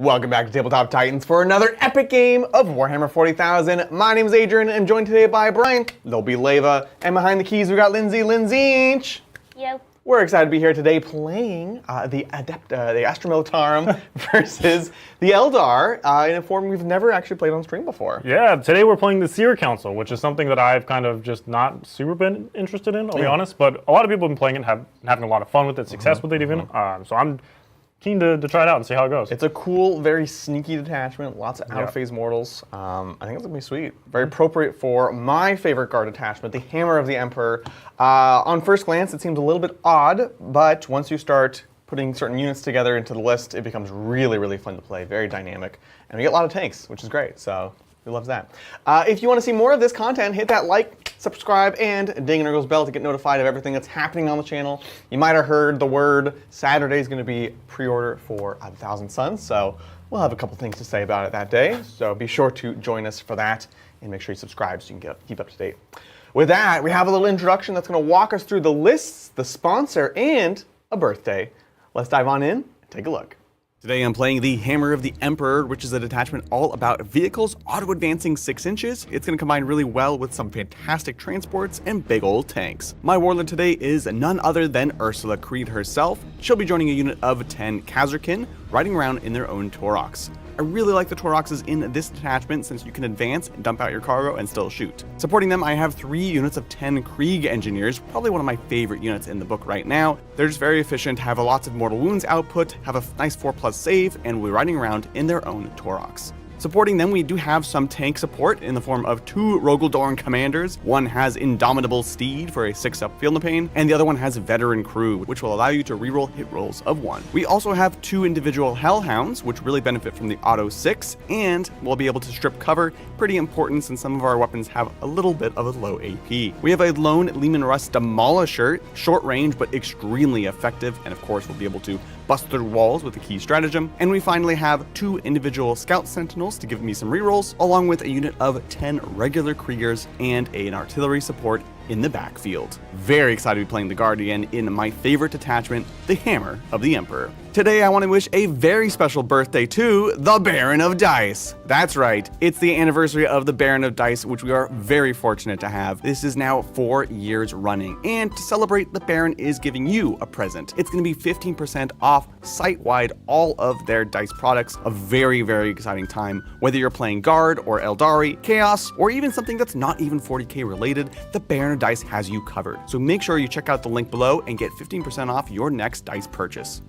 Welcome back to Tabletop Titans for another epic game of Warhammer 40,000. My name is Adrian and I'm joined today by Brian, there'll be Leva, and behind the keys we got Lindsay. Lindsay! Yep. We're excited to be here today playing the Astra Militarum versus the Eldar in a form we've never actually played on stream before. Yeah, today we're playing the Seer Council, which is something that I've kind of just not super been interested in, I'll be honest, but a lot of people have been playing it and having a lot of fun with it, success with it even, so I'm keen to try it out and see how it goes. It's a cool, very sneaky detachment, lots of out-of-phase mortals. I think it's going to be sweet. Very appropriate for my favorite guard attachment, the Hammer of the Emperor. On first glance, it seems a little bit odd, but once you start putting certain units together into the list, it becomes really, really fun to play, very dynamic. And we get a lot of tanks, which is great, so who loves that? If you want to see more of this content, hit that like, subscribe, and ding and bell to get notified of everything that's happening on the channel. You might have heard the word Saturday is going to be pre-order for 1,000 Suns, so we'll have a couple things to say about it that day. So be sure to join us for that, and make sure you subscribe so you can keep up to date. With that, we have a little introduction that's going to walk us through the lists, the sponsor, and a birthday. Let's dive on in and take a look. Today I'm playing the Hammer of the Emperor, which is a detachment all about vehicles auto-advancing 6 inches. It's going to combine really well with some fantastic transports and big old tanks. My warlord today is none other than Ursula Creed herself. She'll be joining a unit of 10 Khazarkin, riding around in their own Taurochs. I really like the Taurochs in this detachment since you can advance and dump out your cargo and still shoot. Supporting them, I have 3 units of 10 Krieg Engineers, probably one of my favorite units in the book right now. They're just very efficient, have a lots of mortal wounds output, have a nice 4+ save, and will be riding around in their own Taurochs. Supporting them, we do have some tank support in the form of 2 Rogaldorn commanders. One has Indomitable Steed for a 6-up field of pain, and the other one has Veteran Crew, which will allow you to reroll hit rolls of 1. We also have 2 individual Hellhounds, which really benefit from the Auto 6, and will be able to strip cover, pretty important since some of our weapons have a little bit of a low AP. We have a lone Lehman Russ Demolisher, short range but extremely effective, and of course we'll be able to bust through walls with a key stratagem. And we finally have 2 individual Scout Sentinels to give me some rerolls, along with a unit of 10 regular Kriegers and an artillery support in the backfield. Very excited to be playing the Guardian in my favorite detachment, the Hammer of the Emperor. Today I want to wish a very special birthday to the Baron of Dice. That's right, it's the anniversary of the Baron of Dice, which we are very fortunate to have. This is now 4 years running, and to celebrate, the Baron is giving you a present. It's going to be 15% off site-wide all of their dice products. A very, very exciting time. Whether you're playing Guard or Aeldari, Chaos, or even something that's not even 40k related, the Baron of Dice has you covered. So make sure you check out the link below and get 15% off your next dice purchase.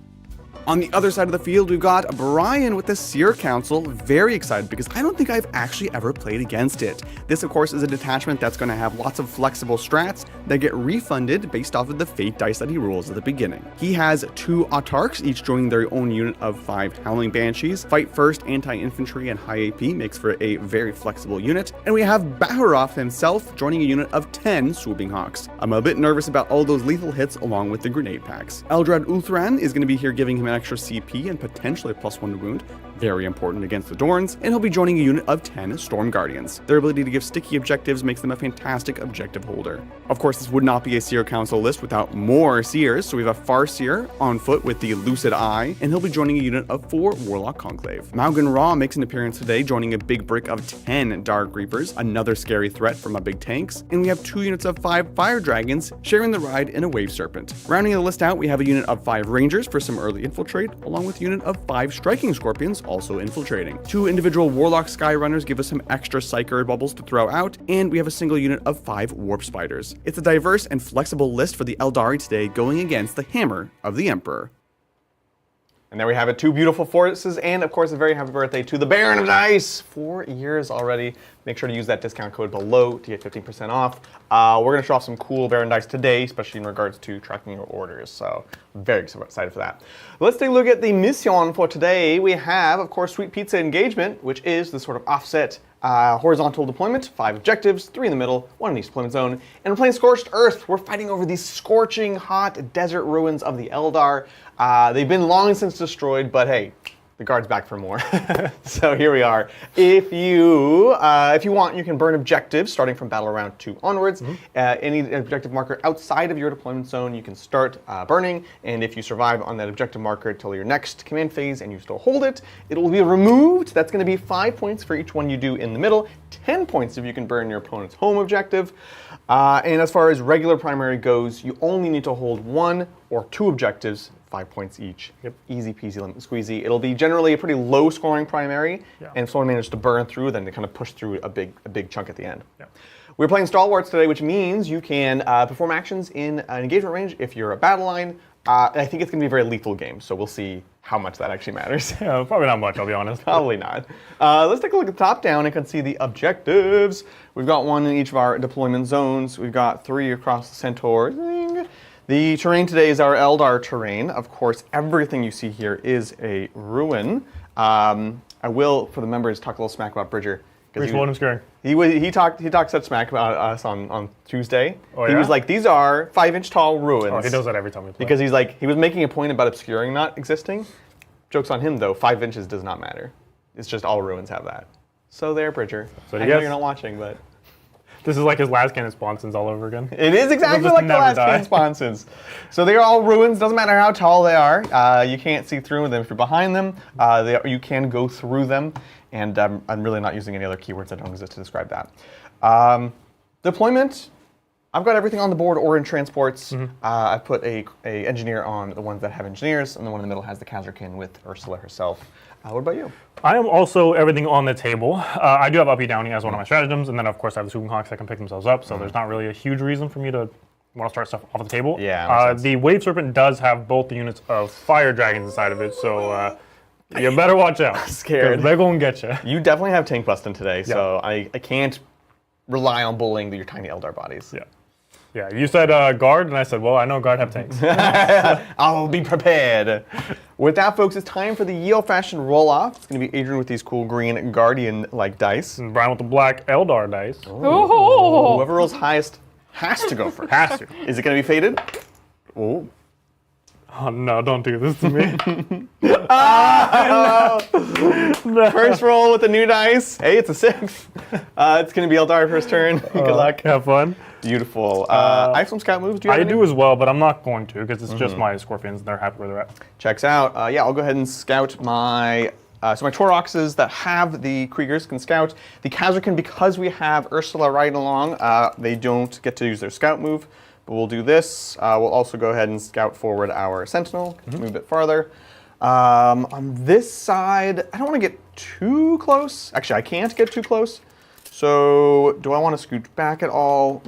On the other side of the field, we've got Brian with the Seer Council. Very excited because I don't think I've actually ever played against it. This, of course, is a detachment that's going to have lots of flexible strats that get refunded based off of the fate dice that he rolls at the beginning. He has 2 Autarchs, each joining their own unit of 5 Howling Banshees. Fight first, anti-infantry, and high AP makes for a very flexible unit. And we have Baharov himself joining a unit of 10 Swooping Hawks. I'm a bit nervous about all those lethal hits along with the grenade packs. Eldrad Uthran is going to be here giving him an extra CP and potentially a +1 to wound, very important against the Dorns, and he'll be joining a unit of 10 Storm Guardians. Their ability to give sticky objectives makes them a fantastic objective holder. Of course, this would not be a Seer Council list without more Seers, so we have a Farseer on foot with the Lucid Eye, and he'll be joining a unit of 4 Warlock Conclave. Malgan Ra makes an appearance today, joining a big brick of 10 Dark Reapers, another scary threat from our big tanks, and we have 2 units of 5 Fire Dragons sharing the ride in a Wave Serpent. Rounding the list out, we have a unit of 5 Rangers for some early infiltrate, along with a unit of 5 Striking Scorpions also infiltrating. 2 individual Warlock Skyrunners give us some extra Psyker bubbles to throw out, and we have a single unit of 5 Warp Spiders. It's a diverse and flexible list for the Aeldari today, going against the Hammer of the Emperor. And there we have it, 2 beautiful forces, and of course a very happy birthday to the Baron of Dice! 4 years already. Make sure to use that discount code below to get 15% off. We're going to show off some cool Baron Dice today, especially in regards to tracking your orders, so very excited for that. Let's take a look at the mission for today. We have, of course, Sweet Pizza Engagement, which is the sort of offset horizontal deployment, 5 objectives, 3 in the middle, 1 in each deployment zone. And we're playing Scorched Earth. We're fighting over these scorching hot desert ruins of the Eldar. They've been long since destroyed, but hey, the guard's back for more. So here we are. If you want, you can burn objectives starting from battle round 2 onwards. Any objective marker outside of your deployment zone, you can start burning. And if you survive on that objective marker until your next command phase and you still hold it, it will be removed. That's going to be 5 points for each one you do in the middle, 10 points if you can burn your opponent's home objective. And as far as regular primary goes, you only need to hold 1 or 2 objectives, 5 points each. Yep. Easy peasy lemon squeezy. It'll be generally a pretty low scoring primary, and if someone manages to burn through, then they kind of push through a big chunk at the end. Yeah. We're playing Stalwarts today, which means you can perform actions in an engagement range if you're a battle line. I think it's going to be a very lethal game, so we'll see how much that actually matters. Yeah, probably not much, I'll be honest. Probably not. Let's take a look at the top down and can see the objectives. We've got 1 in each of our deployment zones. We've got 3 across the Centaur. The terrain today is our Eldar terrain. Of course, everything you see here is a ruin. I will, for the members, talk a little smack about Bridger. He talked such smack about us on Tuesday. Oh, he yeah? was like, these are 5-inch tall ruins. Oh, he does that every time we play. Because he was making a point about obscuring not existing. Joke's on him though, 5 inches does not matter. It's just all ruins have that. So there, Bridger. So I know you're not watching, but this is like his last cannon sponsons all over again. it is exactly like the last cannon sponsons. So they are all ruins, doesn't matter how tall they are. You can't see through them if you're behind them. You can go through them. And I'm really not using any other keywords that don't exist to describe that. Deployment, I've got everything on the board or in transports. I put a engineer on the ones that have engineers, and the one in the middle has the Kazarkin with Ursula herself. What about you? I am also everything on the table. I do have Uppy Downy as one of my stratagems, and then of course I have the Hawks that can pick themselves up, so there's not really a huge reason for me to want to start stuff off the table. Yeah. The Wave Serpent does have both the units of Fire Dragons inside of it, so you better watch out. I'm scared. They're going to get you. You definitely have tank busting today, so I can't rely on bullying your tiny Eldar bodies. Yeah, you said guard, and I said, well, I know guard have tanks. I'll be prepared. With that, folks, it's time for the ye old-fashioned roll-off. It's going to be Adrian with these cool green Guardian-like dice. And Brian with the black Eldar dice. Oh. Whoever rolls highest has to go first. Has to. Is it going to be faded? Oh. Oh, no, don't do this to me. No. First roll with the new dice. Hey, it's a 6. It's going to be Eldar first turn. Good luck. Have fun. Beautiful. I have some scout moves. Do you have I any? do as well, but I'm not going to because it's just my Scorpions and they're happy where they're at. Checks out. I'll go ahead and scout my... so my Toroxes that have the Kriegers can scout. The Kazarkin, because we have Ursula riding along, they don't get to use their scout move. But we'll do this. We'll also go ahead and scout forward our Sentinel. Move a bit farther. On this side, I don't want to get too close. Actually, I can't get too close. So do I want to scoot back at all?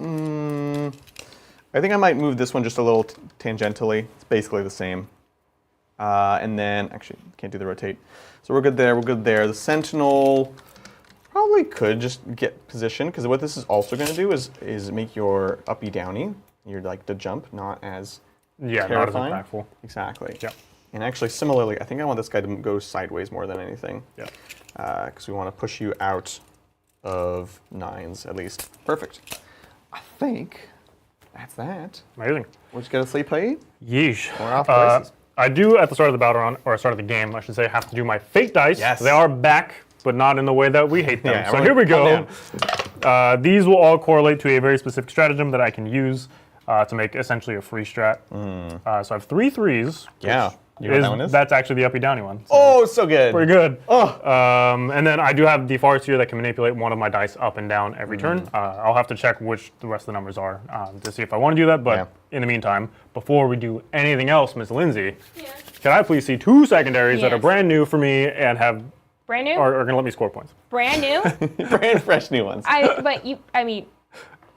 I think I might move this one just a little tangentially. It's basically the same. And then, actually, can't do the rotate. So we're good there, we're good there. The Sentinel probably could just get position, because what this is also going to do is make your uppy downy, your like the jump, not as terrifying. Not as impactful. Exactly. Yeah. And actually, similarly, I think I want this guy to go sideways more than anything. Yeah. Because we want to push you out of 9s at least. Perfect. I think that's that. Amazing. We're just gonna sleep play. Yeesh. We're off the races. I do at the start of the battle round, or start of the game, I should say, have to do my fate dice. Yes. They are back, but not in the way that we hate them. Yeah, so here we calm go. These will all correlate to a very specific stratagem that I can use to make essentially a free strat. So I have 3 3s. Yeah. You know what that one is? That's actually the uppy downy one. So Oh, so good. pretty good. Oh. And then I do have the Farseer that can manipulate one of my dice up and down every turn. I'll have to check which the rest of the numbers are to see if I want to do that. But in the meantime, before we do anything else, Miss Lindsay, can I please see 2 secondaries that are brand new for me and have Brand new? are going to let me score points? Brand new? Brand fresh new ones.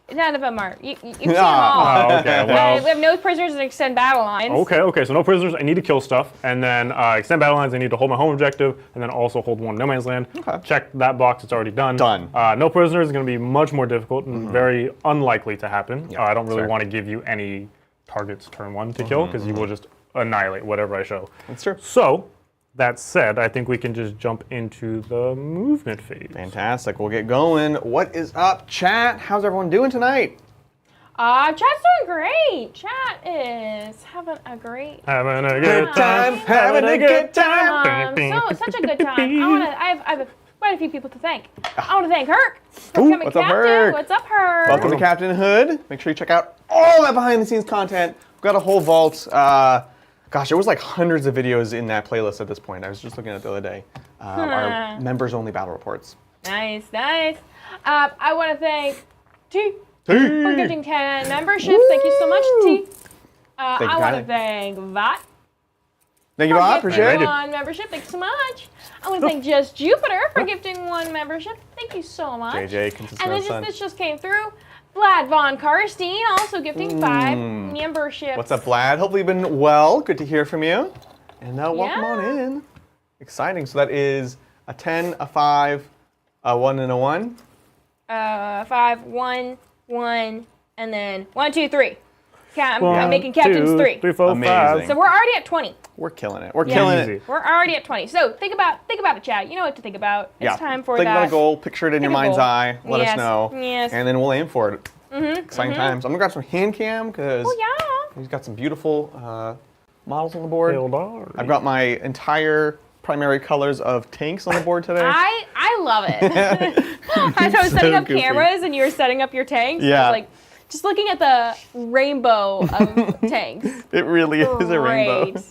None of them are. You've seen them No. all. Oh, okay. Well, We have no prisoners and extend battle lines. Okay, so no prisoners, I need to kill stuff, and then extend battle lines, I need to hold my home objective, and then also hold one no man's land. Okay. Check that box, it's already done. Done. No prisoners is going to be much more difficult and very unlikely to happen. Yeah, I don't really fair. want to give you any targets turn 1 to kill, because you will just annihilate whatever I show. That's true. So, that said, I think we can just jump into the movement phase. Fantastic. We'll get going. What is up, chat? How's everyone doing tonight? Chat's doing great. Chat is having a great Having a good time, time. having a good time. Such a good time. I have quite a few people to thank. I want to thank Herc for Ooh, becoming what's up, captain. Herc? What's up, Herc? Welcome to Captain Hood. Make sure you check out all that behind the scenes content. We've got a whole vault. Gosh, there was like hundreds of videos in that playlist at this point. I was just looking at it the other day. Our members only battle reports. Nice. I want to thank T T. for gifting 10 memberships. Thank you so much, T. Thank you, I want to Kylie. thank Vat. Thank you, Bob. Appreciate Thank it. you. One membership. Thanks so much. I want to thank Just Jupiter for gifting 1 membership. Thank you so much. JJ, consistent And then son. this just came through. Vlad Von Karstein also gifting 5 memberships. What's up, Vlad? Hopefully you've been well. Good to hear from you. And welcome Yeah. on in. Exciting. So that is a 10, a 5, a 1, and a 1. 5, 1, 1, and then 1, 2, 3. I'm One, making captains 2, 3. 3, 4, Amazing. 5. So we're already at 20. We're killing it. We're killing Easy. it. We're already at 20. So think about it, chat. You know what to think about. It's time for Think that. about a goal, picture it in your Think of a mind's goal. eye, let us Yes, know, yes. and then we'll aim for it. Exciting times. I'm gonna grab some hand cam because Oh yeah. he's got some beautiful models on the board. Aeldari. I've got my entire primary colors of tanks on the board today. I love it. As I was setting So up goofy. cameras and you were setting up your tanks, I Yeah. was like just looking at the rainbow of tanks. It really is a rainbow. Great.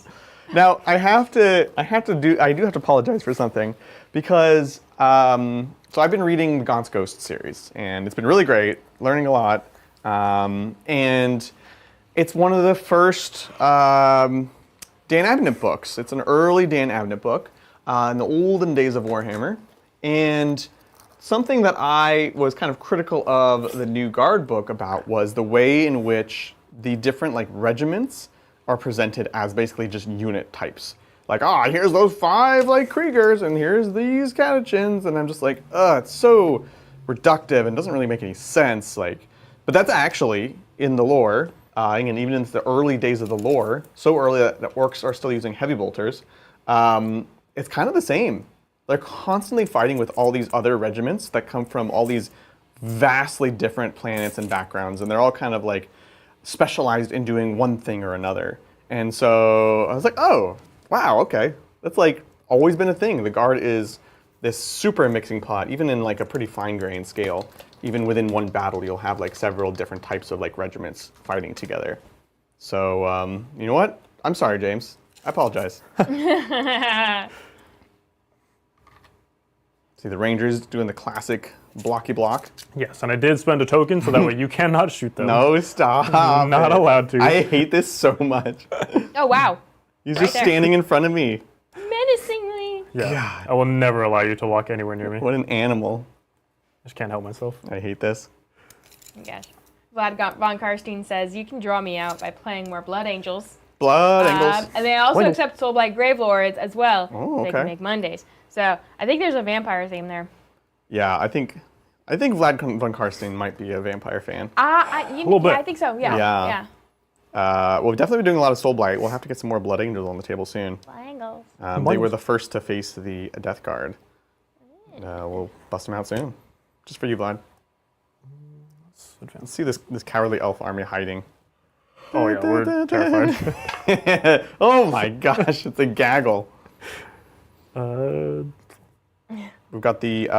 Now I do have to apologize for something because so I've been reading the Gaunt's Ghost series and it's been really great, learning a lot, and it's one of the first Dan Abnett books. It's an early Dan Abnett book in the olden days of Warhammer, and something that I was kind of critical of the new Guard book about was the way in which the different regiments are presented as basically just unit types. Like, here's those 5 Kriegers, and here's these Catechins, and I'm just like, it's so reductive and doesn't really make any sense. But that's actually in the lore, and even in the early days of the lore, so early that orcs are still using heavy bolters. It's kind of the same. They're constantly fighting with all these other regiments that come from all these vastly different planets and backgrounds, and they're all kind of specialized in doing one thing or another. And so I was like, oh, wow, okay. That's always been a thing. The Guard is this super mixing pot, even in a pretty fine-grained scale. Even within one battle, you'll have several different types of regiments fighting together. So, you know what? I'm sorry, James. I apologize. See the Rangers doing the classic blocky block. Yes, and I did spend a token so that way you cannot shoot them. No, stop. Not allowed to. I hate this so much. Oh wow. He's Right just there. standing in front of me. Menacingly. Yeah. God. I will never allow you to walk anywhere near me. What an animal. I just can't help myself. I hate this. Oh, gosh. Vlad Von Karstein says you can draw me out by playing more Blood Angels. Blood angles. And they also What? accept Soulblight Gravelords as well. Oh, They okay. can make Mondays. So I think there's a vampire theme there. Yeah, I think Vlad von Karstein might be a vampire fan. little bit. I think so. Yeah. Yeah. We'll definitely be doing a lot of Soulblight. We'll have to get some more Blood Angels on the table soon. Blood Angels. They were the first to face the Death Guard. We'll bust them out soon. Just for you, Vlad. Let's see this cowardly elf army hiding. Oh yeah, we're terrified. Oh my gosh, it's a gaggle. We've got the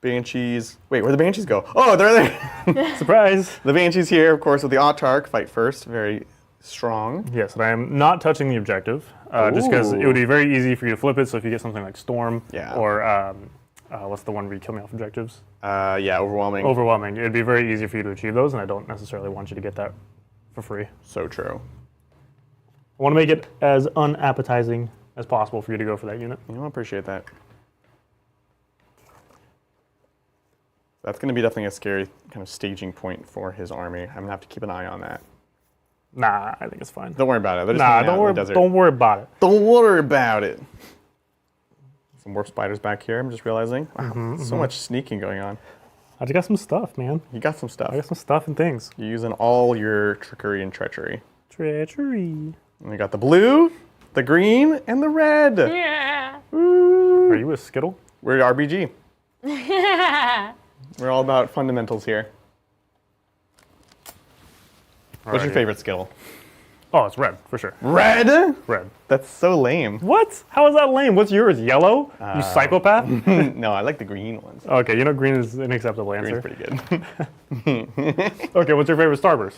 Banshees. Wait, where'd the Banshees go? Oh, they're there. Surprise! The Banshees here, of course, with the Autarch. Fight first. Very strong. Yes, and I am not touching the objective, just because it would be very easy for you to flip it. So if you get something like Storm, Yeah. or what's the one where you kill me off objectives? Yeah, overwhelming. Overwhelming. It'd be very easy for you to achieve those, and I don't necessarily want you to get that for free. So true. I want to make it as unappetizing as possible for you to go for that unit. I appreciate that. That's going to be definitely a scary kind of staging point for his army. I'm going to have to keep an eye on that. Nah, I think it's fine. Don't worry about it. They're just Nah, hanging out in the desert. don't worry about it. Don't worry about it. Some warp spiders back here, I'm just realizing. Wow, so much sneaking going on. I just got some stuff, man. You got some stuff. I got some stuff and things. You're using all your trickery and treachery. Treachery. And we got the blue, the green, and the red. Yeah. Are you a Skittle? We're RBG. We're all about fundamentals here. What's your Alrighty. favorite skill? Oh, it's red, for sure. Red? Red. That's so lame. What? How is that lame? What's yours? Yellow? You psychopath? No, I like the green ones. Okay, you know green is an acceptable answer. Green's pretty good. Okay, what's your favorite starburst?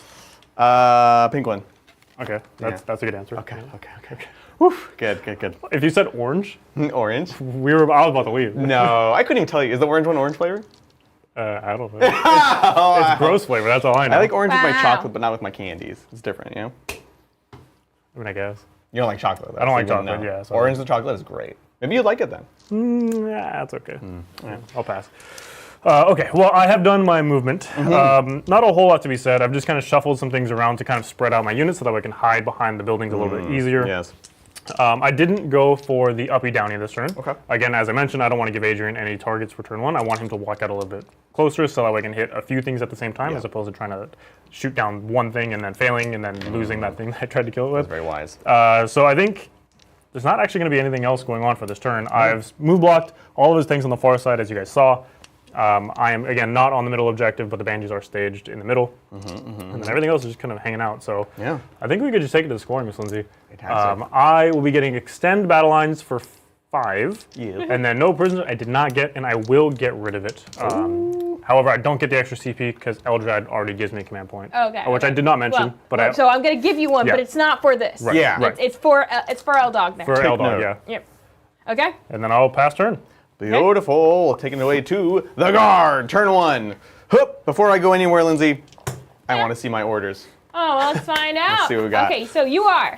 Pink one. Okay, that's a good answer. Okay. Whew. Good. If you said orange, Orange? I was about to leave. No, I couldn't even tell you. Is the orange one orange flavor? I don't know. It's gross flavor, that's all I know. I like orange with my Wow. chocolate, but not with my candies. It's different, you know? I mean, I guess. You don't like chocolate, though. I don't so like you wouldn't chocolate, know. yeah, so- Orange with chocolate is great. Maybe you'd like it then. Yeah, that's okay. Yeah, I'll pass. Okay, well, I have done my movement. Not a whole lot to be said. I've just kind of shuffled some things around to kind of spread out my units so that I can hide behind the buildings a little bit easier. Yes. I didn't go for the uppy downy this turn. Okay. Again, as I mentioned, I don't want to give Adrian any targets for turn 1. I want him to walk out a little bit closer so that I can hit a few things at the same time, as opposed to trying to shoot down one thing and then failing and then losing that thing that I tried to kill it with. That's very wise. So I think there's not actually going to be anything else going on for this turn. I've move blocked all of his things on the far side, as you guys saw. I am, again, not on the middle objective, but the banshees are staged in the middle. And then everything else is just kind of hanging out. So Yeah. I think we could just take it to the scoring, Miss Lindsay. Fantastic. I will be getting extend battle lines for 5. Yeah. And then no prisoners I did not get, and I will get rid of it. However, I don't get the extra CP because Eldred already gives me a command point. Okay. Which I did not mention, but so I'm gonna give you one, Yeah. but it's not for this. Right, Yeah. right. It's for Eldog now. For Take Eldog, note. yeah. Yep. Okay. And then I'll pass turn. Beautiful. Taking it away to the guard. Turn 1. Hup. Before I go anywhere, Lindsay, I want to see my orders. Oh, well, let's find out. see what we got. Okay, so you are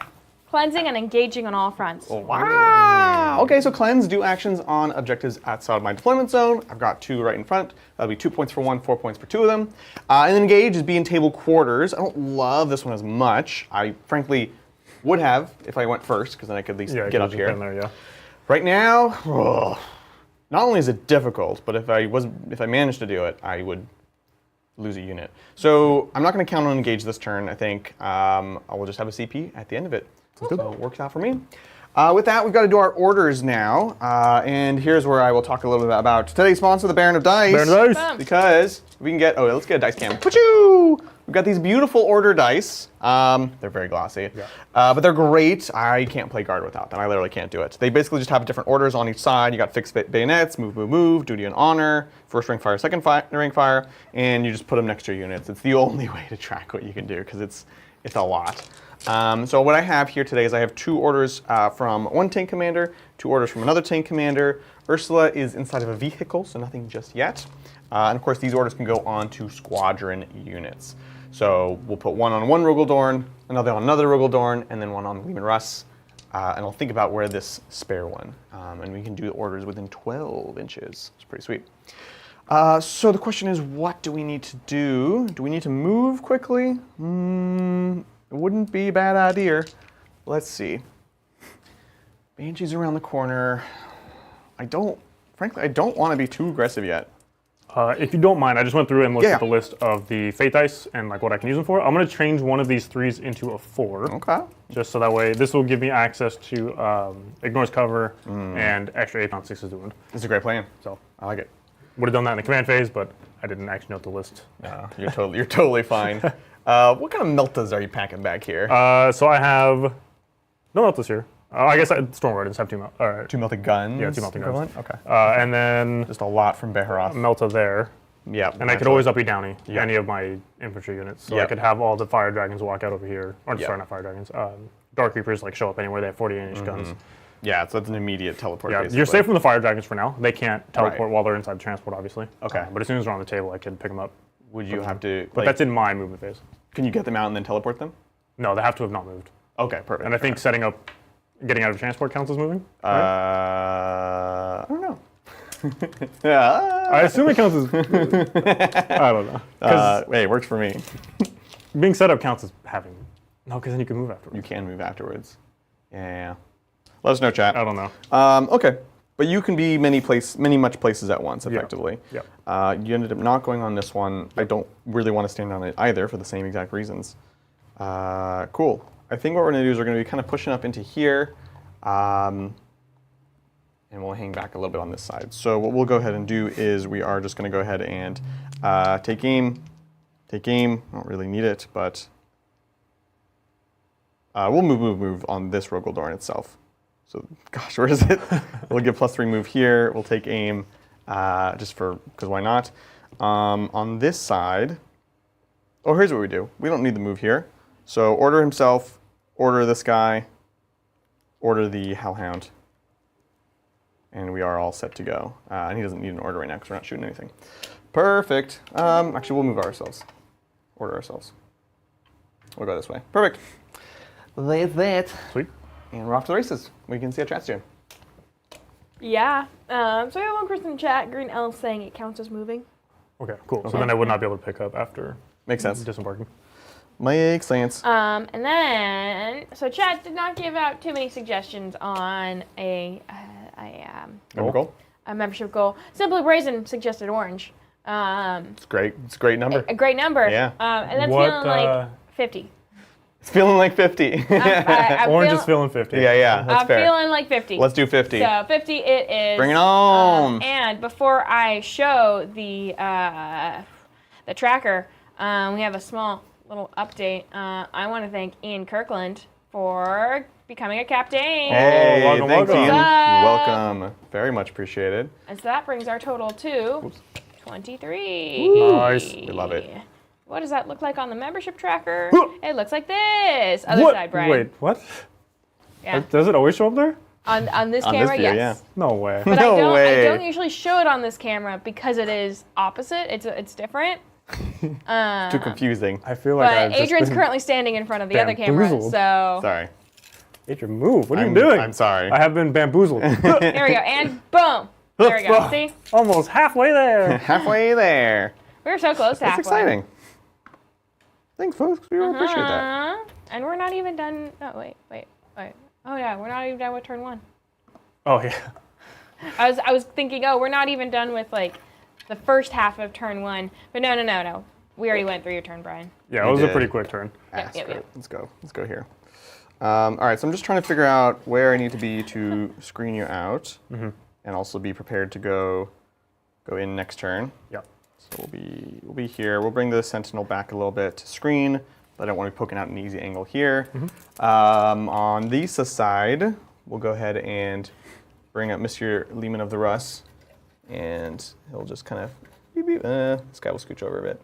cleansing and engaging on all fronts. Wow. Okay, so cleanse, do actions on objectives outside my deployment zone. I've got 2 right in front. That'll be 2 points for 1, 4 points for 2 of them. And then engage is be in table quarters. I don't love this one as much. I frankly would have if I went first, because then I could at least Yeah, get up just here. in there, yeah. Right now, not only is it difficult, but if I managed to do it, I would lose a unit. So I'm not going to count on engage this turn. I think I will just have a CP at the end of it. So it works out for me. With that, we've got to do our orders now. And here's where I will talk a little bit about today's sponsor, the Baron of Dice. Baron of Dice. Bam. Because we can get, let's get a dice cam. Pachoo! We've got these beautiful order dice. They're very glossy. Yeah. But they're great. I can't play guard without them. I literally can't do it. They basically just have different orders on each side. You got fixed bayonets, move, duty and honor, first rank fire, second rank fire, and you just put them next to your units. It's the only way to track what you can do because it's a lot. So what I have here today is I have 2 orders from one tank commander, 2 orders from another tank commander. Ursula is inside of a vehicle, so nothing just yet. And of course, these orders can go on to squadron units. So we'll put one on one Rugaldorn, another on another Rugaldorn, and then one on Lehman Russ. And I'll think about where this spare one. And we can do orders within 12 inches. It's pretty sweet. So the question is, what do we need to do? Do we need to move quickly? It wouldn't be a bad idea. Let's see. Banshee's around the corner. Frankly, I don't want to be too aggressive yet. If you don't mind, I just went through and looked Yeah. at the list of the fate dice and like what I can use them for. I'm going to change one of these 3s into a 4. Okay. Just so that way, this will give me access to ignores cover and extra 8 on 6s to wound. It's a great plan. So I like it. would have done that in the command phase, but I didn't actually note the list. No, you're totally fine. What kind of meltas are you packing back here? So I have no meltas here. I guess Storm Rodents have 2 meltas. All right. 2 melted guns. Yeah, 2 melted guns. equivalent? Okay. And then Just a lot from Beharoth. Melta there. Yeah. And I could always uppy downy Yeah. any of my infantry units. So I Yeah. could have all the fire dragons walk out over here. Or Yeah. sorry, not fire dragons. Dark Reapers like show up anywhere. They have 48-inch guns. Yeah, so that's an immediate teleport. Yeah, basically. you're safe from the fire dragons for now. They can't teleport Right. while they're inside the transport, obviously. Okay. But as soon as they're on the table, I can pick them up. Would you have to? But that's in my movement phase. Can you get them out and then teleport them? No, they have to have not moved. Okay, perfect. And I think setting up, getting out of transport counts as moving. I don't know. Yeah. I assume it counts as. I don't know. Because Hey, it works for me. being set up counts as having. No, because then you can move afterwards. You can move afterwards. Yeah. Let us know, chat. I don't know. Okay, but you can be many much places at once, effectively. Yep. You ended up not going on this one. I don't really want to stand on it either for the same exact reasons. Cool. I think what we're going to do is we're going to be kind of pushing up into here, and we'll hang back a little bit on this side. So what we'll go ahead and do is we are just going to go ahead and take aim. Take aim. I don't really need it, but We'll move on this Rogaldorn itself. So, gosh, where is it? We'll get +3 move here. We'll take aim just because why not? On this side, oh, here's what we do. We don't need the move here. So order himself, order this guy, order the Hellhound. And we are all set to go. And he doesn't need an order right now because we're not shooting anything. Perfect. Actually, we'll move ourselves. Order ourselves. We'll go this way. Perfect. That's it. Sweet. And we're off to the races. We can see how chat's doing. Yeah. So we have one person in chat, Green Elf, saying it counts as moving. Okay, cool. So then I would not be able to pick up after Makes sense. disembarking. Makes sense. And then, so chat did not give out too many suggestions on a membership goal. Simply Brazen suggested orange. It's great. It's a great number. A great number. Yeah. And that's What, feeling like 50. It's feeling like 50. I'm Orange is feeling 50. Yeah, that's I'm fair. feeling like 50. Let's do 50. So 50 it is. Bring it on. And before I show the tracker, we have a small little update. I want to thank Ian Kirkland for becoming a captain. Hey, welcome, thanks, welcome. Ian. What's up? Welcome. Very much appreciated. And so that brings our total to 23. Nice. We love it. What does that look like on the membership tracker? It looks like this. Other What? side, Brian. Wait, what? Yeah. Does it always show up there? On this On camera, this view, yes. No way. But No I way. don't usually show it on this camera because it is opposite. It's different. Too confusing. I feel like I've But just Adrian's been... currently standing in front of the other camera, bamboozled. so Sorry. Adrian, move. What are you doing? I'm sorry. I have been bamboozled. here we go. And boom. There we go. See? Almost halfway there. Halfway there. We were so close to That's halfway. exciting. Thanks, folks. We really appreciate that. And we're not even done. Oh, wait. Oh, yeah. We're not even done with turn 1. Oh, yeah. I was thinking, oh, we're not even done with, like, the first half of turn 1. But no. We already went through your turn, Brian. Yeah, We it was did. a pretty quick turn. Astra. Yep. Let's go. Let's go here. All right, so I'm just trying to figure out where I need to be to screen you out, and also be prepared to go in next turn. Yep. So we'll be here. We'll bring the Sentinel back a little bit to screen, but I don't want to be poking out an easy angle here. On the side, we'll go ahead and bring up Mr. Lehman of the Russ, and he'll just kind of beep, beep. This guy will scooch over a bit.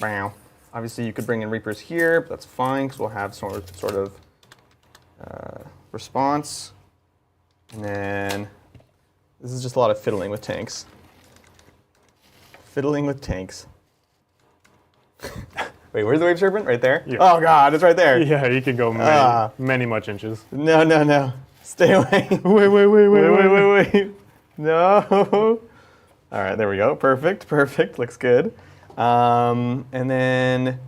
Wow. Obviously, you could bring in Reapers here, but that's fine because we'll have sort of response. And then this is just a lot of fiddling with tanks. Fiddling with tanks. Wait, where's the Wave Serpent? Right there? Yeah. Oh God, it's right there. Yeah, you can go many much inches. No. Stay away. Wait. No. All right, there we go. Perfect. Looks good. And then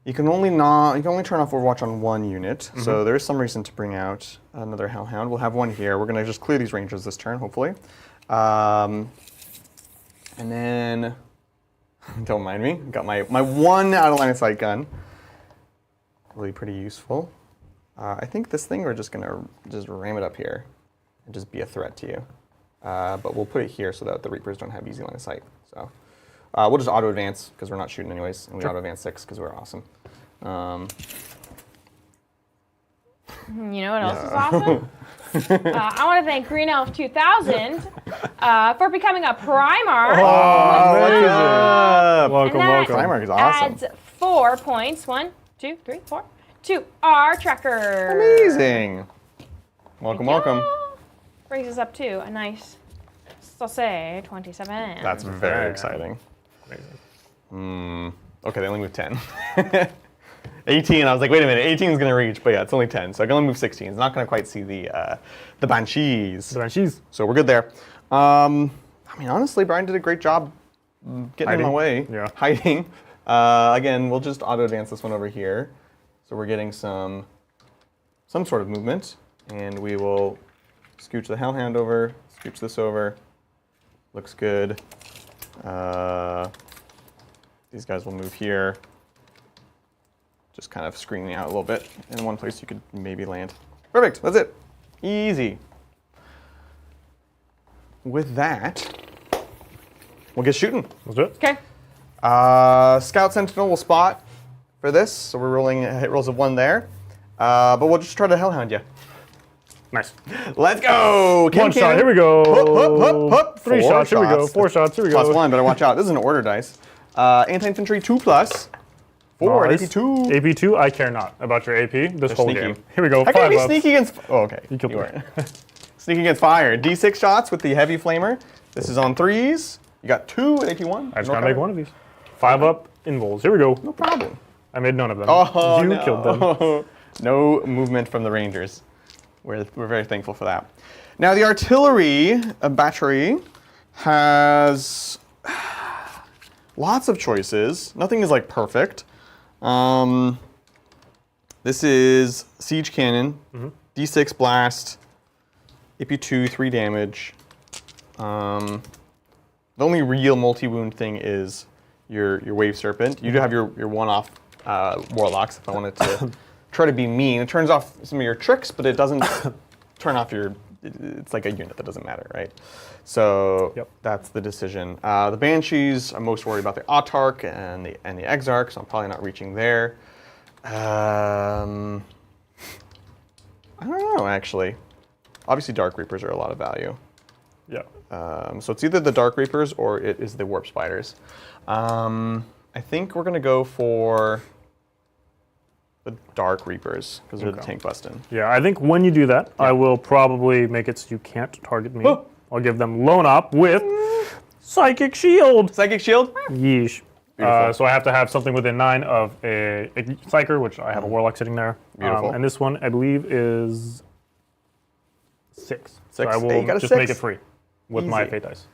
you can only turn off Overwatch on one unit. So there is some reason to bring out another Hellhound. We'll have one here. We're gonna just clear these rangers this turn, hopefully. And then don't mind me. Got my one out of line of sight gun. Really pretty useful. I think this thing we're just gonna ram it up here and just be a threat to you. But we'll put it here so that the Reapers don't have easy line of sight. So we'll just auto advance because we're not shooting anyways, and we auto advance 6 because we're awesome. You know what else is awesome? I want to thank Green Elf 2000 for becoming a Primarch. Welcome. Primarch is awesome. Adds 4 points. 1, 2, 3, 4 to our tracker. Amazing. Welcome. Brings us up to a nice sauce 27. That's very exciting. Amazing. Okay, they only moved 10. 18, I was like, wait a minute, 18 is going to reach, but yeah, it's only 10, so I can only move 16. It's not going to quite see the Banshees. So we're good there. I mean, honestly, Brian did a great job getting in my way, hiding. Again, we'll just auto-advance this one over here. So we're getting some sort of movement, and we will scooch the Hellhound over, scooch this over. Looks good. These guys will move here. Just kind of screening out a little bit. In one place you could maybe land. Perfect, that's it. Easy. With that, we'll get shooting. Let's do it. Okay. Scout Sentinel will spot for this, so we're rolling hit rolls of 1 there. But we'll just try to Hellhound you. Nice. Let's go! One shot, here we go. Hup. 3 shots, here we go. 4 shots, here we go. +1, better watch out. This is an order dice. Anti-infantry 2+. 4 Nice. AP2. AP2, I care not about your AP this whole sneaky. game. Here we go, How 5 can you be ups. sneaky against... Oh, okay. You killed me. weren't. Sneaky against fire. D6 shots with the heavy flamer. This is on 3s. You got 2 at AP1. I just gotta make one of these. 5 up invols. Here we go. No problem. I made none of them. Oh, You no. killed them. No movement from the Rangers. We're very thankful for that. Now, the artillery battery has lots of choices. Nothing is like perfect. This is siege cannon, D6 blast, AP2 3 damage. The only real multi-wound thing is your wave serpent. You do have your one-off warlocks. If I wanted to try to be mean, it turns off some of your tricks, but it doesn't turn off your. It's like a unit that doesn't matter, right? So that's the decision. The Banshees, I'm most worried about the Autarch and the Exarch, so I'm probably not reaching there. I don't know, actually. Obviously, Dark Reapers are a lot of value. Yeah. So it's either the Dark Reapers or it is the Warp Spiders. I think we're going to go for the Dark Reapers because they're the tank busting. Yeah, I think when you do that, I will probably make it so you can't target me. Oh. I'll give them Lone Op with Psychic Shield. Psychic Shield? Yeesh. So I have to have something within 9 of a Psyker, which I have a Warlock sitting there. Beautiful. And this one, I believe, is 6. So I Hey, you will got a just 6. make it free with my Easy. Fate Dice.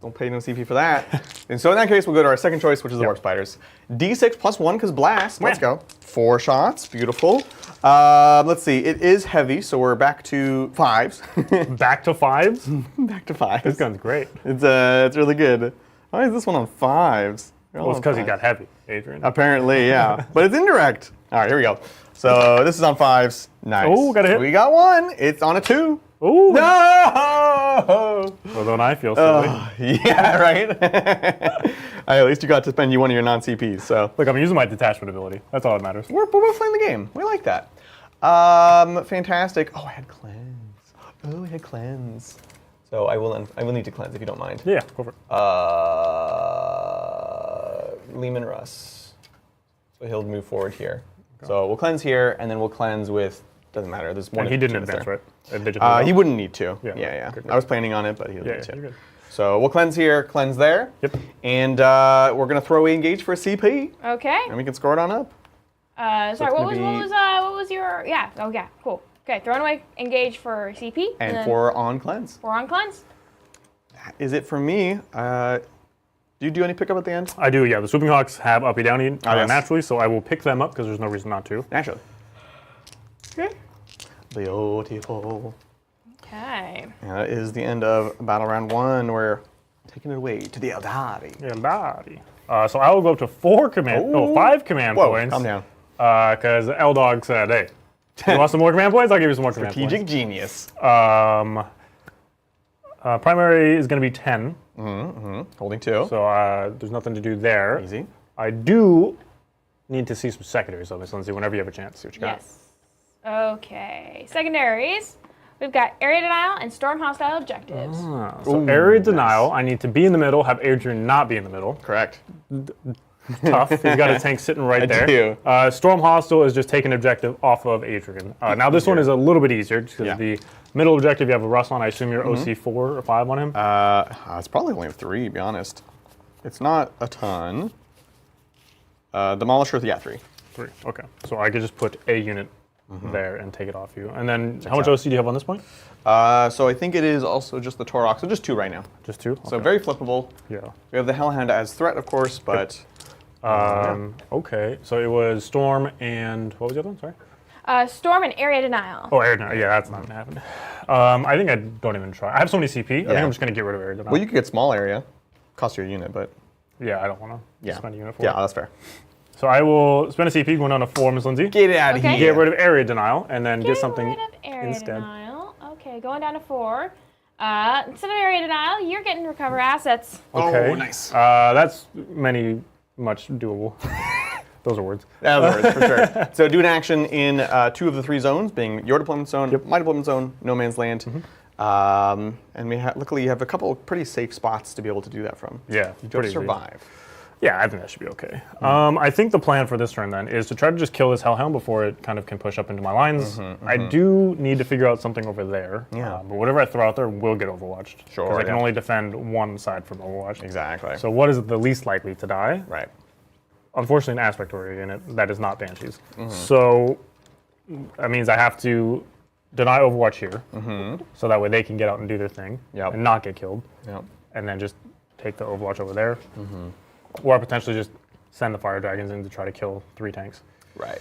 Don't pay no CP for that. And so in that case, we'll go to our second choice, which is the Warp Spiders. D6 +1 because blast. Let's go. 4 shots. Beautiful. Let's see. It is heavy, so we're back to 5s. Back to 5s? Back to 5s. This gun's great. It's really good. Why is this one on 5s? Well, it's because he got heavy, Adrian. Apparently, yeah. But it's indirect. All right, here we go. So this is on 5s. Nice. Oh, got a hit. We got 1. It's on a 2. Ooh. No! Well, don't I feel silly. Yeah, right? At least you got to spend one of your non-CPs, so. Look, I'm using my detachment ability. That's all that matters. We're playing the game. We like that. Fantastic. Oh, I had cleanse. Oh, I had cleanse. So I will need to cleanse if you don't mind. Yeah, go for it. Lehman Russ. So he'll move forward here. Okay. So we'll cleanse here, and then we'll cleanse with, doesn't matter. There's one. And he didn't advance, there. right? They just He wouldn't need to. Yeah. I was planning on it, but he doesn't need to. You're good. So we'll cleanse here, cleanse there. Yep. And we're going to throw away engage for a CP. Okay. And we can score it on up. Sorry, what was your, yeah, oh yeah, cool. Okay, throwing away engage for CP. And 4 on cleanse. 4 on cleanse. Is it for me? Do you do any pickup at the end? I do, yeah. The Swooping Hawks have uppy downy yes. naturally, so I will pick them up because there's no reason not to. Naturally. Okay. Beautiful. Okay. And that is the end of battle round 1. We're taking it away to the Eldari. Eldari. So I will go up to 5 command points. Calm down. Because L-Dog said, hey, you want some more command points? I'll give you some more command points. Strategic genius. Primary is going to be 10. Holding 2. So there's nothing to do there. Easy. I do need to see some secondaries of this, Lindsay, whenever you have a chance. See what you got. Yes. Okay. Secondaries. We've got area denial and storm hostile objectives. So area denial, I need to be in the middle, have Adrian not be in the middle. Correct. Tough. He's got a tank sitting right there. do. Storm hostile is just taking objective off of Adrian. Now this one is a little bit easier because the middle objective you have a Russ on. I assume you're OC 4 or 5 on him. It's probably only 3, to be honest. It's not a ton. Demolisher, 3. 3. Okay. So I could just put a unit there and take it off you. And then how much OC do you have on this point? So I think it is also just the Torok. So just 2 right now. Just 2? So Okay. very flippable. Yeah. We have the Hellhound as threat, of course, but... Okay. So it was Storm and what was the other one? Sorry. Storm and area denial. Oh, air denial. Yeah, that's not gonna happen. I think I don't even try. I have so many CP. I think I'm just gonna get rid of air denial. Well, you could get small area. Cost you a unit, but... Yeah, I don't want to spend a unit for it. Yeah, that's fair. So I will spend a CP going down to 4, Miss Lindsay. Get it out of Okay. here. Get rid of area denial and then get Getting something rid of area instead. denial. Okay, going down to 4. Instead of area denial, you're getting to recover assets. Okay. Oh, nice. That's much doable. Those are words. That was words, for sure. So do an action in 2 of the 3 zones, being your deployment zone, my deployment zone, no man's land. And luckily you have a couple of pretty safe spots to be able to do that from. Yeah, You pretty just survive. Yeah, I think that should be okay. I think the plan for this turn then is to try to just kill this Hellhound before it kind of can push up into my lines. I do need to figure out something over there. Yeah. But whatever I throw out there will get overwatched. Sure, Because I can yeah. only defend one side from overwatch. Exactly. So what is the least likely to die? Right. Unfortunately, an aspect warrior unit that is not banshees. So that means I have to deny overwatch here, so that way they can get out and do their thing and not get killed. Yep. And then just take the overwatch over there. Or potentially just send the fire dragons in to try to kill 3 tanks. Right.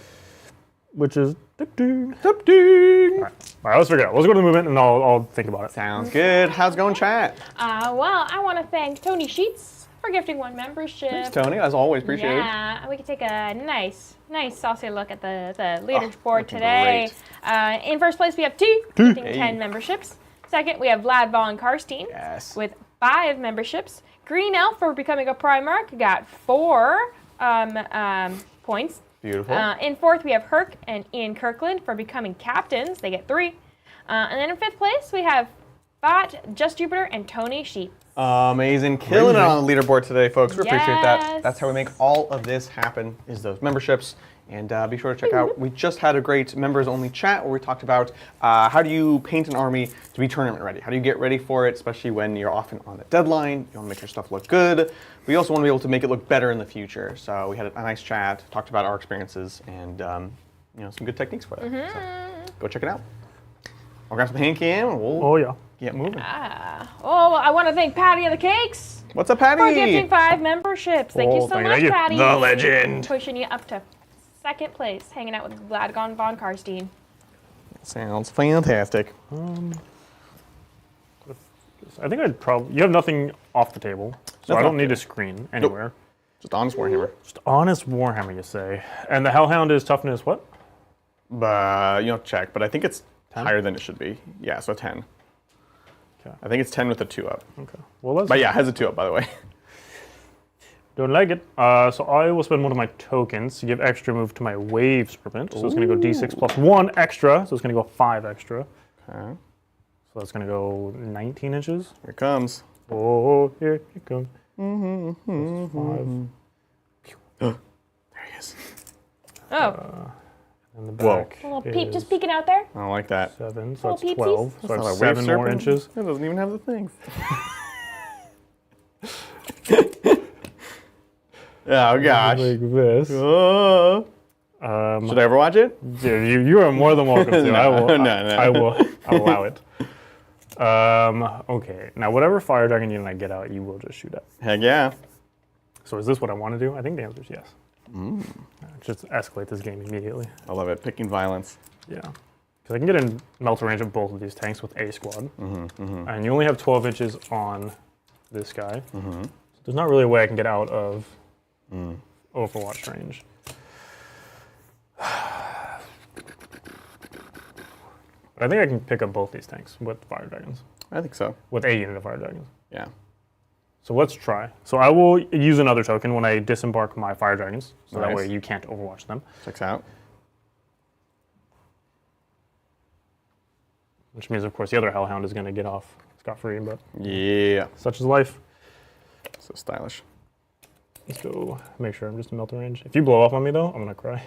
Which is ding. Ding. All right, let's figure it out. Let's go to the movement and I'll think about it. Sounds good. How's it going, chat? Well, I want to thank Tony Sheets for gifting 1 membership. Thanks, Tony. As always, appreciate it. Yeah, we can take a nice saucy look at the leaderboard today. In first place, we have T, gifting 10 memberships. Second, we have Vlad von Karstein with 5 memberships. Green Elf, for becoming a Primarch, got 4 points. Beautiful. In fourth, we have Herc and Ian Kirkland for becoming captains. They get 3. And then in 5th place, we have Bot, Just Jupiter, and Tony Sheep. Amazing. Killing it on the leaderboard today, folks. We appreciate that. Yes. That's how we make all of this happen, is those memberships. And be sure to check out, we just had a great members-only chat where we talked about how do you paint an army to be tournament ready? How do you get ready for it, especially when you're often on a deadline? You want to make your stuff look good. We also want to be able to make it look better in the future. So we had a nice chat, talked about our experiences, and some good techniques for that. So go check it out. I'll grab some hand cam and we'll get moving. I want to thank Patty of the Cakes. What's up, Patty? For gifting 5 memberships. Thank you so much, you. Patty. The legend. Pushing you up to 2nd place, hanging out with Vlad von Karstein. Sounds fantastic. I think I'd probably... You have nothing off the table, so I don't need a screen anywhere. Just honest Warhammer. Just honest Warhammer, you say. And the Hellhound is toughness what? Check, but I think it's 10? Higher than it should be. Yeah, so 10. Okay. I think it's 10 with a 2 up. Okay. Well, let's... But yeah, it has a 2 up, by the way. Don't like it. So I will spend one of my tokens to give extra move to my wave sprint. So it's going to go d6 plus 1 extra. So it's going to go 5 extra. Okay. So that's going to go 19 inches. Here it comes. Oh, here it comes. There he is. Oh, And the back a little peep is just peeking out there. I don't like that. 7, so Little it's peepsies. 12. So I That's have not a wave 7 more serpent. inches. It doesn't even have the things. Oh gosh. Like this. Oh. Should I ever watch it? Dude, you are more than welcome to. I will. I will allow it. Okay. Now, whatever fire dragon unit I get out, you will just shoot at. Heck yeah. So is this what I want to do? I think the answer is yes. Just escalate this game immediately. I love it. Picking violence. Yeah. Because I can get in melter range of both of these tanks with a squad. And you only have 12 inches on this guy. So there's not really a way I can get out of Overwatch range. But I think I can pick up both these tanks with fire dragons. I think so. With a unit of fire dragons. Yeah. So let's try. So I will use another token when I disembark my fire dragons. So that Nice. way you can't overwatch them. Checks out. Which means, of course, the other Hellhound is going to get off scot-free, but Yeah. such is life. So stylish. Let's go make sure I'm just in melter range. If you blow up on me, though, I'm going to cry.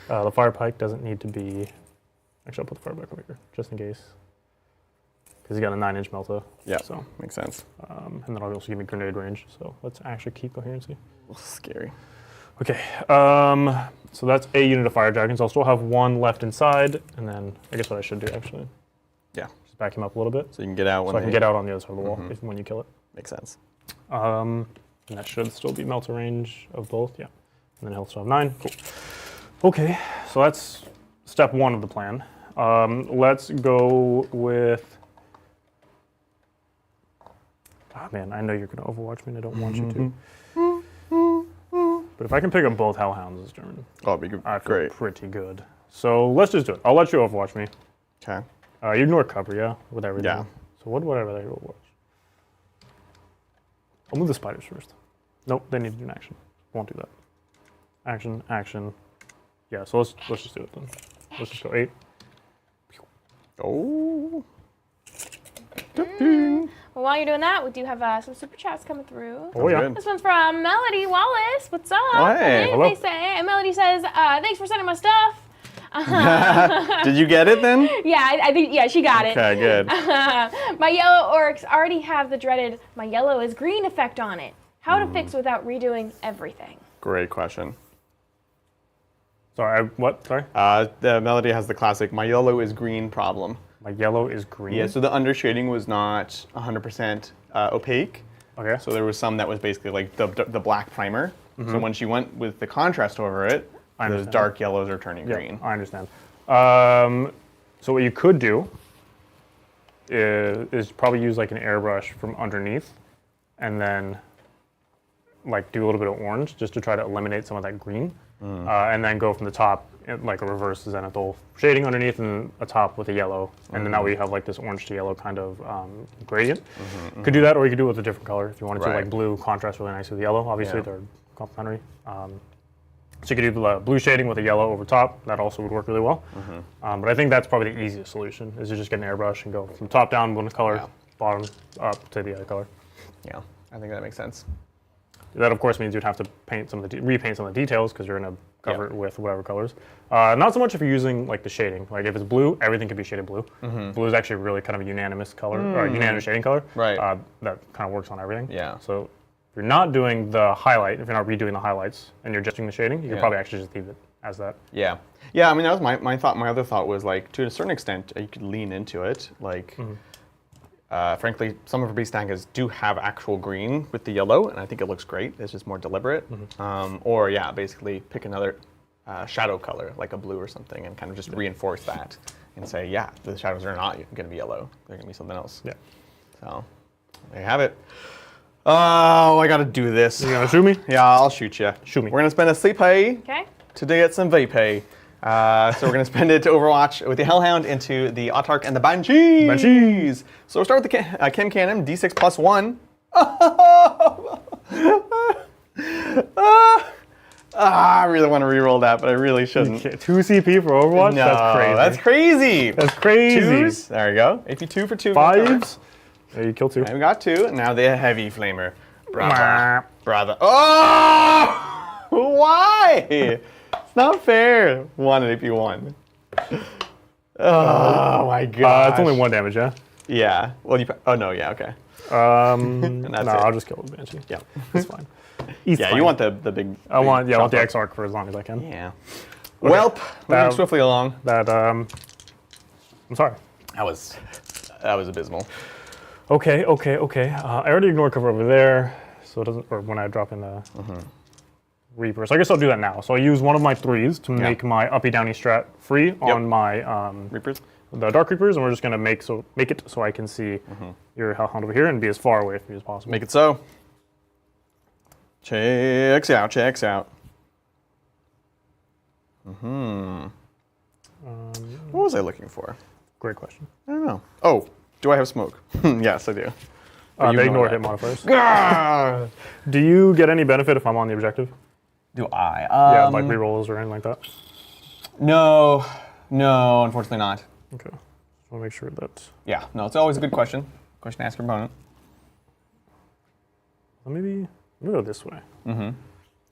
The fire pike doesn't need to be... Actually, I'll put the fire back over here, just in case. Because he's got a 9-inch melta. Yeah. So, Makes sense. and then I'll also give me grenade range. So let's actually keep coherency. Scary. Okay, so that's a unit of fire dragons. I'll still have 1 left inside, and then I guess what I should do, actually, Yeah. just back him up a little bit. So you can get out when So I can get out on the other side of the wall when you kill it. Makes sense. And that should still be melter range of both, yeah. And then he'll still have 9. Cool. Okay, so that's step 1 of the plan. Let's go with... Oh man, I know you're going to overwatch me and I don't want you to. But if I can pick up both Hellhounds this turn, Oh, it'd be good. I feel Great. pretty good. So let's just do it. I'll let you overwatch me. Okay. You ignore cover, yeah? With everything. Yeah. So whatever they overwatch. I'll move the spiders first. Nope, they need to do an action. Won't do that. Action, action. Yeah, so let's just do it then. Let's just go 8. Oh. Well, while you're doing that, we do have some super chats coming through. Oh, yeah. Good. This one's from Melody Wallace. What's up? Oh, hey. Hello. They say, and Melody says, thanks for sending my stuff. Did you get it then? Yeah, I think, yeah, she got it. Okay, good. My yellow orcs already have the dreaded my yellow is green effect on it. How to fix without redoing everything? Great question. Sorry, what? Sorry? The Melody has the classic "my yellow is green" problem. My yellow is green. Yeah, so the undershading was not 100% opaque. Okay. So there was some that was basically like the black primer. So when she went with the contrast over it, those understand. dark yellows are turning Yeah, green. I understand. So what you could do is probably use like an airbrush from underneath, and then like do a little bit of orange just to try to eliminate some of that green, and then go from the top in like a reverse zenithal shading underneath and a top with a yellow, and then that way you have like this orange to yellow kind of gradient. Could do that, or you could do it with a different color if you wanted to. Right. Like blue contrasts really nice with yellow. Obviously, Yeah. they're complementary. So you could do the blue shading with a yellow over top. That also would work really well. But I think that's probably the easiest solution, is to just get an airbrush and go from top down one color, Yeah. bottom up to the other color. Yeah, I think that makes sense. That of course means you'd have to paint some of the repaint some of the details because you're going to cover it with whatever colors. Not so much if you're using like the shading. Like if it's blue, everything can be shaded blue. Blue is actually really kind of a unanimous color, or unanimous shading color. Right. That kind of works on everything. Yeah. So if you're not doing the highlight, if you're not redoing the highlights, and you're just doing the shading, you could Yeah. probably actually just leave it as that. Yeah. Yeah, I mean, that was my thought. My other thought was like, to a certain extent, you could lean into it. Like, frankly, some of our beast daggers do have actual green with the yellow, and I think it looks great. It's just more deliberate. Or, yeah, basically pick another shadow color, like a blue or something, and kind of just reinforce that and say, yeah, the shadows are not going to be yellow. They're going to be something else. Yeah. So, there you have it. Oh, I got to do this. You gonna shoot me? Yeah, I'll shoot you. Shoot me. We're going to spend a sleep pay Okay. today at some vapay. So we're going to spend it to Overwatch with the Hellhound into the Autarch and the Banshees. Banshees. So we'll start with the Chem Cannon, D6 plus 1. I really want to reroll that, but I really shouldn't. 2 CP for Overwatch? No, That's crazy. that's crazy. That's crazy. Twos. There we go. AP 2 for 2. 5s. There you kill 2. And we got 2. And now the Heavy Flamer. Brother. Brother. Oh! Why? It's not fair. 1 and AP 1. Oh my god. It's only 1 damage, yeah? Yeah. Well, you. Oh no. Yeah. Okay. No, that's it. I'll just kill the Banshee. Yeah. It's fine. It's Yeah. fine. You want the big. I want the chop up. X-Arc for as long as I can. Yeah. Welp. Moving swiftly along. That, I'm sorry. That was abysmal. Okay. I already ignored cover over there, so it doesn't, or when I drop in the Reaper. So I guess I'll do that now. So I use one of my 3s to make my uppy downy strat free on my Reapers. the Dark Reapers, and we're just gonna make it so I can see your Hellhound over here and be as far away from you as possible. Make it so. Checks out. Checks out. What was I looking for? Great question. I don't know. Oh, do I have smoke? Yes, I do. But you They ignore ignore that. hit modifiers. Gah! Do you get any benefit if I'm on the objective? Do I? Yeah, like rerolls or anything like that? No, unfortunately not. Okay. Just want to make sure that. Yeah, no, it's always a good question. Question to ask your opponent. Well, maybe go this way.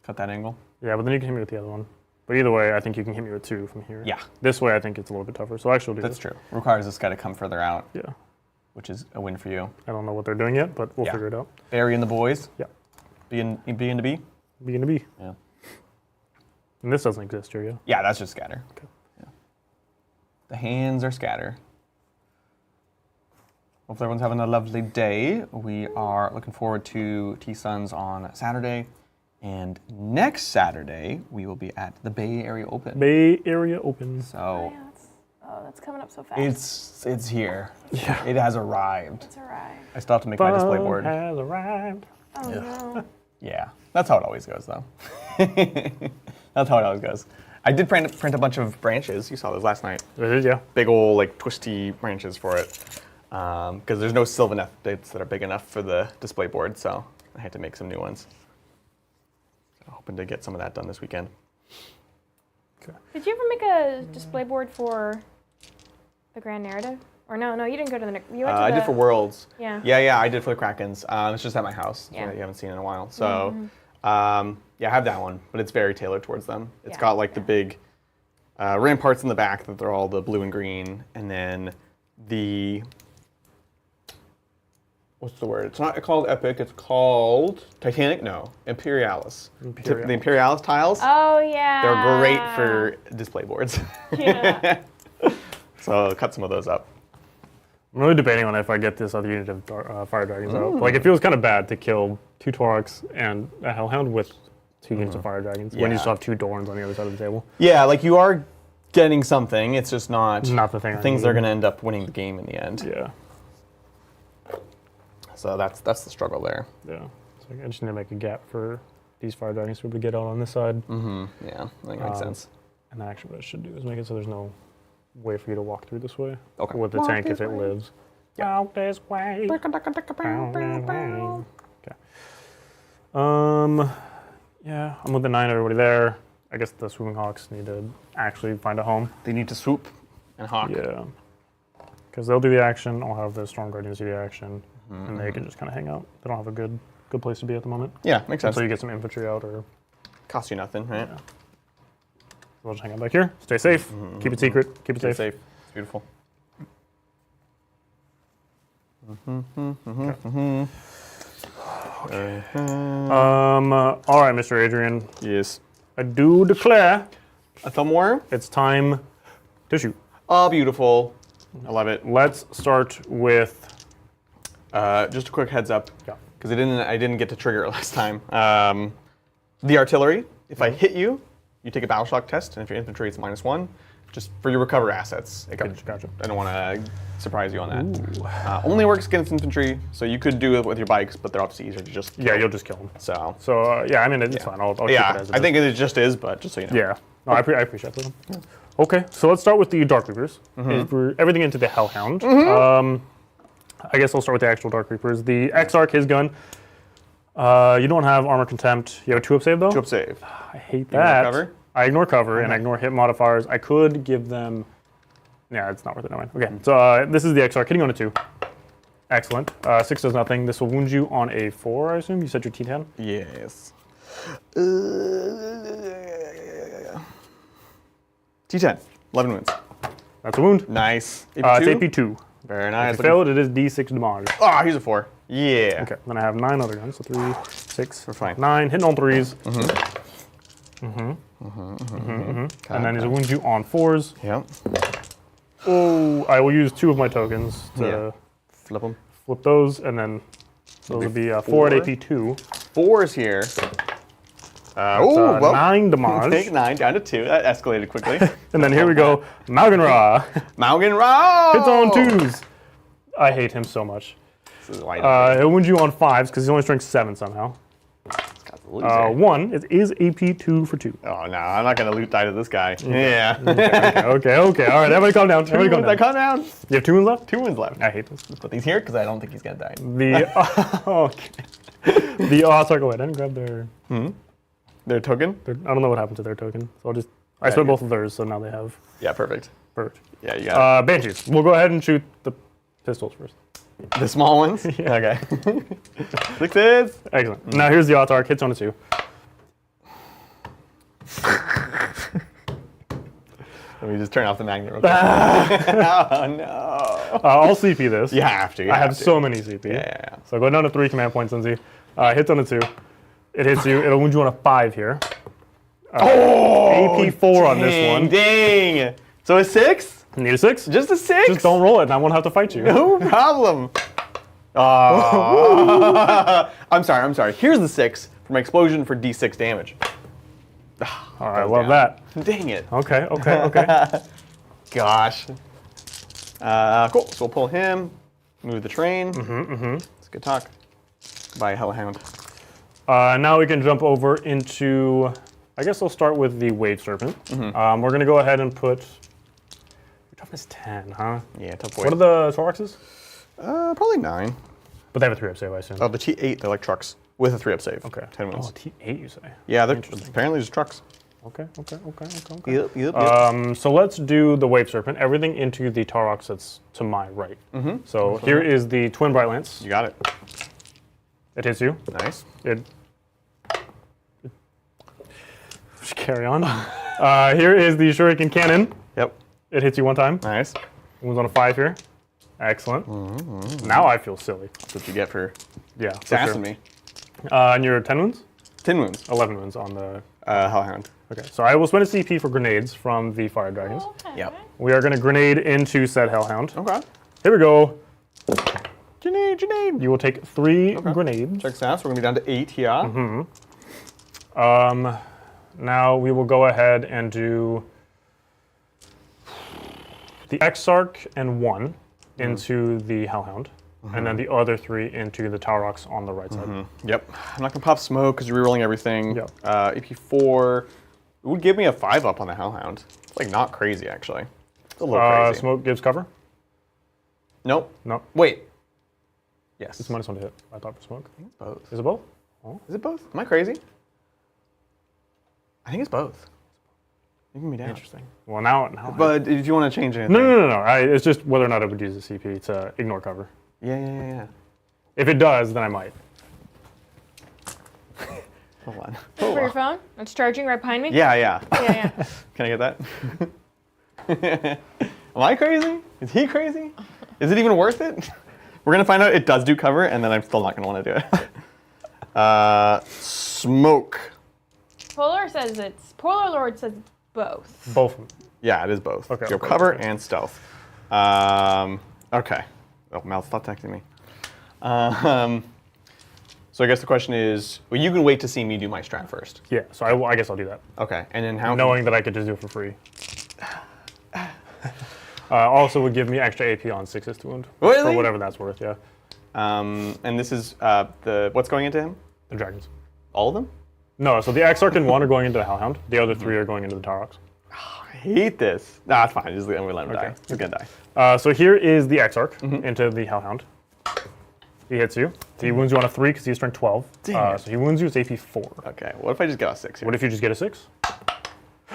Cut that angle. Yeah, but then you can hit me with the other one. But either way, I think you can hit me with 2 from here. Yeah. This way, I think it's a little bit tougher. So actually, we'll do That's this. true. Requires this guy to come further out, Yeah. which is a win for you. I don't know what they're doing yet, but we'll figure it out. Barry and the boys. Yeah. B and the B. B and a B. Yeah. And this doesn't exist here, yeah? Yeah, that's just scatter. Okay. Yeah. The hands are scatter. Hopefully everyone's having a lovely day. We are looking forward to T-Suns on Saturday. And next Saturday, we will be at the Bay Area Open. Bay Area Open. So That's coming up so fast. it's here. Yeah. It has arrived. It's alright. I still have to make my display Fun board. has arrived. Oh no. Yeah, that's how it always goes, though. That's how it always goes. I did print a bunch of branches. You saw those last night. Yeah. Big old, like, twisty branches for it. Because there's no Sylvan updates that are big enough for the display board, so I had to make some new ones. So hoping to get some of that done this weekend. Did you ever make a display board for the Grand Narrative? Or no, you didn't go to the. You went to I did for Worlds. Yeah. Yeah, I did for the Krakens. It's just at my house. Yeah. You haven't seen in a while. So, yeah, I have that one, but it's very tailored towards them. It's got like the big ramparts in the back that they're all the blue and green, and then the what's the word? It's not called Epic. It's called Titanic. No, Imperialis. The Imperialis tiles. Oh yeah. They're great for display boards. Yeah. So I'll cut some of those up. I'm really debating on if I get this other unit of fire dragons out. Like, it feels kind of bad to kill 2 Taurochs and a Hellhound with 2 units of fire dragons when you still have 2 Dorns on the other side of the table. Yeah, like you are getting something. It's just not the thing. Things that are going to end up winning the game in the end. Yeah. So that's the struggle there. Yeah. So I just need to make a gap for these fire dragons to be able to get out on this side. Yeah, I think that makes sense. And then actually what I should do is make it so there's no way for you to walk through this way. Okay. With the tank if it lives. Out this way. Okay. Yeah, I'm with the 9, everybody there. I guess the Swooping Hawks need to actually find a home. They need to swoop and hawk. Yeah. Because they'll do the action, I'll have the Storm Guardians do the action, and they can just kind of hang out. They don't have a good place to be at the moment. Yeah, makes sense. So you get some infantry out or... Costs you nothing, right? Yeah. So I'll just hang out back here, stay safe, keep it secret, keep it safe. Safe. It's beautiful. All right, Mr. Adrian. Yes. I do declare A thumb war? it's time to shoot. Oh, beautiful. I love it. Let's start with... Just a quick heads up, Yeah. because I didn't get to trigger it last time. The artillery, if I hit you, you take a battle shock test, and if your infantry it's -1, just for your recover assets. Gotcha. I don't want to surprise you on that. Only works against infantry, so you could do it with your bikes, but they're obviously easier to just kill. Yeah, you'll just kill them. So Yeah, I mean, it's fine. I'll keep it as it I is. think it just is, but just so you know. Yeah. No, I appreciate that. Yeah. Okay, so let's start with the Dark Reapers. We're everything into the Hellhound. I guess I'll start with the actual Dark Reapers. The Exarch, his gun. You don't have Armor Contempt. You have a 2-up save, though? 2-up save. I hate that. Cover? I ignore cover, and I ignore hit modifiers. I could give them... Yeah, it's not worth it. No mind. Okay, so this is the Exarch hitting on a 2. Excellent. 6 does nothing. This will wound you on a 4, I assume? You said your T10? Yes. T10. 11 wounds. That's a wound. Nice. It's AP2. Very nice. If it failed, it is D6 damage. Oh, he's a 4. Yeah. Okay, then I have 9 other guns. So 3, 6, We're fine. 9. Hitting on 3s. And then he's wound you on 4s. Yep. Oh, I will use 2 of my tokens to Flip them. flip those, and then those would be 4 at AP2. 4's here. That's, 9 damage. Take 9 down to 2. That escalated quickly. And then here we go, Malgan Ra. Malgan Ra! Hits on 2s. I hate him so much. This is light. He'll wound you on 5s because he's only strength 7 somehow. 1, it is AP2 for 2. Oh, no, I'm not going to loot die to this guy. Yeah. Okay. All right, everybody calm down. Calm down. You have 2 wounds left? 2 wounds left. I hate this. But he's here because I don't think he's going to die. Sorry, go ahead. I didn't grab their... Their token? I don't know what happened to their token. So I spent both of theirs, so now they have... Yeah, perfect. Perfect. Yeah, you got it. Banshees. We'll go ahead and shoot the pistols first. The small ones? Yeah. Okay. 6s. Excellent. Now here's the Autarch. Hits on a 2. Let me just turn off the magnet real quick. Oh, no. I'll CP this. You have to. I have so many CP. Yeah. So go down to 3 command points, Lindsay. Hits on a 2. It hits you. It'll wound you on a 5 here. AP4 on this one. Dang. So a 6? Need a 6? Just a 6? Just don't roll it, and I won't have to fight you. No problem. Oh. I'm sorry. Here's the 6 for my explosion for D6 damage. All right, love that. Dang it. Okay. Gosh. Cool. So we'll pull him, move the train. It's a good talk. Bye, Hellhound. Now we can jump over into, I guess I'll start with the Wave Serpent. We're going to go ahead and put, your toughness 10, huh? Yeah, tough boy. What are the Taurochs? Probably 9. But they have a 3-up save, I assume. Oh, the T8, they're like trucks. with a 3-up save. Okay. 10 wounds. Oh, T8, you say? Yeah, they're apparently just trucks. Okay. Yep. So let's do the Wave Serpent. Everything into the Tarox that's to my right. So here is the Twin Bright Lance. You got it. It hits you. Nice. Just carry on. Here is the Shuriken Cannon. Yep. It hits you one time. Nice. It was on a 5 here. Excellent. Now I feel silly. That's what you get for Sassing me. And you're 10 wounds? 10 wounds. 11 wounds on the... Hellhound. Okay, so I will spend a CP for grenades from the Fire Dragons. Okay. Yep. We are going to grenade into said Hellhound. Okay. Here we go. Grenade. You will take 3 grenades. Check stats. We're going to be down to 8 here. Now we will go ahead and do the Exarch and 1 into the Hellhound, and then the other 3 into the Tarox on the right side. Yep. I'm not going to pop smoke because you're rerolling everything. Yep. AP4. It would give me a 5-up on the Hellhound. It's like not crazy, actually. It's a little crazy. Smoke gives cover? Nope. No. Wait. Yes. It's -1 to hit. I thought for smoke. I think it's both. Is it both? Is it both? Am I crazy? I think it's both. You can be down. Interesting. Well, now. But if you want to change anything. No. It's just whether or not it would use the CP to ignore cover. Yeah. If it does, then I might. Hold on. For your phone? It's charging right behind me? Yeah. Yeah. Can I get that? Am I crazy? Is he crazy? Is it even worth it? We're going to find out it does do cover, and then I'm still not going to want to do it. Smoke. Polar Lord says it's both. Both of them. Yeah, it is both. Okay. So cover and stealth. Okay. Oh, Mal, stop texting me. So I guess the question is, well, you can wait to see me do my strat first. Yeah, so I guess I'll do that. Okay, and then how? Knowing that I could just do it for free. Also would give me extra AP on 6th to wound. Really? For whatever that's worth, yeah. And this is what's going into him? The dragons. All of them? No, so the Exarch and 1 are going into the Hellhound. The other 3 are going into the Tarox. I hate this. Nah, it's fine. I'm gonna let him die. He's gonna die. So here is the Exarch into the Hellhound. He hits you. He wounds you on a 3 because he's turned 12. So he wounds you, it's AP 4. Okay, what if I just got a 6 here? What if you just get a 6?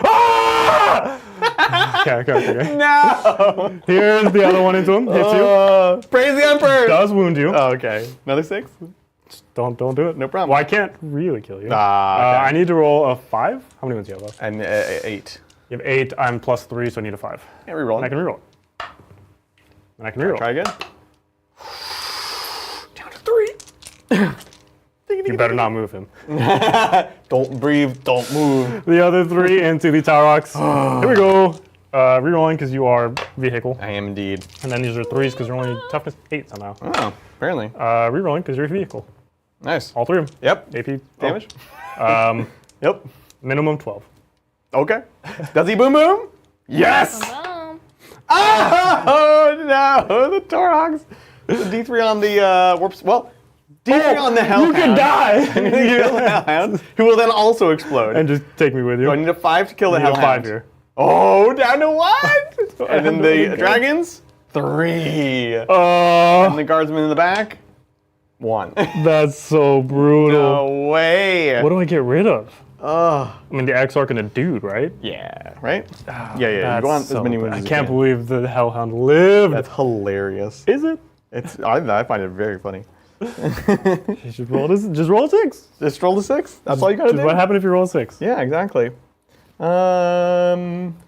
Ah! Okay. No! Here's the other one into him. Hits you. Praise the Emperor! Does wound you. Oh, okay. Another 6? Just don't do it. No problem. Well, I can't really kill you. Okay. I need to roll a 5. How many wounds do you have left? And 8. You have 8. I'm +3, so I need a 5. Yeah, reroll. And I can reroll. And I can reroll. Try again. Down to 3. You better not move him. Don't breathe, don't move. The other 3 into the Tarox. Here we go. Rerolling because you are vehicle. I am indeed. And then these are 3s because you're only toughness 8 somehow. Oh, apparently. Rerolling because you're a vehicle. Nice. All 3 of them. Yep. AP Damage? Yep. Minimum 12. Okay. Does he boom boom? Yes! Boom. Oh no! The Torox. The D3 on the warps. Well, D3 on the Hellhound. You could die! I'm gonna kill the Hellhound, who will then also explode. And just take me with you. So I need a 5 to kill the You have Hellhound. 5 here. Oh, down to 1! And then the dragons, 3. And the guardsmen in the back, 1. That's so brutal. No way. What do I get rid of? Oh. I mean, the Exarch and the dude, right? Yeah, right? Yeah. You go on as many wounds I as you can't can. believe the Hellhound lived. That's hilarious. Is it? I find it very funny. You should roll this. Just roll a 6. Just roll the 6. That's all you gotta do. What happened if you roll a 6? Yeah, exactly. Do I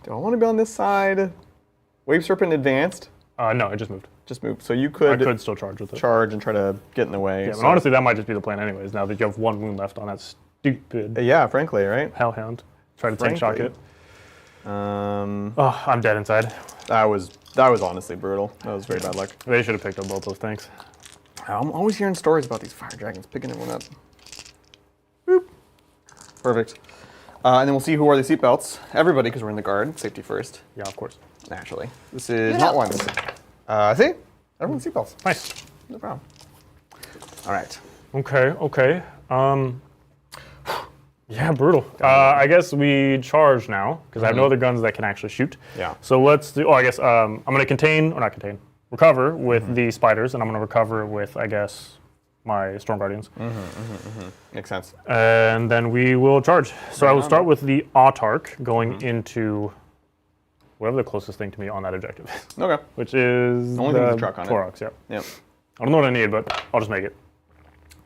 want to be on this side? Wave Serpent advanced. No, it just moved. Just moved. So you I could could still charge with it. charge and try to get in the way. Yeah, so. but honestly, that might just be the plan anyways, now that you have 1 wound left on that stupid Yeah, frankly, right? Hellhound. Try to tank shock Frankly. it. Um, Oh, I'm dead inside. that was honestly brutal. That was very bad luck. They should have picked up both those things. I'm always hearing stories about these fire dragons picking everyone up. Boop. Perfect. And then we'll see who are the seatbelts. Everybody, because we're in the guard. Safety first, Yeah, of course. naturally. This is not one. See? Everyone's seatbelts. Nice. No problem. All right. Okay. Yeah, brutal. I guess we charge now, because I have no other guns that can actually shoot. Yeah. So let's do, I guess I'm going to recover with the spiders, and I'm going to recover with, I guess, my Storm Guardians. Makes sense. And then we will charge. So I will start with the Autarch going into whatever the closest thing to me on that objective is. Okay. Which is only thing with the truck on Torox, it. yeah. Yep. I don't know what I need, but I'll just make it.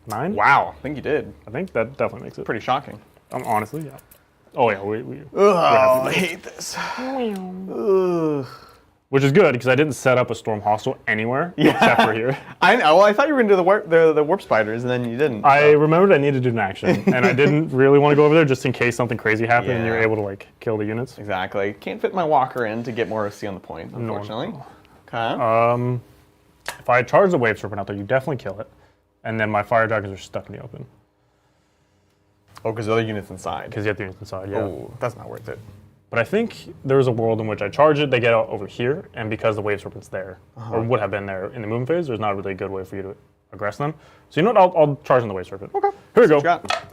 9? Wow, I think you did. I think that definitely makes it. Pretty shocking. Honestly, yeah. Oh, yeah. We I hate this. Ugh. Which is good, because I didn't set up a Storm Hostile anywhere except for here. I know. Well, I thought you were going to do the warp spiders, and then you didn't. I remembered I needed to do an action, and I didn't really want to go over there just in case something crazy happened and you're able to, like, kill the units. Exactly. Can't fit my walker in to get more OC on the point, unfortunately. No. Okay. If I charge the Wave Serpent out there, you definitely kill it. And then my Fire Dragons are stuck in the open. Oh, because the other unit's inside. Because you have the units inside, yeah. Oh, that's not worth it. But I think there's a world in which I charge it, they get out over here, and because the Wave Serpent's there, or would have been there in the movement phase, there's not really a good way for you to aggress them. So you know what, I'll charge on the Wave Serpent. Okay. Here we go.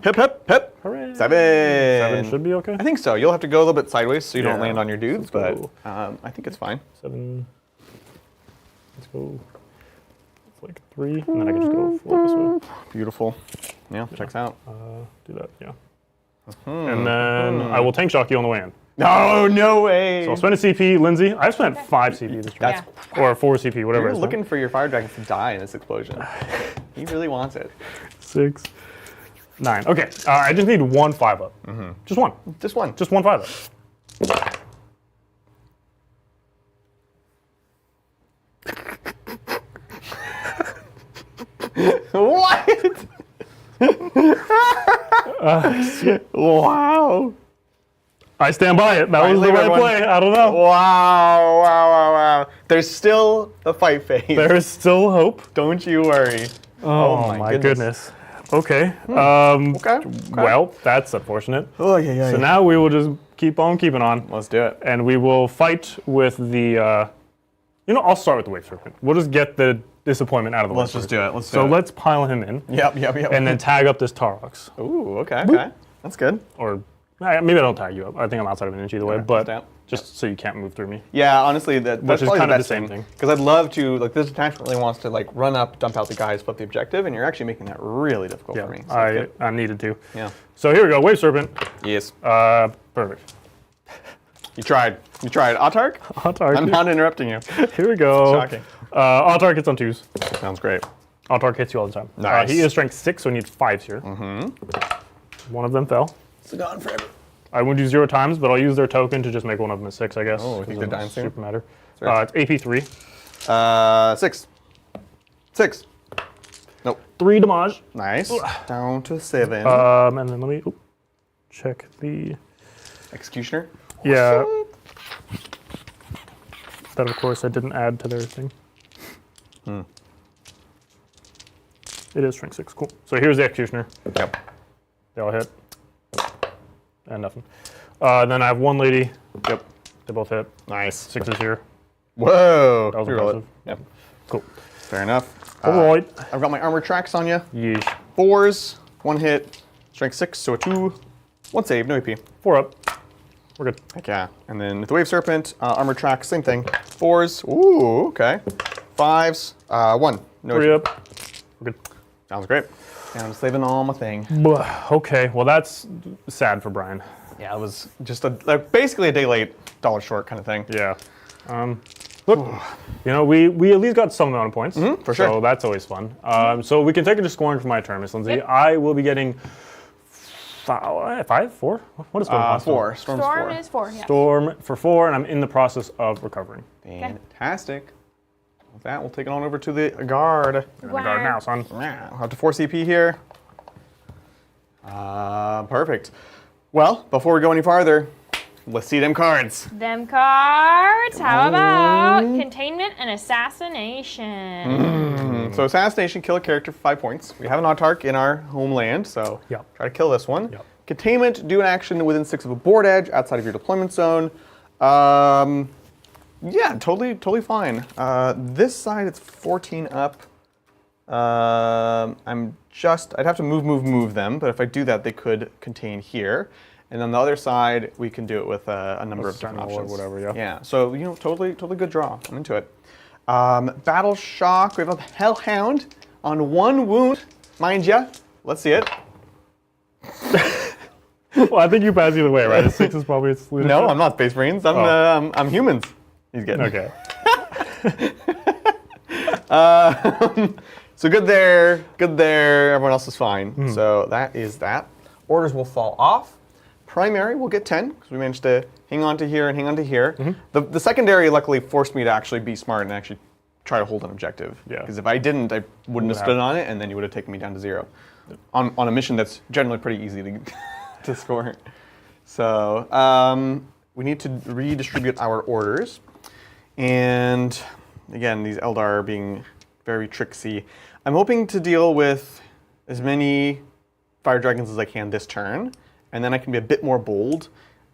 Hip, hip, hip. Hooray. 7. 7 should be okay. I think so. You'll have to go a little bit sideways so you don't Yeah. land on your dudes, but go. I think it's fine. 7. Let's go. It's like 3, and then I can just go 4 this way. Beautiful. Yeah, checks out. Do that, yeah. And then I will tank shock you on the way in. No, no way. So I'll spend a CP, Lindsay. I've spent 5 CP this turn. Or 4 CP, whatever. You're looking for your fire dragons to die in this explosion. He really wants it. 6, 9. Okay, I just need 1 5-up. Just one. Just one. Just 1 5-up. What? Wow. I stand by it. That was the leave right everyone. play. I don't know. Wow. There's still a fight phase. There is still hope. Don't you worry. Oh my goodness. Okay. Okay. Well, that's unfortunate. Oh, yeah. So now we will just keep on keeping on. Let's do it. And we will fight with the, I'll start with the Wave Serpent. We'll just get the disappointment out of the way. Let's just do it. Let's do So it. let's pile him in. Yep. And then tag up this Torox. Ooh, okay. That's good. Or maybe I don't tag you up. I think I'm outside of an inch either way, but just so you can't move through me. Yeah, honestly, that's Which is probably kind the of best the same thing. Because I'd love to, like, this detachment really wants to, like, run up, dump out the guys, flip the objective, and you're actually making that really difficult for me. So I needed to. Yeah. So here we go, Wave Serpent. Yes. Perfect. You tried. Autarch? Autarch. I'm not interrupting you. Here we go. Shocking. Autarch hits on 2s. Sounds great. Autarch hits you all the time. Nice. He is strength 6, so I need 5s here. One of them fell. It's gone forever. I won't do 0 times, but I'll use their token to just make one of them a 6, I guess. Oh, I think they're dying soon. Super matter. Sorry. It's AP 3. 6. Nope. 3 damage. Nice. Down to 7. And then let me check the... Executioner. Yeah. That, of course, I didn't add to their thing. It is strength 6. Cool. So here's the Executioner. Yep. They all hit. And nothing. Then I have 1 lady. Yep. They both hit. Nice. 6s here. Whoa. That was Reroll impressive. Yep. Cool. Fair enough. Alright. I've got my armor tracks on you. Yeesh. 4s, 1 hit, strength 6, so a 2, 1 save, no AP. 4 up. We're good. Heck yeah. And then with the Wave Serpent, armor tracks, same thing. 4s, ooh, okay. 5s, 1, no 3 AP. up. We're good. Sounds great. And I'm saving all my thing. Okay, well that's sad for Brian. Yeah, it was just basically a day late, dollar short kind of thing. Yeah. Look, we at least got some amount of points. For sure. So that's always fun. So we can take it to scoring for my turn, Miss Lindsay. Yep. I will be getting 5, 4? What is Storm cost? 4. Storm's 4. Storm is 4, yeah. Storm for 4, and I'm in the process of recovering. Fantastic. With that, we'll take it on over to the guard. I'm in the guard now, son. Yeah, I'll have to 4 CP here. Perfect. Well, before we go any farther, let's see them cards. Them cards. How about containment and assassination? So assassination, kill a character for 5 points. We have an Autarch in our homeland, so try to kill this one. Yep. Containment, do an action within 6 of a board edge outside of your deployment zone. Yeah, totally fine. This side, it's 14 up. I'd have to move them, but if I do that, they could contain here. And on the other side, we can do it with a number of different Sentinel or options. whatever, yeah. Yeah, so, totally good draw. I'm into it. Battle Shock, we have a Hellhound. on 1 wound, mind ya. Let's see it. Well, I think you pass either way, right? A 6 is probably its leadership. No, I'm not Space Marines. I'm humans. He's getting. Okay. So good there. Everyone else is fine. So that is that. Orders will fall off. Primary will get 10 because we managed to hang on to here and hang on to here. The secondary luckily forced me to actually be smart and actually try to hold an objective. Yeah. Because if I didn't, I wouldn't have stood on it, and then you would have taken me down to 0 on a mission that's generally pretty easy to to score. So we need to redistribute our orders, and again, these Eldar are being very tricksy. I'm hoping to deal with as many fire dragons as I can this turn, and then I can be a bit more bold.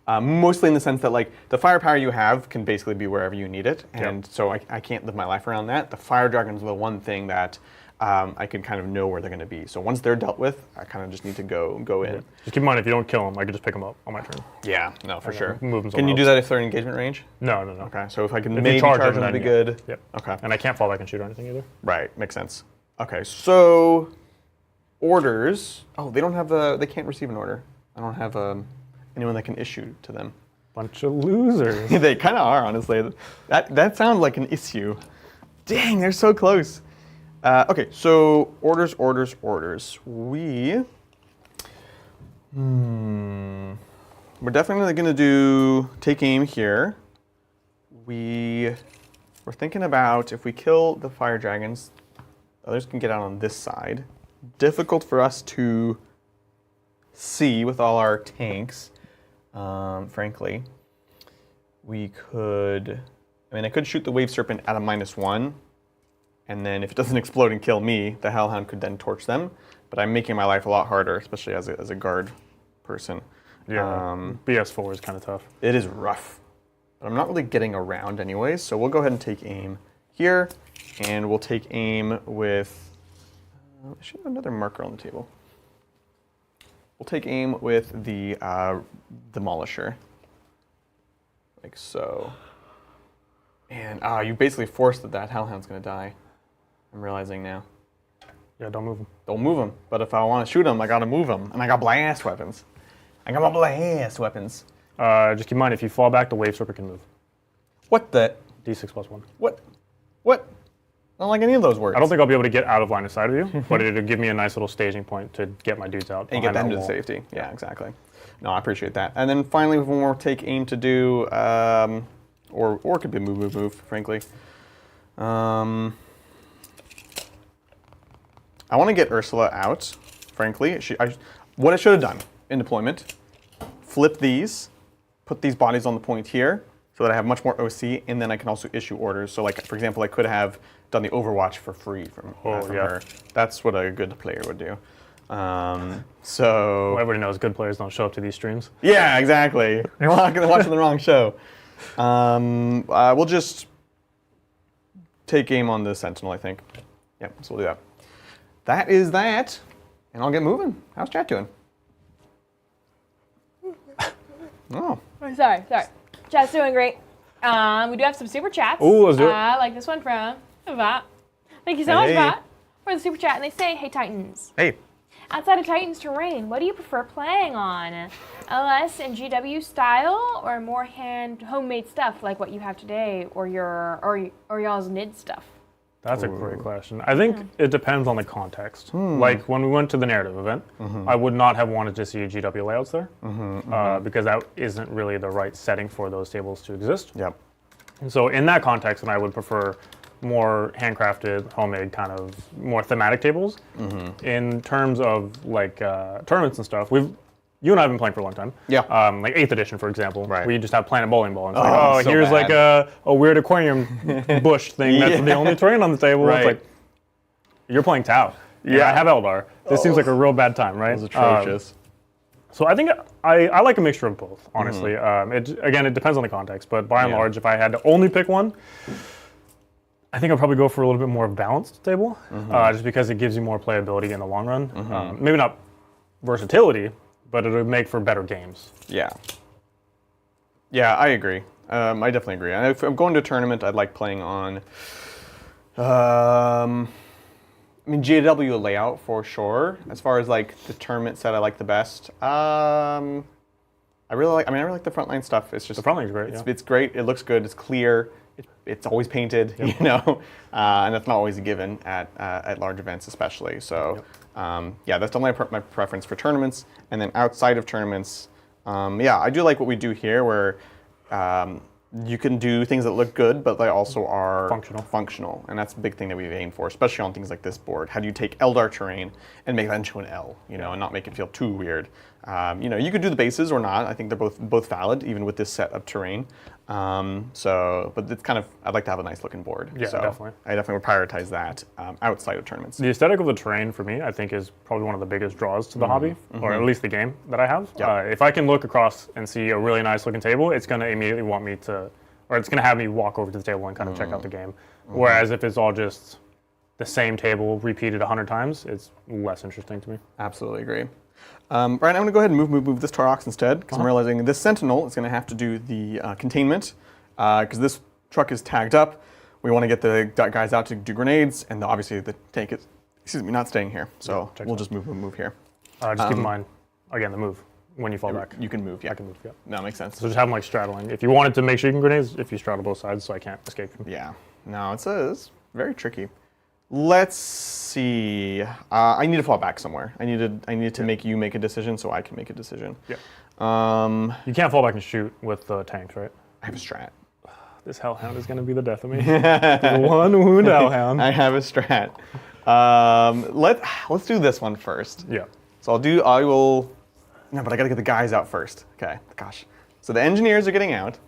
Mostly in the sense that like the firepower you have can basically be wherever you need it, and so I can't live my life around that. The fire dragons are the one thing that I can kind of know where they're going to be. So once they're dealt with, I kind of just need to go in. Yeah. Just keep in mind, if you don't kill them, I can just pick them up on my turn. Yeah, no, for sure. Move them Can you do that if they're in engagement range? No. Okay, so if I can If maybe you charge them, them, that'd be then good. Yep. Okay. And I can't fall back and shoot or anything either. Right, makes sense. Okay, so orders. Oh, they don't have they can't receive an order. I don't have anyone that can issue to them. Bunch of losers. They kind of are, honestly. That sounds like an issue. Dang, they're so close. Okay, so orders. We're definitely going to take aim here. We're thinking about if we kill the fire dragons, others can get out on this side. Difficult for us to see with all our tanks. Frankly, I could shoot the Wave Serpent at a -1, and then if it doesn't explode and kill me, the Hellhound could then torch them. But I'm making my life a lot harder, especially as a guard person. Yeah, BS4 is kind of tough. It is rough, but I'm not really getting around anyways, so we'll go ahead and take aim here, and we'll take aim with, I should have another marker on the table. We'll take aim with the Demolisher, like so. And you basically forced that Hellhound's gonna die. I'm realizing now. Yeah, don't move them. Don't move him, but if I want to shoot him, I gotta move him, and I got blast weapons. Just keep in mind, if you fall back, the Wave Serpent can move. What the? D6 + 1. What? I don't like any of those words. I don't think I'll be able to get out of line of sight of you, but it'll give me a nice little staging point to get my dudes out. And get them to safety. Yeah, exactly. No, I appreciate that. And then finally, one more take aim to do, or it could be move, frankly. I want to get Ursula out, frankly. What I should have done in deployment, flip these, put these bodies on the point here, so that I have much more OC, and then I can also issue orders. So like, for example, I could have done the Overwatch for free from her. That's what a good player would do. So well, everybody knows good players don't show up to these streams. Yeah, exactly. You're watching the wrong show. We'll just take aim on the Sentinel, I think. Yep, so we'll do that. That is that, and I'll get moving. How's chat doing? Oh. Sorry. Chat's doing great. We do have some super chats. Ooh, let's do it. Like this one from Vat. Thank you so much, Vat, for the super chat. And they say, "Hey Titans. Hey. Outside of Titans terrain, what do you prefer playing on? LS and GW style, or more homemade stuff like what you have today, or y'all's NID stuff?" That's a great question. I think it depends on the context. Like when we went to the narrative event, I would not have wanted to see GW layouts there because that isn't really the right setting for those tables to exist. Yep. And so in that context, then I would prefer more handcrafted, homemade, kind of more thematic tables. In terms of like tournaments and stuff, you and I have been playing for a long time. Yeah. Like 8th edition, for example. Right. We just have Planet Bowling Ball. And it's so here's bad. like a weird aquarium bush thing. That's the only terrain on the table. Right. It's like, you're playing Tau. Yeah. I have Eldar. This seems like a real bad time, right? That was atrocious. So I think I like a mixture of both, honestly. It depends on the context. But by and large, if I had to only pick one, I think I'd probably go for a little bit more balanced table, just because it gives you more playability in the long run. Maybe not versatility, but it would make for better games. Yeah. Yeah, I agree. I definitely agree. And if I'm going to a tournament, I'd like playing on I mean, GW layout for sure. As far as like the tournament set, I like the best. I really like the frontline stuff. It's just The frontline's great. It's great. It looks good. It's clear. It's always painted, you know, and that's not always a given at large events, especially. So, yeah, that's definitely my preference for tournaments. And then outside of tournaments, yeah, I do like what we do here, where you can do things that look good, but they also are functional, and that's a big thing that we've aimed for, especially on things like this board. How do you take Eldar terrain and make that into an L, you know, and not make it feel too weird? You know, you could do the bases or not. I think they're both valid, even with this set of terrain. But it's kind of, I'd like to have a nice looking board. Yeah, so definitely. I definitely would prioritize that outside of tournaments. The aesthetic of the terrain for me, I think, is probably one of the biggest draws to the hobby, or at least the game that I have. Yep. If I can look across and see a really nice looking table, it's going to immediately want me to, or it's going to have me walk over to the table and kind of check out the game. Whereas if it's all just the same table repeated 100 times, it's less interesting to me. Absolutely agree. Brian, I'm going to go ahead and move this Taurox instead, because I'm realizing this Sentinel is going to have to do the containment, because this truck is tagged up. We want to get the guys out to do grenades, and obviously the tank is, not staying here. So we'll just move here. Just keep in mind, again, the move. When you fall back. You can move, yeah. I can move, yeah. That makes sense. So just have them like straddling. If you wanted to make sure you can grenades, if you straddle both sides so I can't escape them. Yeah. No, it's very tricky. Let's see. I need to fall back somewhere. I need to make you make a decision so I can make a decision. Yeah. You can't fall back and shoot with the tanks, right? I have a strat. This Hellhound is going to be the death of me. The one wound Hellhound. I have a strat. Let's do this one first. Yeah. So no, but I gotta get the guys out first. Okay, gosh. So the engineers are getting out.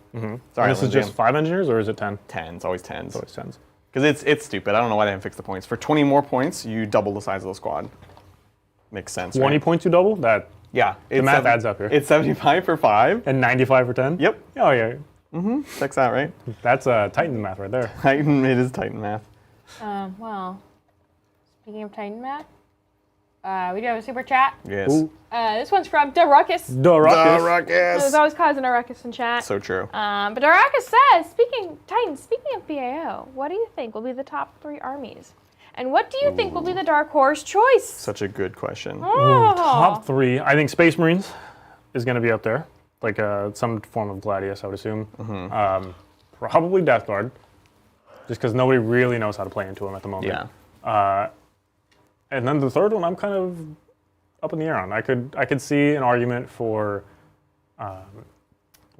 Sorry, this is just 5 engineers, or is it 10? 10, it's always 10s. It's always 10s. Because it's stupid. I don't know why they haven't fixed the points. For 20 more points, you double the size of the squad. Makes sense, 20 right? points you double? Yeah. The math adds up here. It's 75 for 5. And 95 for 10? Yep. Oh, yeah. Checks out, right? That's Titan math right there. Titan, it is Titan math. Well, speaking of Titan math, we do have a super chat. Yes. Ooh. This one's from Daruckus. Ruckus. There's always causing a ruckus in chat. So true. But Daruckus says, speaking of BAO, what do you think will be the top 3 armies? And what do you think will be the Dark Horse choice? Such a good question. Oh. Top 3. I think Space Marines is going to be up there. Like some form of Gladius, I would assume. Probably Death Guard. Just because nobody really knows how to play into them at the moment. Yeah. And then the third one, I'm kind of up in the air on. I could see an argument for, what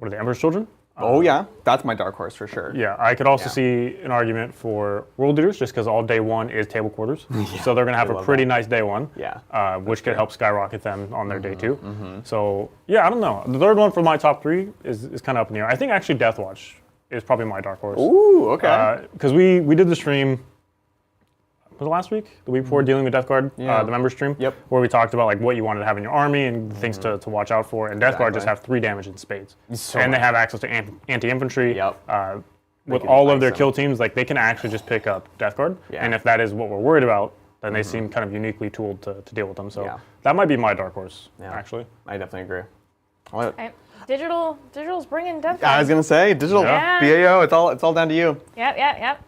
are the Emperor's Children? Oh yeah, that's my dark horse for sure. Yeah, I could also see an argument for World Leaders, just because all day one is table quarters. So they're going to have a pretty nice day one, which could help skyrocket them on their day 2. So yeah, I don't know. The third one for my top 3 is kind of up in the air. I think actually Death Watch is probably my dark horse. Ooh, okay. Because we did the stream. Was it last week? The week before, dealing with Death Guard, the member stream, where we talked about like what you wanted to have in your army and things to watch out for. And Death Guard just have 3 damage in spades, and they have access to anti-infantry. With all of their kill teams, like they can actually just pick up Death Guard. And if that is what we're worried about, then they seem kind of uniquely tooled to deal with them. So that might be my dark horse, actually. I definitely agree. Okay. Digital's bringing Death Guard. I was gonna say digital. BAO. It's all down to you. Yep.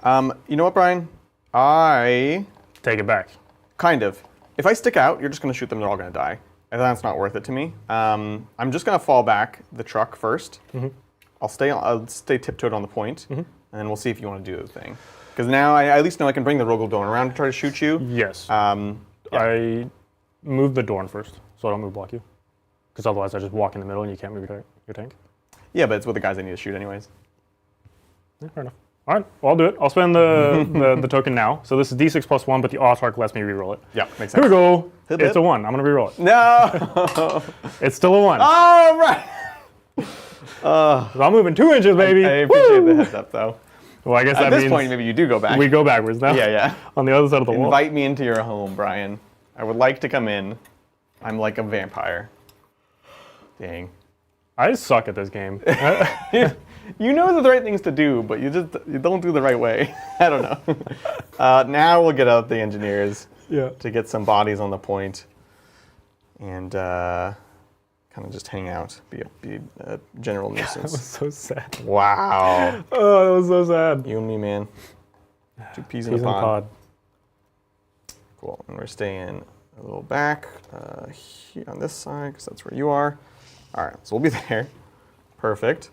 You know what, Brian? I take it back. Kind of. If I stick out, you're just going to shoot them. They're all going to die. And that's not worth it to me. I'm just going to fall back the truck first. I'll stay tiptoed on the point, and then we'll see if you want to do the thing. Because now I at least know I can bring the Rogaldorn around to try to shoot you. Yes. I move the Dorn first, so I don't move block you. Because otherwise I just walk in the middle and you can't move your tank. Yeah, but it's with the guys I need to shoot anyways. Yeah, fair enough. All right, well, I'll do it. I'll spend the token now. So this is D6 plus 1, but the Autarch lets me reroll it. Yeah, makes sense. Here we go. It's a 1. I'm going to reroll it. No! It's still a 1. Oh, right! So I'm moving 2 inches, baby. I appreciate the heads up, though. Well, I guess At that this means point, maybe you do go back. we go backwards now. Yeah. On the other side of the wall. Invite me into your home, Brian. I would like to come in. I'm like a vampire. Dang. I suck at this game. You know the right things to do, but you don't do the right way. I don't know. Now we'll get out the engineers to get some bodies on the point and kind of just hang out, be a general nuisance. That was so sad. Wow. Oh, that was so sad. You and me, man. 2 peas in a Peas in a pod. Cool. And we're staying a little back here on this side because that's where you are. All right, so we'll be there. Perfect.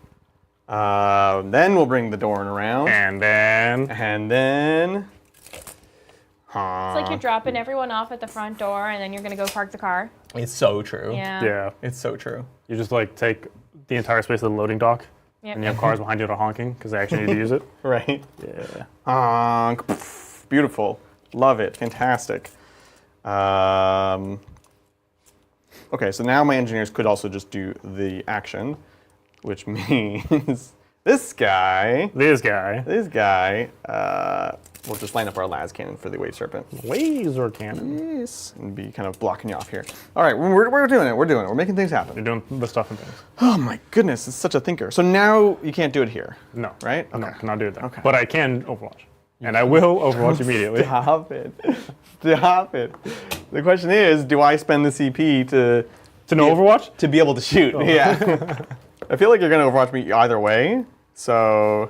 Then we'll bring the door around. And then. It's like you're dropping everyone off at the front door, and then you're gonna go park the car. It's so true. Yeah. Yeah. It's so true. You just like take the entire space of the loading dock, Yep. and you have cars behind you that are honking because they actually need to use it. Right. Yeah. Honk. Beautiful. Love it. Fantastic. Okay, so now my engineers could also just do the action, which means this guy will just line up our las cannon for the wave serpent. Laser cannon. Yes, and be kind of blocking you off here. All right, we're doing it. We're making things happen. You're doing the stuff and things. Oh my goodness, it's such a thinker. So now you can't do it here. No. Right? No, Okay. cannot do it there. Okay. But I can Overwatch. And I will Overwatch immediately. Stop it. Stop it. The question is, do I spend the CP to No Overwatch? be able to shoot? Yeah. I feel like you're going to Overwatch me either way, so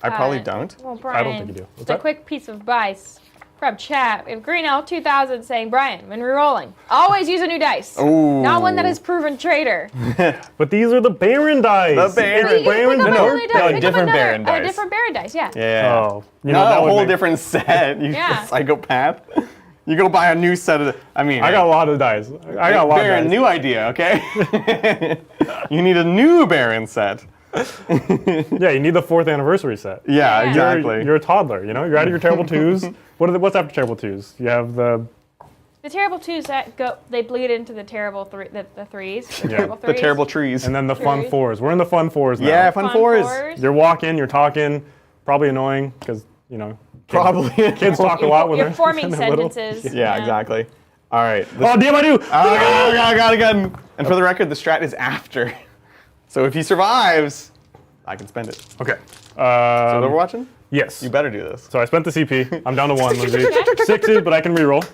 I probably don't. Well, Brian, I don't think you do. What's just a that? quick piece of advice from chat. We have Green Elf 2000 saying, Brian, when rerolling, always use a new dice. Ooh. Not one that is proven traitor. But these are the Baron dice. The Baron. You can pick up no, a no, different Baron A dice. different Baron dice, yeah. Yeah. Oh. You know, Not that a would whole make- different set. You Yeah. psychopath. You go buy a new set of. I mean, I got a lot of dice. I got a lot Baron, of dice. new idea, okay? You need a new Baron set. Yeah, you need the 4th anniversary set. Yeah, Yeah. exactly. You're a toddler, you know? You're out of your terrible twos. What's after terrible twos? You have the The terrible twos that go, they bleed into the terrible the threes. The Yeah. terrible The threes. terrible trees. and then the fun Trees. 4s. We're in the fun 4s now. Yeah, fun fours. You're walking, you're talking, probably annoying because, you know, Probably. kids talk a lot when You're they're forming when they're little. sentences. Yeah, exactly. All right. Oh, damn, I do! I got again. And for the record, the strat is after. So if he survives, I can spend it. Okay. So Overwatching? Yes. You better do this. So I spent the CP. I'm down to 1, Lindsay. 6s, but I can reroll.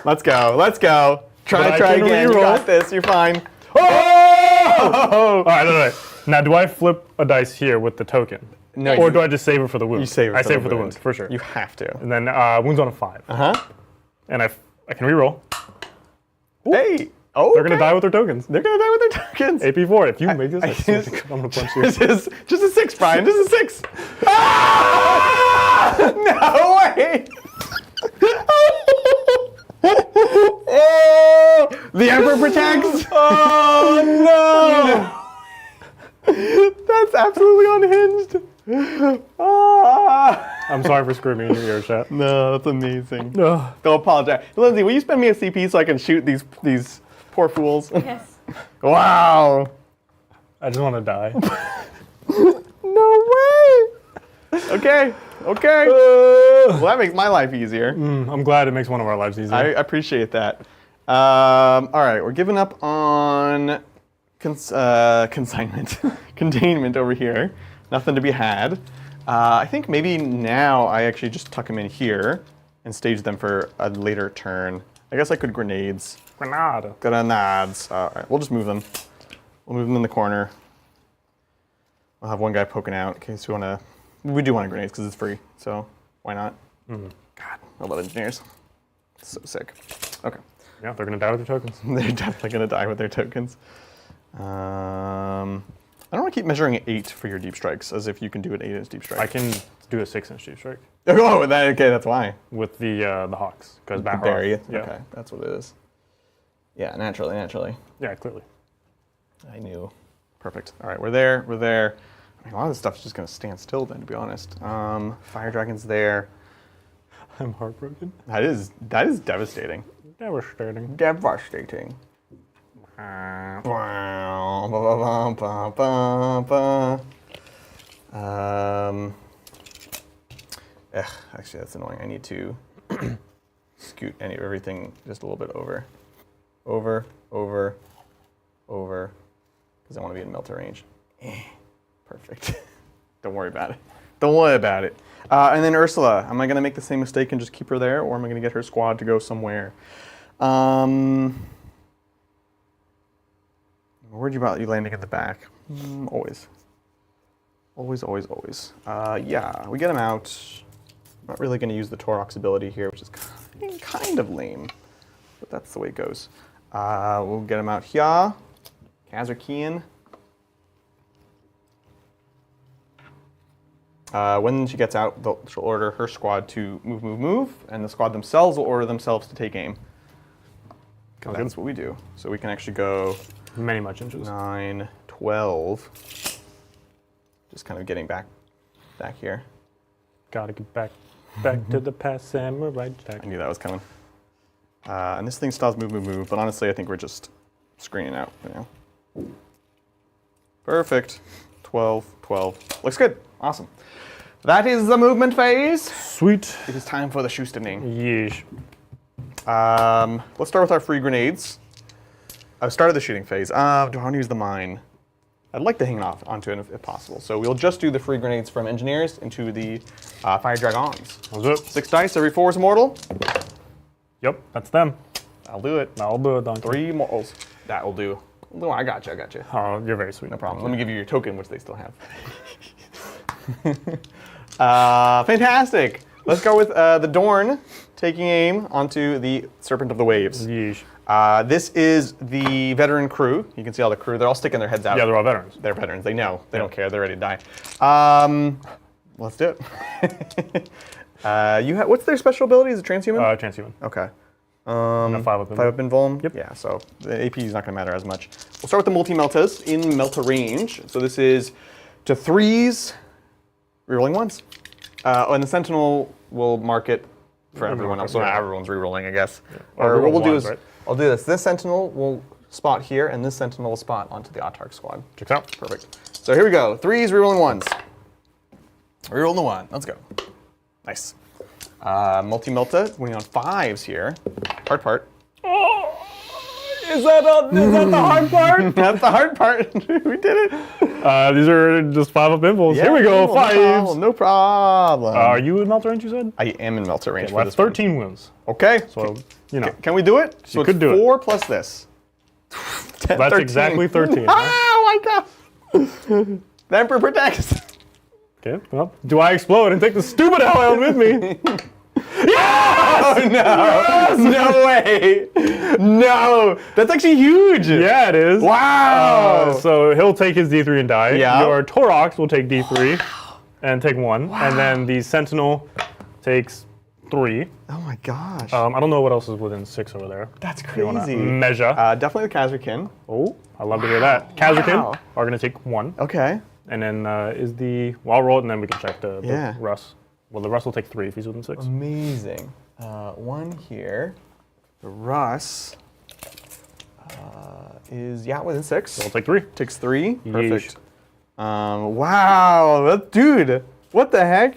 Let's go. Let's go. But I Try can again. You reroll. got this. You're fine. Oh! All right. Now, do I flip a dice here with the token? No. Or do I just save it for the wound? You save it. I for save the it for the wound. wound, for sure. You have to. And then wounds on a 5. Uh-huh. And I can reroll. Hey. Oh. They're going to die with their tokens. They're gonna die with their tokens. AP4. If you make this, I swear just- to God, I'm going to punch you. This is just a 6, Brian. Just a 6. Ah! No way. Oh, the Emperor protects. Oh no. That's absolutely unhinged. Ah. I'm sorry for screwing me in your ear, chat. No, that's amazing. Ugh. Don't apologize. Lindsay, will you spend me a CP so I can shoot these poor fools? Yes. Wow. I just want to die. No way. Okay. Well, that makes my life easier. I'm glad it makes one of our lives easier. I appreciate that. All right, we're giving up on consignment, containment over here. Nothing to be had. I think maybe now I actually just tuck them in here and stage them for a later turn. I guess I could grenades. Grenades. All right, we'll just move them. We'll move them in the corner. We'll have one guy poking out in case we want to. We do want grenades because it's free, so why not? God, I love engineers. So sick. Okay. Yeah, they're going to die with their tokens. They're definitely going to die with their tokens. I don't want to keep measuring 8 for your deep strikes, as if you can do an 8-inch deep strike. I can do a 6-inch deep strike Oh, okay, that's why. with the Hawks. Because back Barry. Yeah. Okay, that's what it is. Yeah, naturally. Yeah, clearly. I knew. Perfect. All right, we're there. I mean, a lot of this stuff's just going to stand still then, to be honest. Fire Dragon's there. I'm heartbroken. That is devastating. Devastating. Devastating. Actually, that's annoying. I need to scoot everything just a little bit over, because I want to be in melter range. Perfect. Don't worry about it. And then Ursula, am I going to make the same mistake and just keep her there, or am I going to get her squad to go somewhere? Worried about you landing at the back. Always. Yeah, we get him out. Not really going to use the Torox ability here, which is kind of lame, but that's the way it goes. We'll get him out here. Kazarkian. When she gets out, she'll order her squad to move, and the squad themselves will order themselves to take aim. That's what we do. So we can actually go many much inches. 9, 12. Just kind of getting back here. Gotta get back to the past, samurai jack. I knew that was coming. And this thing still has move, but honestly, I think we're just screening out for now. Perfect. 12, 12. Looks good. Awesome. That is the movement phase. Sweet. It is time for the shooting. Yeesh. Let's start with our free grenades. I've started the shooting phase. Do I want to use the mine? I'd like to hang off onto it if possible. So we'll just do the free grenades from engineers into the fire dragons. What's up? 6 dice, every 4 is mortal. Yep, that's them. I'll do it. I'll do it, Donkey. 3 mortals. That will do. No, I got you. Oh, you're very sweet. No problem. Let me give you your token, which they still have. Fantastic. Let's go with the Dorn taking aim onto the Serpent of the Waves. Yeesh. This is the veteran crew. You can see all the crew. They're all sticking their heads out. Yeah, they're all veterans. They're veterans. They know. They don't care. They're ready to die. Let's do it. What's their special ability? Is it transhuman? Transhuman. Okay. 5 up in 5 up in Vulm? Yep. Yeah, so the AP is not going to matter as much. We'll start with the multi-meltas in melta range. So this is to 3s, rerolling 1s. And the Sentinel will mark it for everyone else. So everyone's rerolling, I guess. Yeah. Or what we'll do is, I'll do this. This Sentinel will spot here, and this Sentinel will spot onto the Autarch squad. Checks out. Perfect. So here we go. 3s, rerolling 1s. Rerolling the 1. Let's go. Nice. Multi-melta, winning on 5s here. Hard part. Oh, is that the hard part? That's the hard part. We did it. These are just 5 up impulse. Yeah, Here we go, cool, 5s. No problem. Are you in Melter range, you said? I am in melta range Okay, for well, this that's 13 wins. one. Okay. So, you know. Can we do it? So You could do it. 4 plus this. 10, That's 13. exactly 13. Huh? Oh my god. The Emperor protects. Okay, well, do I explode and take the stupid Hellhound with me? Yes! Oh no! Yes! No way! No! That's actually huge! Yeah, it is. Wow! So he'll take his D3 and die. Yeah. Your Torox will take D3 and take 1. Wow. And then the Sentinel takes 3. Oh my gosh. I don't know what else is within 6 over there. That's You wanna crazy. measure. Definitely the Kazarkin. Oh, I love to hear that. Kazarkin Wow. are going to take 1. Okay. And then well, I'll roll it and then we can check the Yeah. Russ. Well, the Russ will take 3 if he's within 6. Amazing. 1 here. The Russ is, within 6. So we'll take 3. Takes 3. Yeesh. Perfect. Wow. Dude, what the heck?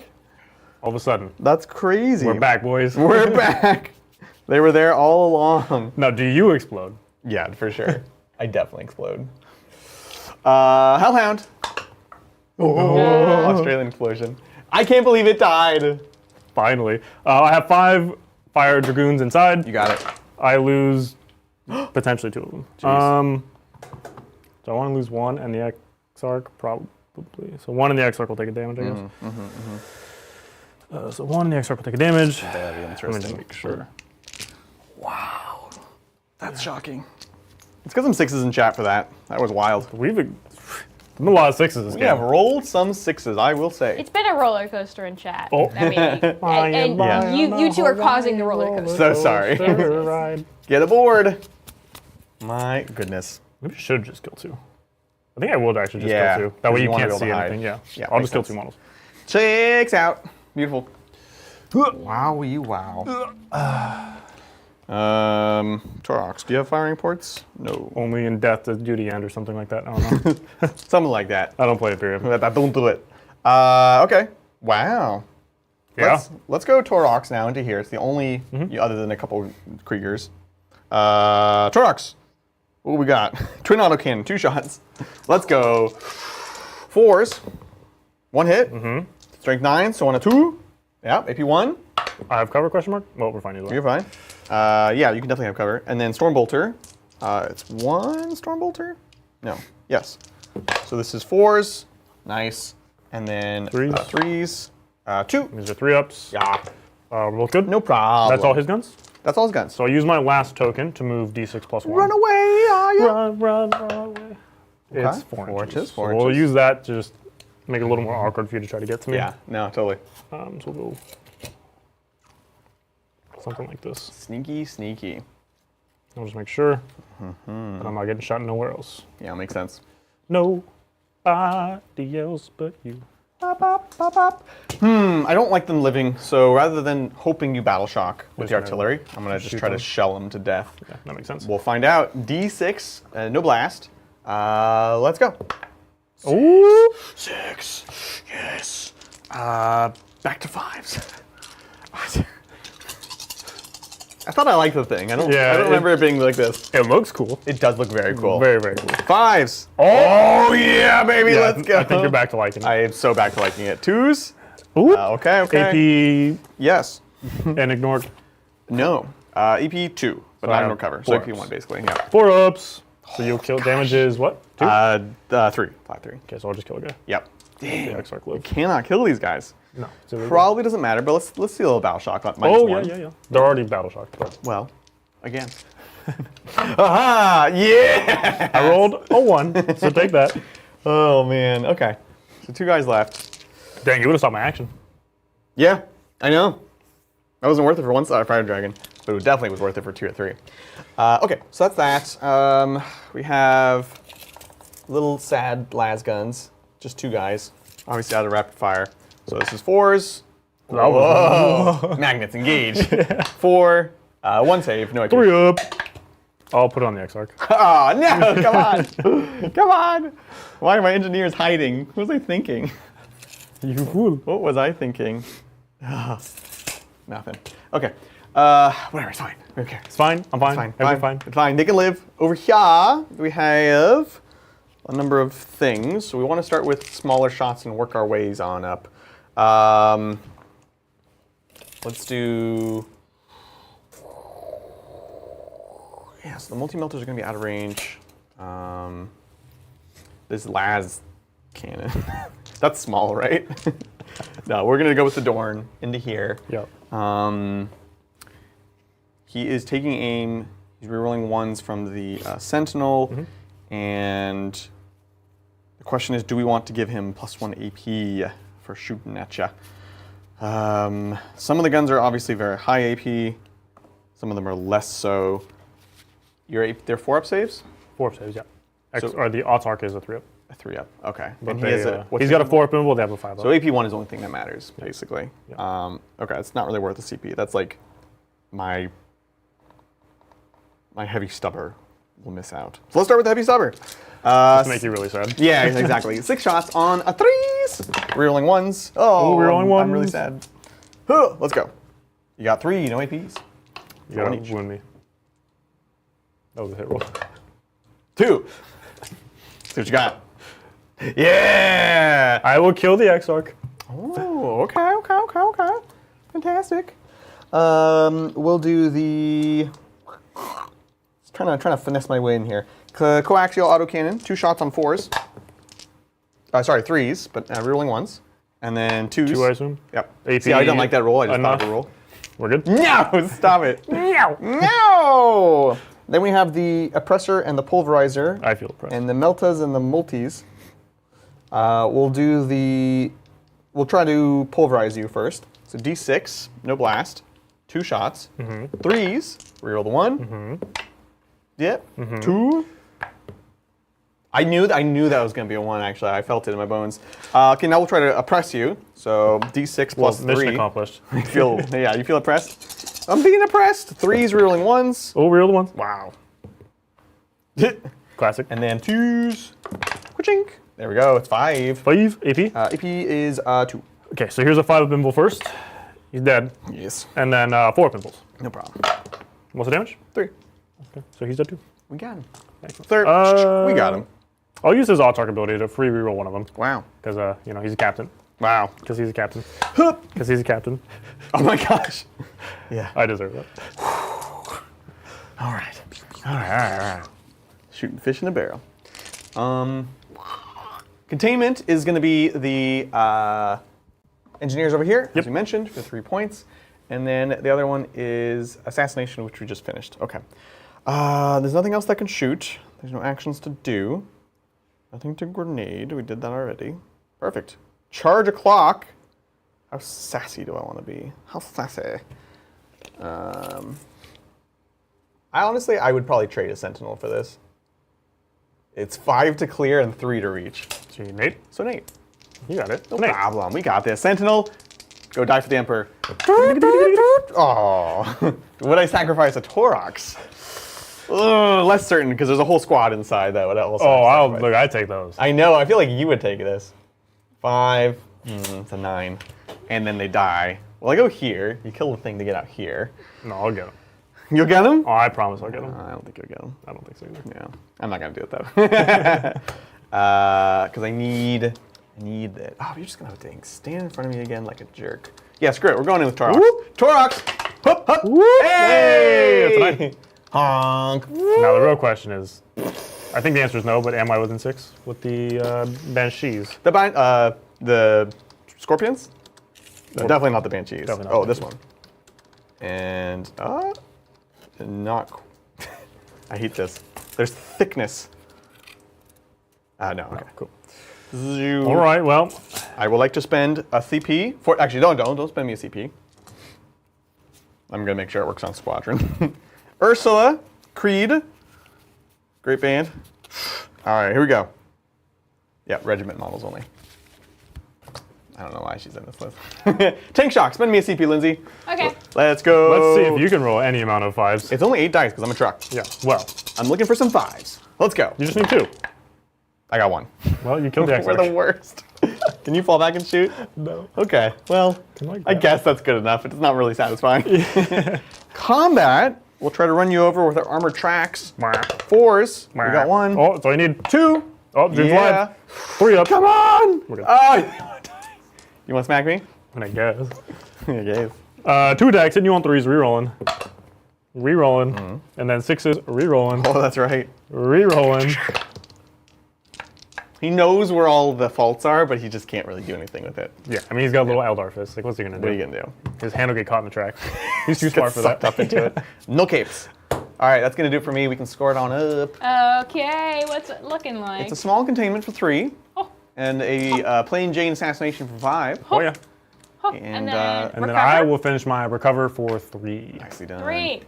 All of a sudden. That's crazy. We're back, boys. We're back. They were there all along. Now, do you explode? Yeah, for sure. I definitely explode. Hellhound. Oh, Australian explosion. I can't believe it died. Finally. I have 5 Fire Dragoons inside. You got it. I lose potentially 2 of them. Jeez. So I want to lose 1 and the Exarch probably. So 1 and the Exarch will take a damage, I guess. So 1 and the Exarch will take a damage. Very Let me interesting. just make sure. Wow. That's shocking. Let's get some 6s in chat for that. That was wild. We've been a lot of 6s this We game. have rolled some 6s, I will say. It's been a roller coaster in chat. Oh. I mean, and you two are causing the roller coaster. So sorry. Get aboard. My goodness. Maybe I should just kill 2. I think I would actually just Yeah, kill 2. That way because you you wanna can't be able see to hide. anything. Yeah. Yeah, I'll makes just kill sense. 2 models. Chicks out. Beautiful. Wowie wow. Torox, do you have firing ports? No. Only in death does duty end or something like that. I don't know. Something like that. I don't play it period. Don't do it. Okay. Wow. Yeah. Let's go Torox now into here. It's the only, other than a couple Kriegers. Torox. What we got? Twin autocannon, 2 shots. Let's go. 4s. 1 hit. Strength 9, so on a 2. Yeah, AP 1. I have cover, question mark? Well, we're fine either way. You're fine. Yeah, you can definitely have cover. And then Stormbolter. It's 1 Stormbolter? No. Yes. So this is 4s. Nice. And then 3s. 3s. 2. These are 3 ups. Yeah. Real good. No problem. That's all his guns. That's all his guns. So I use my last token to move d6 plus 1. Run away, are ya? Run away. Okay. It's 4 4 inches. inches, 4 So we'll inches. use that to just make it a little more awkward for you to try to get to me. Yeah, no, totally. So we'll go something like this. Sneaky, sneaky. I'll just make sure that I'm not getting shot nowhere else. Yeah, makes sense. Nobody else but you. Bop, bop, bop, bop. I don't like them living, so rather than hoping you battle shock with the Just artillery, I'm going to just shoot try to them. shell them to death. Yeah, that makes sense. We'll find out. D6, no blast. Let's go. Ooh. 6, yes. Back to 5s. I thought I liked the thing. I don't remember it being like this. It looks cool. It does look very cool. Very, very cool. 5s. Oh yeah, baby, Yeah, let's go. I think you're back to liking it. I am so back to liking it. 2s. Ooh. Okay. AP Yes. and ignored. No. EP 2, but So I not have no cover. So 4 EP ups. 1 basically. Yeah. 4 ups. So you'll kill damages what? 2? 3. 5-3. Okay, so I'll just kill a guy. Yep. The Dang. X-Arc live. Cannot kill these guys. No. It's illegal. Probably doesn't matter, but let's see a little battle shock. -1. Oh yeah. They're already battle shocked. But Well, again. Aha! Yeah! I rolled a 1, so take that. Oh man. Okay. So 2 guys left. Dang, you would have stopped my action. Yeah, I know. That wasn't worth it for 1 Fire Dragon, but it definitely was worth it for 2 or 3. Okay, so that's that. We have little sad las guns, just 2 guys, obviously out of rapid fire. So this is 4s. Whoa! Magnets engage. 4, 1 save, no AP. 3 up. I'll put it on the X-Arc. Oh no! Come on! Come on! Why are my engineers hiding? What was I thinking? You fool. What was I thinking? Nothing. Okay. Whatever. It's fine. Who cares? It's fine. I'm fine. Fine. Everything's fine. It's fine. They can live. Over here, we have a number of things. So we want to start with smaller shots and work our ways on up. Let's do. Yeah, so the multi-melters are going to be out of range. This las cannon. That's small, right? No, we're going to go with the Dorn into here. Yep. He is taking aim. He's rerolling 1s from the Sentinel. And the question is, do we want to give him +1 AP for shooting at ya? Some of the guns are obviously very high AP. Some of them are less so. They're 4-up saves? 4 up saves, yeah. So- Or the Autark is a 3 up. A 3-up, okay. But And they, he has he's got a 4 up and they have a 5 up. So AP 1 is the only thing that matters, basically. Yeah. Okay, it's not really worth the CP. That's like my heavy stubber will miss out. So let's start with the heavy stubber. to make you really sad. Yeah, exactly. 6 shots on a 3s. Rerolling 1s. Oh, Ooh, rerolling I'm really ones. sad. Huh, let's go. You got 3, no APs. You gotta One each. wound me. That was a hit roll. 2. See what you got. Yeah! I will kill the X-Arc. Oh, okay. Fantastic. We'll do the. Trying to finesse my way in here. Coaxial autocannon, 2 shots on 4s. Sorry, 3s, but rerolling 1s, and then 2s. 2, I assume. Yep. AP See, I didn't like that roll. I just enough. thought of a roll. We're good? No, stop it. No. Then we have the oppressor and the pulverizer. I feel oppressed. And the meltas and the multis. We'll try to pulverize you first. So D6, no blast, 2 shots. 3s, reroll the 1. Yep. 2. I knew that was going to be a 1, actually. I felt it in my bones. Okay, now we'll try to oppress you. So D6 plus 3. Mission accomplished. You feel oppressed? I'm being oppressed. 3s, rerolling 1s. Oh, real ones. Wow. Classic. And then 2s. Ka-chink. There we go. It's 5. 5 AP. AP is 2. Okay, so here's a 5 of Bimble first. He's dead. Yes. And then 4 Pimples. No problem. What's the damage? 3. Okay, so he's dead too. We got him. Excellent. 3rd. We got him. I'll use his Autark ability to free reroll one of them. Wow. Because, he's a captain. Wow. Because he's a captain. Oh Because he's a captain. my gosh. Yeah. I deserve that. All right. Shooting fish in a barrel. Containment is going to be the engineers over here, as we mentioned, for 3 points. And then the other one is Assassination, which we just finished. Okay. There's nothing else that can shoot. There's no actions to do. Nothing to grenade. We did that already. Perfect. Charge a clock. How sassy do I want to be? How sassy? I would probably trade a Sentinel for this. It's 5 to clear and 3 to reach. So you Nate? So Nate. You got it. No Nate. problem. We got this. Sentinel, go die for the Emperor. Oh, would I sacrifice a Torox? Less certain because there's a whole squad inside that would also. Oh, look, I take those. I know. I feel like you would take this. 5. It's a 9, and then they die. Well, I go here. You kill the thing to get out here. No, I'll get them. You'll get him? Oh, I promise I'll get them. I don't think you'll get him. I don't think so either. Yeah, I'm not gonna do it though. Because I need it. Oh, you're just gonna have to stand in front of me again like a jerk. Yeah, screw it. We're going in with Torox. Whoop. Torox! Hup, hup. Whoop. Hey! That's right. Honk. Now the real question is, I think the answer is no, but am I within 6 with the Banshees? The Scorpions? No, definitely not the Banshees. Definitely not Oh, the this one. And, not... I hate this. There's thickness. No, okay, cool. All right, well. I would like to spend a CP for... Actually, don't spend me a CP. I'm going to make sure it works on Squadron. Ursula, Creed. Great band. All right, here we go. Yeah, regiment models only. I don't know why she's in this list. Tank Shock, spend me a CP, Lindsay. Okay. Let's go. Let's see if you can roll any amount of 5s. It's only 8 dice because I'm a truck. Yeah, well. I'm looking for some 5s. Let's go. You just need 2. I got 1. Well, you killed the We're the worst. Can you fall back and shoot? No. Okay, well, I guess that's good enough. It's not really satisfying. Combat, we'll try to run you over with our armored tracks. 4s, we got 1. Oh, so I need 2. Oh, Dream's Yeah. live. 3 up. Come on! We're good. Oh, you want to smack me? I guess. Yeah, Gabe. 2 attacks, hitting you on 3s, rerolling. Rerolling. And then 6s, rerolling. Oh, that's right. Rerolling. He knows where all the faults are, but he just can't really do anything with it. Yeah, I mean, he's got a little Eldar fist. Like, what's he going to do? What are you going to do? His hand will get caught in the tracks. He's too smart for that. Up into it. No capes. All right, that's going to do it for me. We can score it on up. Okay, what's it looking like? It's a small containment for 3. Oh. And a plain Jane assassination for 5. Oh, yeah. Oh, And, And then I will finish my recover for 3. Nicely done. 3.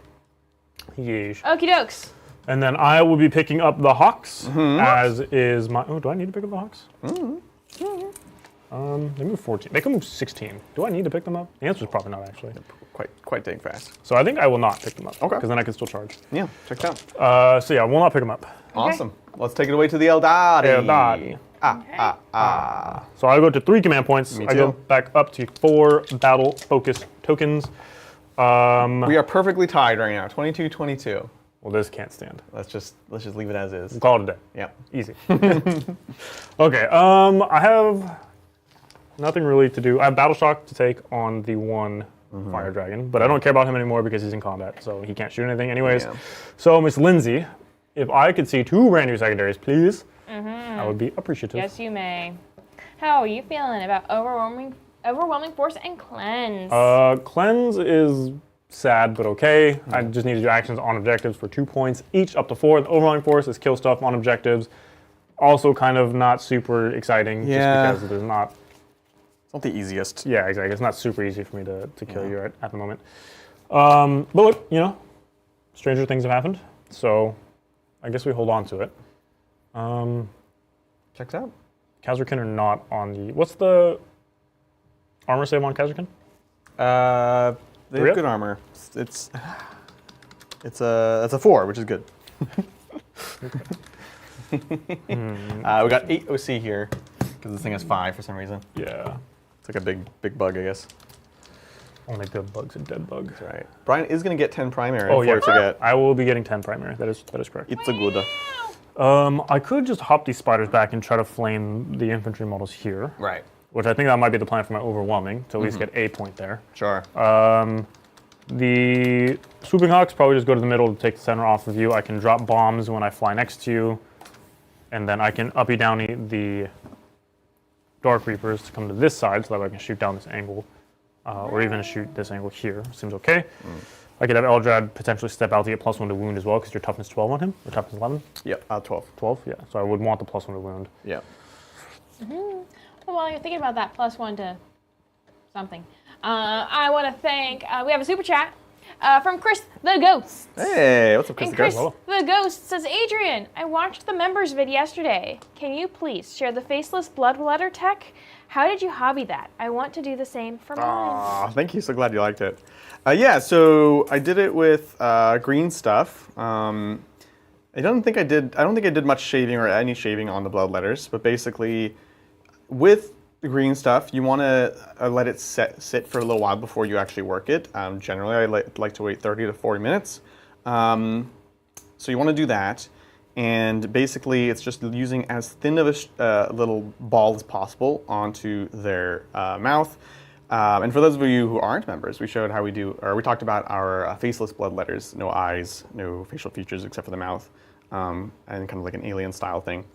Yeesh. Okie dokes. And then I will be picking up the Hawks, as is my... Oh, do I need to pick up the Hawks? They move 14. They can move 16. Do I need to pick them up? The answer is probably not, actually. Quite dang fast. So I think I will not pick them up. Okay. Because then I can still charge. Yeah, check it out. So yeah, I will not pick them up. Awesome. Let's take it away to the Eldari. Eldari. So I go to 3 command points. Me I go too. back up to 4 battle focus tokens. We are perfectly tied right now. 22-22. Well, this can't stand. Let's just leave it as is. We'll call it a day. Yeah. Easy. Okay. I have nothing really to do. I have Battle Shock to take on the 1 Fire Dragon, but I don't care about him anymore because he's in combat, so he can't shoot anything anyways. Yeah. So, Miss Lindsay, if I could see 2 brand new secondaries, please, I would be appreciative. Yes, you may. How are you feeling about overwhelming force and cleanse? Cleanse is sad, but okay. I just need to do actions on objectives for 2 points each, up to 4. The overwhelming force is kill stuff on objectives. Also, kind of not super exciting, Yeah. just because there's not. It's not the easiest. Yeah, exactly. It's not super easy for me to kill you at the moment. But look, you know, stranger things have happened, so I guess we hold on to it. Checks out. Kazrakin are not on the. What's the armor save on Kazrakin? They have good armor. It's a 4, which is good. We got 8 OC here because this thing has 5 for some reason. Yeah. It's like a big bug, I guess. Only good bugs and dead bugs. That's right. Brian is going to get 10 primary. Oh, before yeah. I forget. I will be getting 10 primary. That is correct. It's a good. I could just hop these spiders back and try to flame the infantry models here. Right. Which I think that might be the plan for my overwhelming, to at least get a point there. Sure. The swooping hawks probably just go to the middle to take the center off of you. I can drop bombs when I fly next to you, and then I can uppy downy the Dark Reapers to come to this side so that way I can shoot down this angle. or even shoot this angle here. Seems okay. I could have Eldrad potentially step out to get +1 to wound as well because you're toughness 12 on him, or toughness 11. Yep, 12. 12, yeah. So I would want the +1 to wound. Yeah. Well, while you're thinking about that +1 to something, I want to thank, we have a super chat from Chris the Ghost. Hey, what's up, Chris And the Chris Ghost? the Ghost says, Adrian, I watched the members vid yesterday. Can you please share the faceless bloodletter tech? How did you hobby that? I want to do the same for mine. Aw, thank you. So glad you liked it. Yeah, so I did it with green stuff. I don't think I did much shaving or any shaving on the bloodletters, but basically, with the green stuff, you want to let it sit for a little while before you actually work it. Generally, I like to wait 30 to 40 minutes. So you want to do that. And basically, it's just using as thin of a little ball as possible onto their mouth. And for those of you who aren't members, we showed how we talked about our faceless bloodletters, no eyes, no facial features except for the mouth, and kind of like an alien style thing.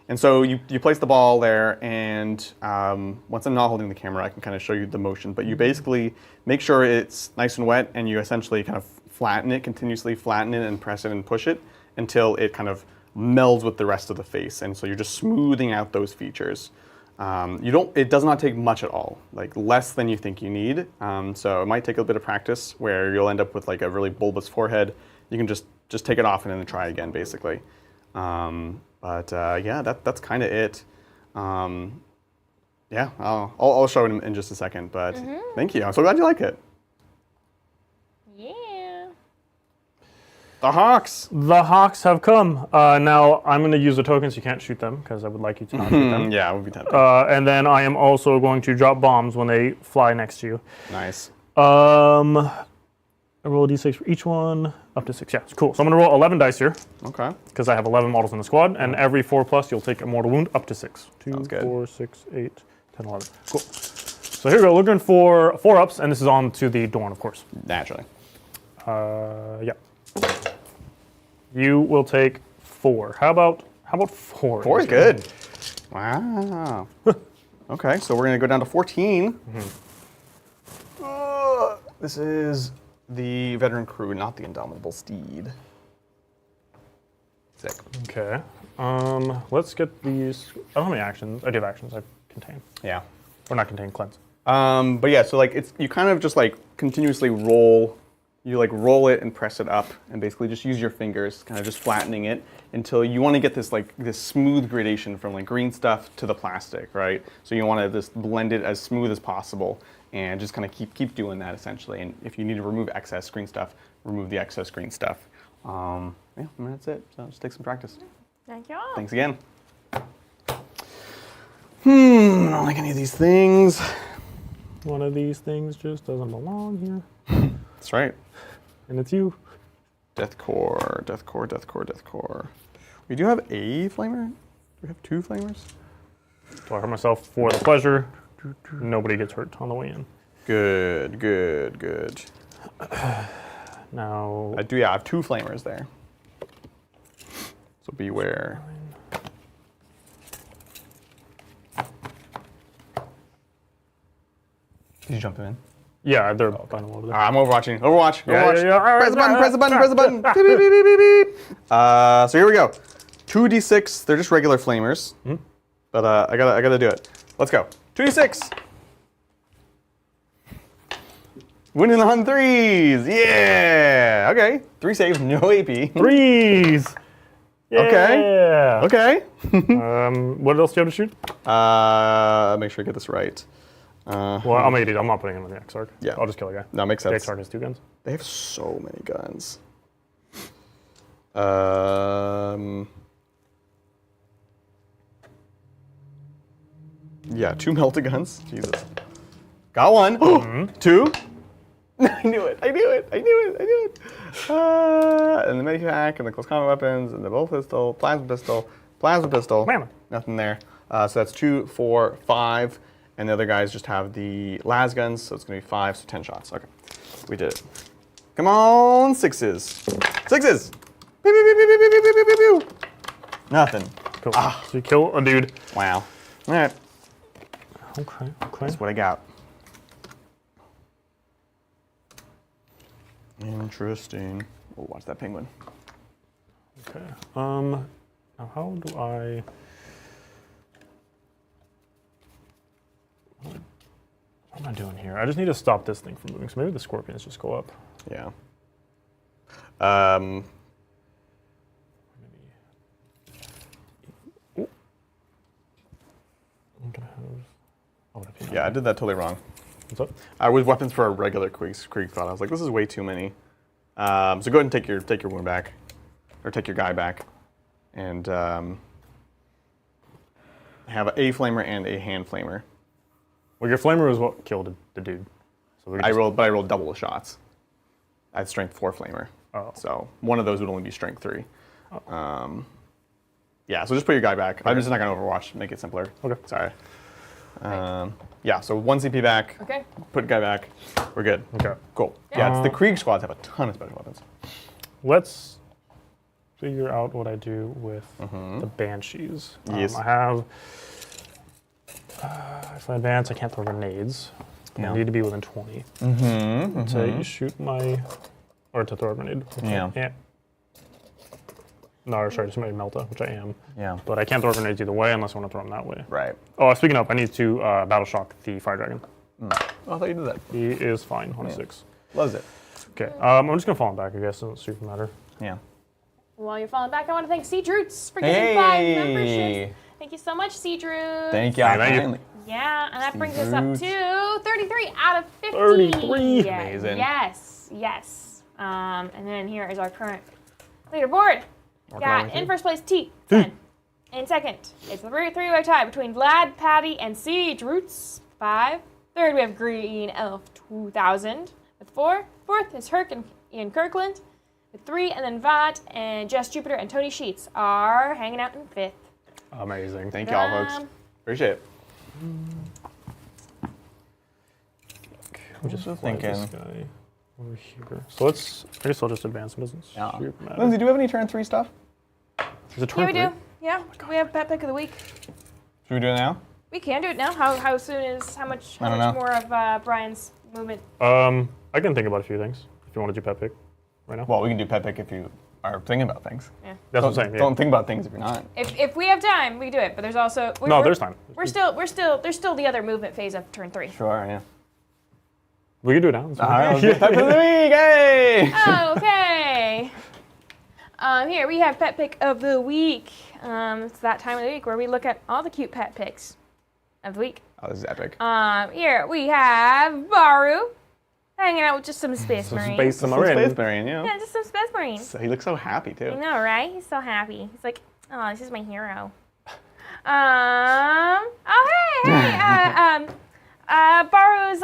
And so you place the ball there, and once I'm not holding the camera, I can kind of show you the motion. But you basically make sure it's nice and wet, and you essentially kind of continuously flatten it and press it and push it until it kind of melds with the rest of the face. And so you're just smoothing out those features. It does not take much at all, like less than you think you need. So it might take a bit of practice where you'll end up with like a really bulbous forehead. You can just take it off and then try again, basically. Yeah, that's kind of it. Yeah, I'll show it in just a second, but thank you. I'm so glad you like it. Yeah. The Hawks. The Hawks have come. Now, I'm going to use the tokens. You can't shoot them because I would like you to not shoot them. Yeah, it would be tempting. And then I am also going to drop bombs when they fly next to you. Nice. I roll a d6 for each one, up to 6. Yeah, it's cool. So I'm going to roll 11 dice here. Okay. Because I have 11 models in the squad, and every 4+, you'll take a mortal wound up to 6. 2, Sounds good. 4, 6, 8, 10, 11. Cool. So here we go. Looking for 4-ups, and this is on to the Dorn, of course. Naturally. Yeah. You will take 4. How about 4? 4 is good. Wow. Okay, so we're going to go down to 14. This is the veteran crew, not the indomitable steed. Sick. Okay. Let's get these. I don't have any actions. I do have actions. I contain. Yeah. Or not contain, cleanse. But yeah, so like you kind of just like continuously roll. You like roll it and press it up, and basically just use your fingers, kind of just flattening it until you want to get this smooth gradation from like green stuff to the plastic, right? So you want to just blend it as smooth as possible, and just kind of keep doing that essentially. And if you need to remove excess green stuff, remove the excess green stuff. Yeah, and that's it. So just take some practice. Thank you. Thanks again. I don't like any of these things. One of these things just doesn't belong here. That's right. And it's you. Death Core. We do have a flamer? Do we have 2 flamers? So I hurt myself for the pleasure. Nobody gets hurt on the way in. Good. Now. I have 2 flamers there. So beware. Did you jump in? Yeah, they're final over there. I'm overwatching. Overwatch. Yeah. Press the button. Beep, beep, beep, beep, beep. So here we go. 2d6. They're just regular flamers. But I gotta do it. Let's go. 2d6. Winning on 3s. Yeah. Okay. 3 saves, no AP. 3s. Yeah. Okay. What else do you have to shoot? Make sure I get this right. Well, I'll make it. I'm not putting him in the X-Arc. Yeah. I'll just kill a guy. That makes The sense. X-Arc has 2 guns. They have so many guns. Yeah, 2 melta guns. Jesus. Got 1. 2. I knew it. And the medivac and the close combat weapons and the bolt pistol, plasma pistol. Whammo. Nothing there. So that's 2, 4, 5. And the other guys just have the las guns, so it's going to be 5, so 10 shots. Okay, we did it. Come on, 6s. 6s! Pew, pew, pew, pew, pew, pew, pew, pew, pew. Nothing. Cool. So you kill a dude. Wow. All right, Okay. that's what I got. Interesting. We'll watch that penguin. Okay. Now how do I... What am I doing here? I just need to stop this thing from moving, so maybe the scorpions just go up. Yeah. Maybe... Ooh. I'm gonna have... Oh, what have you Yeah, I did that totally wrong. What's up? With weapons for a regular Krieg thought, I was like, this is way too many. So go ahead and take your wound back, or take your guy back, and have a flamer and a hand flamer. Well, your flamer was what killed the dude. So we I rolled double the shots. I had strength 4 flamer. Oh. So one of those would only be strength 3. Oh. Yeah, so just put your guy back. Okay. I'm just not gonna overwatch, make it simpler. Okay. Sorry. Yeah, so 1 CP back. Okay. Put guy back. We're good. Okay. Cool. Yeah, it's the Krieg squads have a ton of special weapons. Let's figure out what I do with the banshees. Yes. I have... if I advance, I can't throw grenades. Yeah. I need to be within 20. So you shoot my... Or to throw a grenade. Yeah. No, sorry, just my Melta, which I am. Yeah. But I can't throw grenades either way unless I want to throw them that way. Right. Oh, speaking of, I need to battle shock the fire dragon. Oh, I thought you did that. He is fine on a 6. Loves it. Okay, I'm just gonna fall him back, I guess. Doesn't super matter. Yeah. While you're falling back, I want to thank Seedroots for giving 5 memberships. Thank you so much, Seedroots. Thank you. Thank you. Yeah, and that brings us up to 33 out of 50. 33. Yeah, Amazing. Yes. And then here is our current leaderboard. Got in first place T, 10. In second, it's the three-way tie between Vlad, Patty, and Seedroots, 5. Third, we have Green Elf 2000 with 4. Fourth is Herc and Ian Kirkland with 3. And then Vat and Jess Jupiter and Tony Sheets are hanging out in 5th. Amazing. Thank you all, folks. Appreciate it. I'm just thinking. this guy over here. So let's, I guess I'll just advance. It doesn't Yeah. super matter. Lindsay, do we have any turn 3 stuff? Is it Yeah, turn we 3? do. Yeah, we have pet pick of the week. Should we do it now? We can do it now. How soon is how much I don't know. more of Brian's movement? I can think about a few things if you want to do pet pick right now. Well, we can do pet pick if you are thinking about things. Yeah. That's what I'm saying. Yeah. Don't think about things if you're not. If we have time, we do it. But there's also There's time. There's still the other movement phase of turn 3. Sure, yeah. We can do it now. All right, let's do pet pick of the week. Hey! Okay. Here we have pet pick of the week. It's that time of the week where we look at all the cute pet picks of the week. Oh, this is epic. Here we have Baru hanging out with just some Space Marines. Space Marine. Space Marine, you know? Yeah, just some Space Marines. So he looks so happy, I too. know, right? He's so happy. He's like, oh, this is my hero. Baru's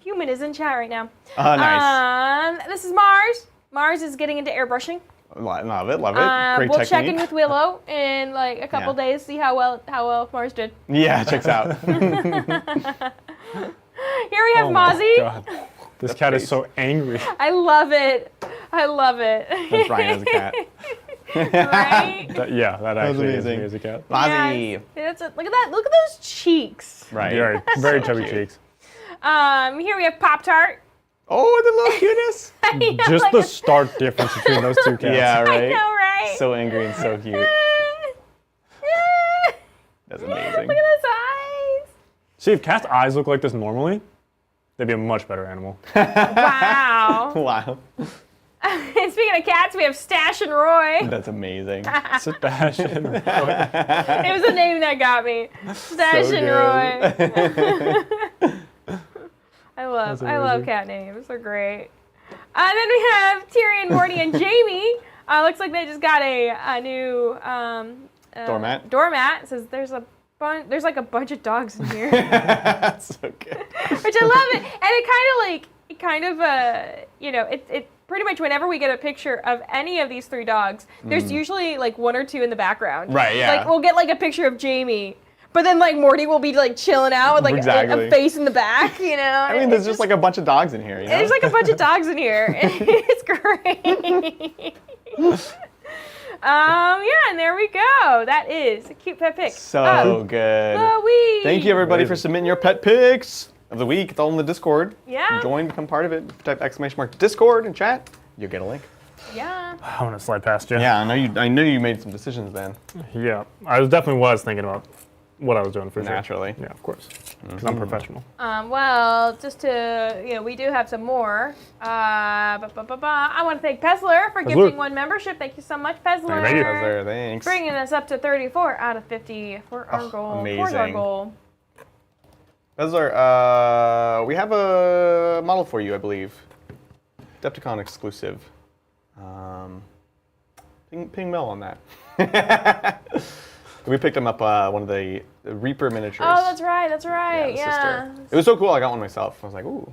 human is in chat right now. Oh, nice. This is Mars. Mars is getting into airbrushing. Love it. Great We'll technique. check in with Willow in like a couple days, see how well Mars did. Yeah, checks out. Here we have Mozzie. God. This cat is so angry. I love it. That's Brian as a cat. Right? That actually is amazing. me as a cat. Mozzie. Look at that. Look at those cheeks. Right. Very So chubby cute. cheeks. Here we have Pop-Tart. Oh, the little cuteness. Just like the stark difference between those two cats. Yeah, right? I know, right? So angry and so cute. That's amazing. Look at those eyes. See, if cats' eyes look like this normally, they'd be a much better animal. Wow. Wow. And speaking of cats, we have Stash and Roy. That's amazing. Sebastian. It was the name that got me. Stash So and Roy. I That's love amazing. cat names. They're great. And then we have Tyrion, Morty, and Jamie. Looks like they just got a new Doormat? Doormat. It says there's like a bunch of dogs in here, That's so good. which I love it. And it pretty much whenever we get a picture of any of these 3 dogs, there's usually like 1 or 2 in the background. Right, yeah. Like we'll get like a picture of Jamie. But then, like, Morty will be, like, chilling out with, like, Exactly. a face in the back, you know? I mean, there's just like a bunch of dogs in here, you know? There's, like, a bunch of dogs in here. It's great. And there we go. That is a cute pet pick. So good. The week. Thank you, everybody, for submitting your pet picks. of the week. It's all in the Discord. Yeah. Join, become part of it. Type !Discord in chat. You'll get a link. Yeah. I'm gonna slide past you. Yeah, I know you made some decisions then. Yeah, I definitely was thinking about what I was doing for sure. Naturally. Yeah, of course. Because I'm professional. Well, just to, we do have some more. I want to thank Pezler for gifting 1 membership. Thank you so much, Pezler. Thank you. Thanks. Bringing us up to 34 out of 50 for our goal. Amazing. Towards our goal. Bezler, we have a model for you, I believe. Adepticon exclusive. Ping Mel on that. We picked him up one of the Reaper miniatures. Oh, that's right. Yeah. Sister. It was so cool. I got one myself. I was like, ooh.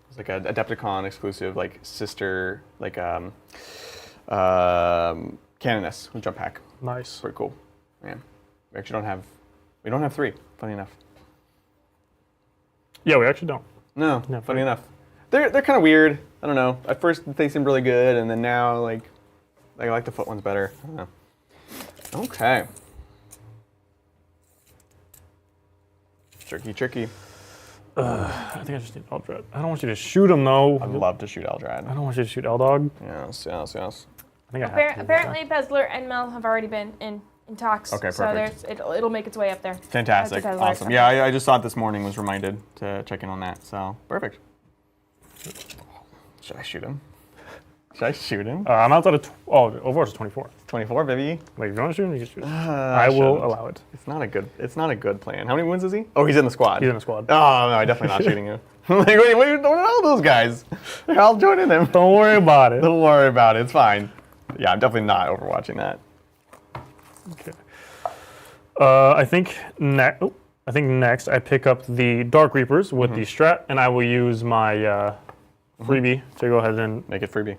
It's like a Adepticon exclusive, like sister, like Canoness with jump pack. Nice. Pretty cool. Yeah. We actually don't have 3. Funny enough. Yeah, we actually don't. No. Funny enough. They're kind of weird. I don't know. At first they seemed really good, and then now like I like the foot ones better. I don't know. Okay. Tricky. I think I just need Eldrad. I don't want you to shoot him though. I'd love to shoot Eldrad. I don't want you to shoot Eldog. Yes. I think I have to. Apparently, Pezler and Mel have already been in talks. Okay, so perfect. it'll make its way up there. Fantastic. Pezler. Awesome. Yeah, I just saw it this morning, was reminded to check in on that. So, perfect. Should I shoot him? I'm outside of. Overwatch is 24. 24, baby. Wait, if you want to shoot him, you can shoot him. I will allow it. It's not a good plan. How many wins is he? Oh, he's in the squad. He's in the squad. Oh, no, I'm definitely not shooting him. Like, wait, what are all those guys? I'll join in them. Don't worry about it. Don't worry about it. It's fine. Yeah, I'm definitely not overwatching that. Okay. I think next I pick up the Dark Reapers with the strat, and I will use my freebie to go ahead and Make it freebie.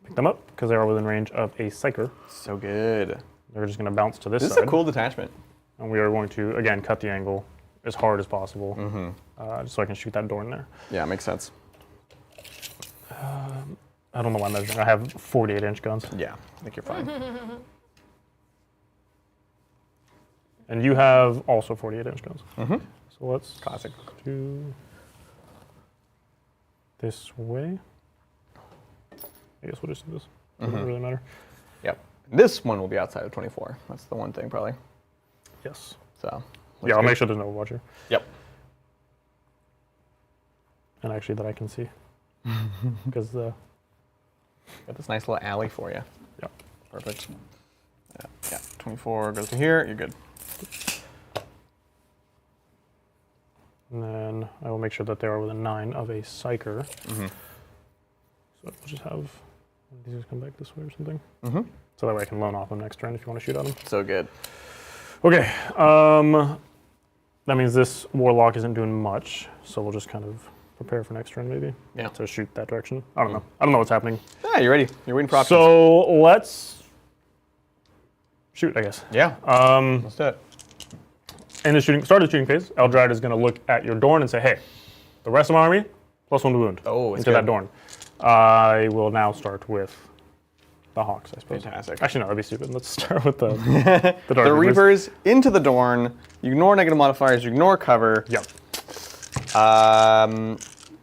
pick them up because they are within range of a Psyker. So good. They're just going to bounce to this This side. is a cool detachment. And we are going to, again, cut the angle as hard as possible just so I can shoot that door in there. Yeah, makes sense. I don't know why I'm measuring. I have 48-inch guns. Yeah, I think you're fine. And you have also 48-inch guns. So let's Classic. do this way. I guess we'll just do this. Doesn't really matter. Yep. This one will be outside of 24. That's the one thing, probably. Yes. So. Yeah, I'll make sure there's no watcher. Yep. And actually that I can see. Because the... Got this nice little alley for you. Yep. Perfect. Yeah. 24 goes to here. You're good. And then I will make sure that they are within 9 of a Psyker. So we'll just have these just come back this way or something. So that way I can loan off them next turn if you want to shoot at them. So good. Okay. That means this Warlock isn't doing much, so we'll just kind of prepare for next turn maybe. Yeah. To shoot that direction. I don't know. I don't know what's happening. Yeah, you're ready. You're waiting for options. So let's shoot, I guess. Yeah. Let's do it. In the start of the shooting phase, Eldrad is going to look at your Dorn and say, hey, the rest of my army, +1 to wound Oh, it's into good. that Dorn. I will now start with the Hawks, I suppose. Fantastic. Actually, no, that'd be stupid. Let's start with the Dark The Reapers into the Dorn. You ignore negative modifiers. You ignore cover. Yep.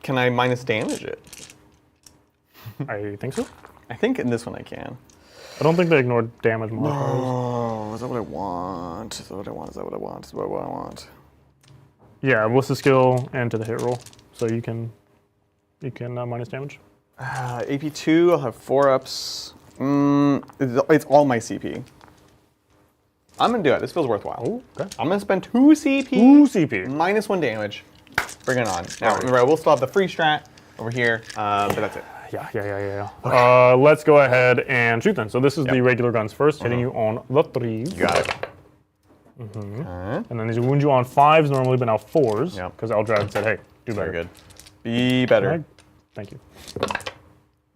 Can I minus damage it? I think so. I think in this one I can. I don't think they ignore damage modifiers. Oh, is that what I want? Is that what I want? Is that what I want? Is that what I want? Yeah, what's the skill and to the hit roll, so you can minus damage. AP2, I'll have 4-ups. It's all my CP. I'm going to do it. This feels worthwhile. Oh, okay. I'm going to spend 2 CP. 2 CP. Minus 1 damage. Bring it on. Now, remember, we'll still have the free strat over here, but that's it. Yeah. Okay. Let's go ahead and shoot then. So this is the regular guns first, hitting you on the 3s. You got it. And then these wound you on 5s normally, but now 4s. Yep. Because Eldrad said, hey, do better. Very good. Be better. Thank you.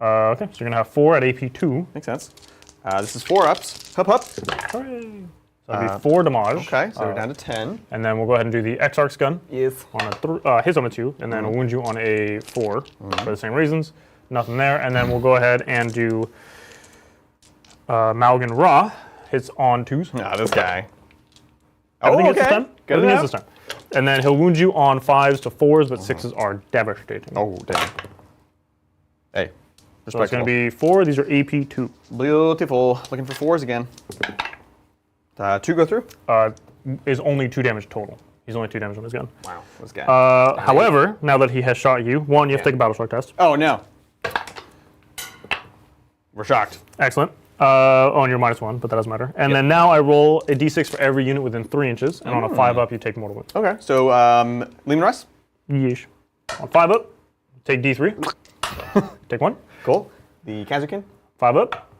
Okay, so you're going to have 4 at AP2. Makes sense. This is 4-ups. Hup. Hooray. So that'd be 4 damage. Okay, so we're down to 10. And then we'll go ahead and do the X-Arc's gun. Yes. On his on a 2, and then we'll wound you on a 4 for the same reasons. Nothing there. And then we'll go ahead and do Malgan Ra hits on 2s. Ah, this guy. Everything Oh, hits this okay. time. Good Everything enough. hits this time. And then he'll wound you on 5s to 4s, but 6s are devastating. Oh, damn. Hey. So it's going to be 4. These are AP 2. Beautiful. Looking for 4s again. 2 go through? Is only 2 damage total. He's only 2 damage on his gun. Wow. This guy. However, now that he has shot you, 1, you have to take a battle shock test. Oh, no. We're shocked. Excellent. On your -1, but that doesn't matter. And then now I roll a d6 for every unit within 3 inches, and on a 5 up, you take mortal wounds. Okay, so Lehman Russ? Yeesh. On 5 up, take d3. Take 1. Cool. The Kazakin? 5 up.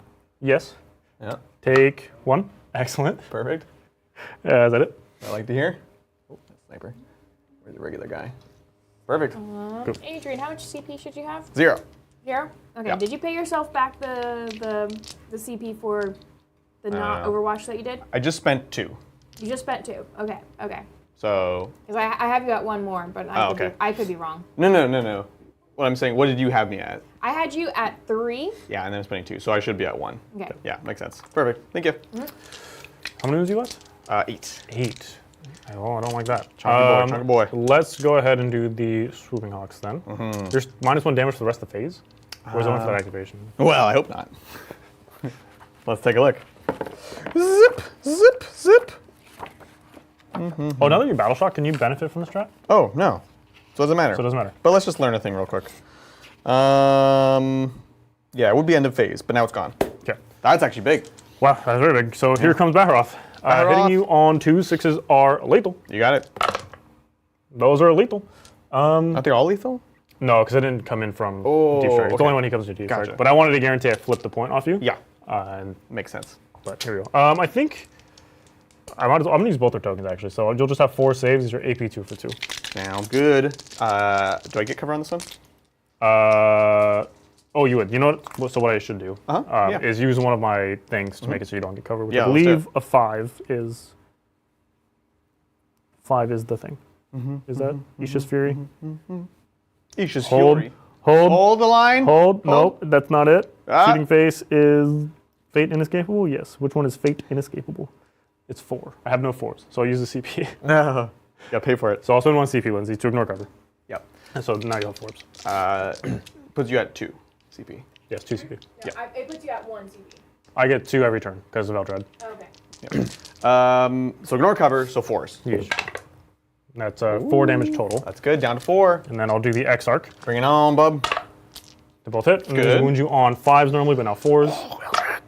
Yes. Yeah. Take 1. Excellent. Perfect. Is that it? I like to hear. Oh, sniper. Where's the regular guy? Perfect. Adrian, how much CP should you have? 0. 0? Okay. Yeah. Did you pay yourself back the CP for the not Overwatch that you did? I just spent 2. You just spent 2. Okay. Okay. So. Because I have you at 1 more, but I could be wrong. No. What I'm saying, what did you have me at? I had you at 3. Yeah, and then I'm spending 2, so I should be at 1. Okay. Yeah, makes sense. Perfect. Thank you. How many wounds you left? 8. 8. Oh, I don't like that. Chunky boy. Let's go ahead and do the Swooping Hawks then. There's -1 damage for the rest of the phase? Or is it only for that activation? Well, I hope not. Let's take a look. Zip, zip, zip. Oh, now that you're battle shock, can you benefit from this strat? Oh, no. So it doesn't matter. So it doesn't matter. But let's just learn a thing real quick. Yeah, it would be end of phase, but now it's gone. Okay. That's actually big. Wow, that's very big. So here comes Baharoth. Hitting you on 2 6s are lethal. You got it. Those are lethal. Aren't they all lethal? No, because it didn't come in from Oh, deep strike. It's okay. only when he comes to deep strike. Gotcha. But I wanted to guarantee I flipped the point off you. Yeah. And Makes sense. But here we go. I think I'm going to use both their tokens actually. So you'll just have 4 saves. These are AP 2 for 2. Sounds good. Do I get cover on this one? Oh, you would. You know what? So what I should do Yeah. is use one of my things to make it so you don't get covered. Which Yeah, I let's do believe a 5 is. 5 is the thing. Is that Isha's Fury? Isha's Hold. Fury. Hold. Hold the line. Hold. Nope, that's not it. Ah. Shooting face is Fate Inescapable? Yes. Which one is Fate Inescapable? It's 4. I have no 4s, so I'll use the CP. No. Yeah, pay for it. So I'll spend 1 CP, Lindsay, to ignore cover. Yep. And so now you'll have 4s. Puts you at 2 CP. Yes, 2 CP. Yeah. It puts you at 1 CP. I get 2 every turn because of Eldred. Okay. So ignore cover, so 4s. Huge. That's 4 damage total. That's good. Down to 4. And then I'll do the X arc. Bring it on, bub. They both hit. And Good. these wound you on 5s normally, but now 4s.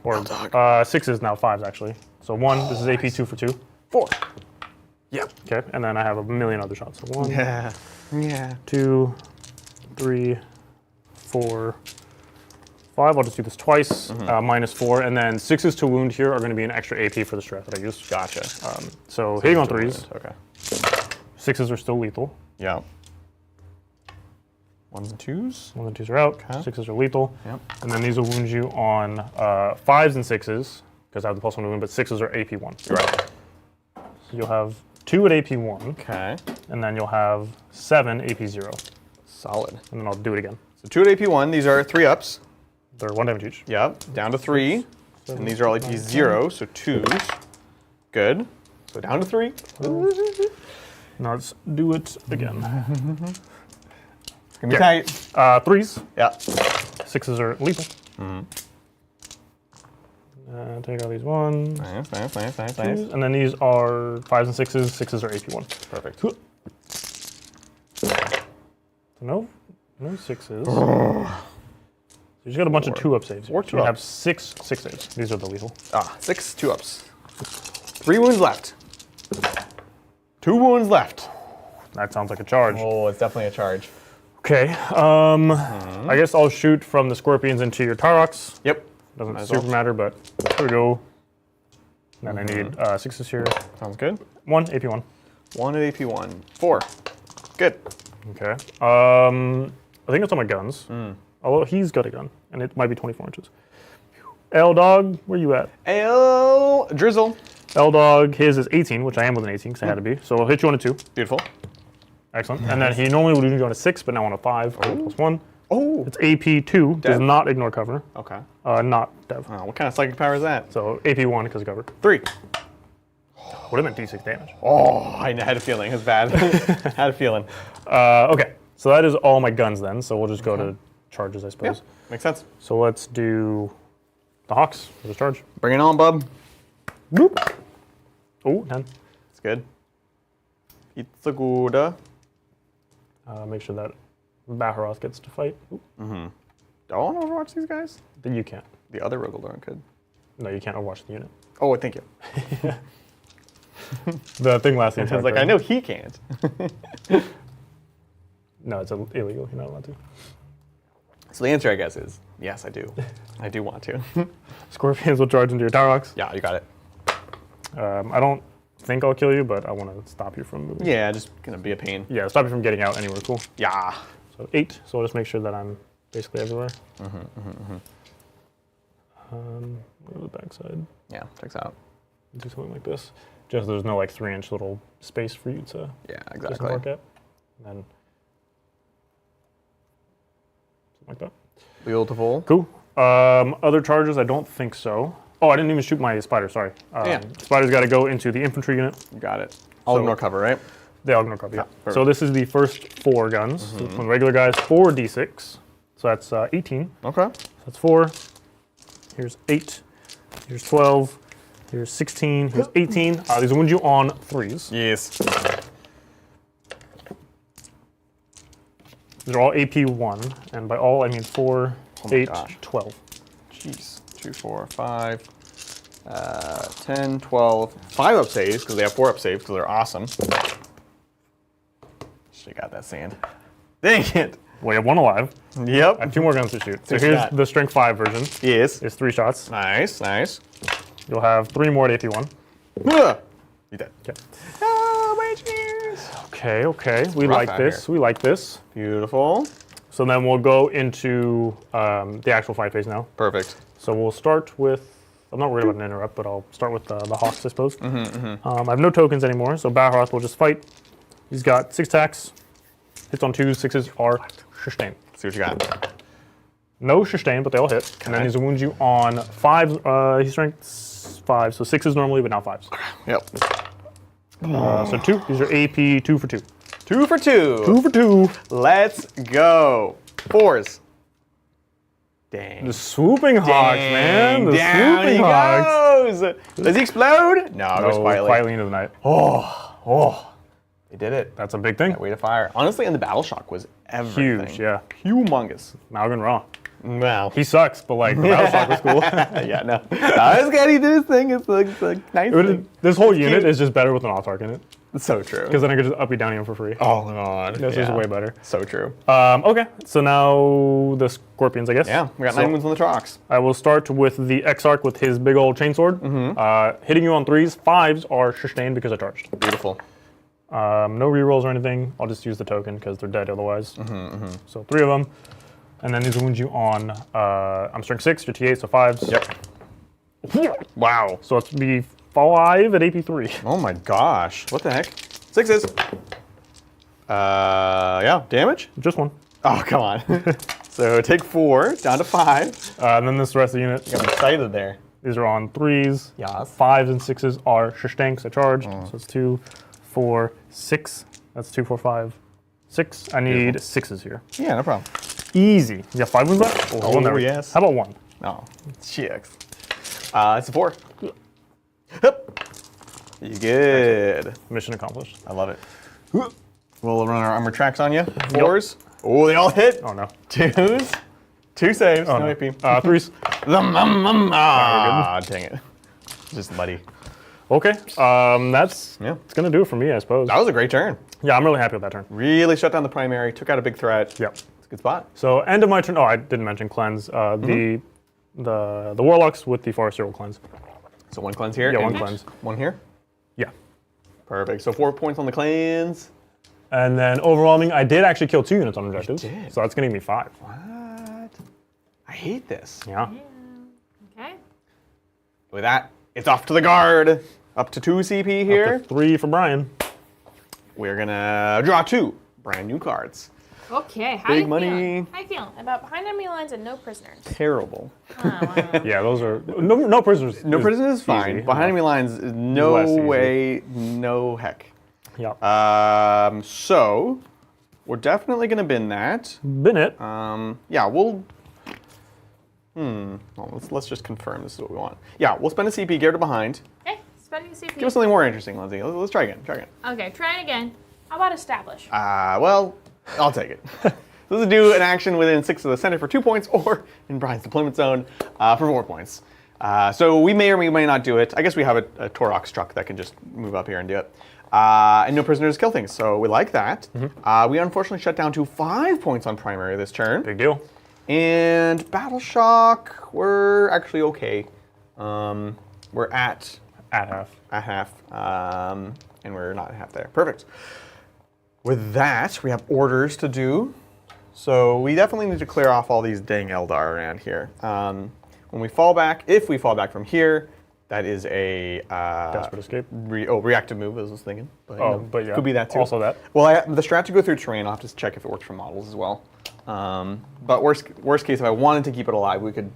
Or dog. 6s now 5s actually. So 1, this is AP 2 for 2. 4. Yep. Okay, and then I have a million other shots. So 1, Yeah. Yeah. 2, 3, 4, 5. I'll just do this twice. -4. And then 6s to wound here are going to be an extra AP for the strat that I used. Gotcha. So hitting on 3s. Okay. 6s are still lethal. Yeah. 1s and 2s. 1s and 2s are out. Okay. 6s are lethal. Yep. And then these will wound you on 5s and 6s, because I have the +1 to wound, but 6s are AP 1. You're right. So you'll have 2 at AP 1, Okay. and then you'll have 7 AP 0. Solid. And then I'll do it again. So 2 at AP 1. These are 3 ups. They're 1 damage each. Yep. Down to 3. And these are all AP 0, so 2s. Good. So down to 3. Now let's do it again. It's gonna be tight. 3s. Yeah. 6s are lethal. Take out these 1s. Nice. And then these are 5s and 6s. 6s are AP 1. Perfect. So no 6s. So you just got a bunch of 2-up saves. Four So you have 2-ups. 6 saves. These are the lethal. 6 2-ups. 3 wounds left. 2 wounds left. That sounds like a charge. Oh, it's definitely a charge. Okay. I guess I'll shoot from the scorpions into your Taroks. Yep. Doesn't Might as super well. matter, but here we go. Then I need 6s here. Sounds good. 1 AP 1. 1 at AP 1. 4. Good. Okay. I think it's on my guns. Although he's got a gun, and it might be 24 inches. L-Dog, where you at? Drizzle. L-Dog, his is 18, which I am with an 18 because I had to be. So I'll hit you on a 2. Beautiful. Excellent. And then he normally would wound you on a 6, but now on a 5. +1. Oh. It's AP 2. Does Dev. not ignore cover. Okay. Not Dev. Oh, what kind of psychic power is that? So AP 1 because of cover. 3. Would have been D6 damage. Oh, I had a feeling. It was bad. Had a feeling. Okay, so that is all my guns then. So we'll just go to charges, I Yeah, suppose. makes sense. So let's do the Hawks for the charge. Bring it on, bub. Boop. Oh, 10. It's good. Pizza good. Make sure that Baharoth gets to fight. Ooh, Do I want to overwatch these guys? then you can't. The other Rogaldorn could. No, you can't overwatch the unit. Oh, thank you. The thing lasts the I entire was like, turn. I know he can't. No, it's illegal. You're not allowed to. So the answer, I guess, is yes, I do. I do want to. Scorpions will charge into your Tower Hawks. Yeah, you got it. I don't think I'll kill you, but I want to stop you from moving. Yeah, just gonna be a pain. Yeah, stop you from getting out anywhere. Cool. Yeah. So 8. So I'll just make sure that I'm basically everywhere. Go to the backside. Yeah, checks out. Do something like this. Just there's no like 3-inch little space for you to Yeah, just exactly. mark at. And then something like that. Beautiful. Cool. Other charges, I don't think so. Oh, I didn't even shoot my spider, sorry. Yeah. Spider's got to go into the infantry unit. You got it. I'll So- ignore cover, right? They all ignore cover, yeah. perfect. So this is the first 4 guns. So from the regular guys, 4 D6. So that's 18. Okay. That's 4. Here's 8. Here's 12. Here's 16. Here's 18. These will wound you on 3s. Yes. These are all AP 1. And by all, I mean 4, my 8, gosh. 12. Jeez. 2, 4, 5, 10, 12. 5 up saves, because they have 4 up saves, because they're awesome. She got that sand. Dang it. We have 1 alive. I Yep. have 2 more guns to shoot. So Who's here's that? the strength 5 version. Yes. It's 3 shots. Nice, nice. You'll have 3 more at AP 1. Ugh. You dead. Okay. Oh, my cheers. Okay, okay. We rough like out this. here. We like this. Beautiful. So then we'll go into the actual fight phase now. Perfect. So we'll start with, I'm not worried about an interrupt, but I'll start with the Hawks, I suppose. I have no tokens anymore, so Baharoth will just fight. He's got 6 attacks. Hits on 2s, 6s are sustained. See what you got. No sustain, but they all hit. And then Okay. he's wound you on 5s. He's strength 5, so 6s normally, but now 5s. Yep. So 2. These are AP 2 for 2. 2 for 2. 2 for 2. Let's go. 4s. Dang. The swooping Hawks, man. The Down swooping he Hawks. goes. Does he explode? No, it goes quietly. quietly into the night. They did it. That's a big thing. Way to fire. Honestly, and the battle shock was everything. Huge, yeah. Humongous. Malgan Raw. Wow. He sucks, but like the battle shock was cool. Yeah, no. I was good. He did his thing. It's like nice thing. This whole unit cute. is just better with an Autarch in it. It's so true. Because then I could just up you down him for free. Oh, God. This is way better. So true. Okay, so now the Scorpions, I guess. Yeah, we got So 9 wounds on the Trox. I will start with the Exarch with his big old chainsword. Hitting you on 3s. 5s are sustained because I charged. Beautiful. No rerolls or anything. I'll just use the token because they're dead otherwise. So 3 of them. And then these wound you on, I'm strength 6, you're T8, so 5s. Yep. Wow. So it's be 5 at AP 3. Oh my gosh. What the heck? 6s. Yeah, damage? Just 1. Oh, come on. So take 4, down to 5. And then this rest of the unit, Got me excited there. these are on 3s. Yes. 5s and 6s are sustained because I charged. So it's 2, 4, 6. That's 2, 4, 5, 6. I need 6s here. Yeah, no problem. Easy. You got 5 wounds left? Oh, there. yes. How about 1? No, GX. It's a 4. Hup. You good. Mission accomplished. I love it. We'll run our armor tracks on you. 4s. Oh, they all hit. Oh no. 2s. 2 saves. Oh, no no. AP. 3s. Dang it. Just muddy. Okay. That's it's gonna do it for me, I suppose. That was a great turn. Yeah, I'm really happy with that turn. Really shut down the primary. Took out a big threat. Yep. It's a good spot. So end of my turn. Oh, I didn't mention cleanse. The warlocks with the forest will cleanse. So 1 cleanse here. Yeah, and 1 cleanse. 1 here. Yeah. Perfect. So 4 points on the cleanse. And then overwhelming, I did actually kill 2 units on objectives. did? So that's gonna give me 5. What? I hate this. Yeah. Okay. With that, it's off to the guard. Up to 2 CP here. Up to 3 for Brian. We're gonna draw 2 brand new cards. Okay, how Big you money. feeling? How you feeling about behind enemy lines and no prisoners? Terrible. Yeah, those are no prisoners. No prisoners is fine. easy Behind enemy lines, no Less easy. way, no heck. Yeah. So we're definitely gonna bin that. Bin it. Yeah, we'll. Well, let's just confirm this is what we want. Yeah, we'll spend a CP, get her to behind. Okay, spending CP. Give us something more interesting, Lindsay. Let's try again. Try again. Okay, try it again. How about establish? Well, I'll take it. This is do an action within 6 of the center for 2 points, or in Brian's deployment zone for 4 points. So we may or we may not do it. I guess we have a Torox truck that can just move up here and do it. And no prisoners kill things, so we like that. We unfortunately shut down to 5 points on primary this turn. Big deal. And Battle Shock, we're actually okay. We're at half. At half, and we're not at half there. Perfect. With that, we have orders to do. So we definitely need to clear off all these dang Eldar around here. When we fall back, if we fall back from here, that is a Desperate escape. Reactive move, as I was thinking. But, But yeah. could be that too. Also that. Well, the strat to go through terrain, I'll have to check if it works for models as well. But worst case, if I wanted to keep it alive, we could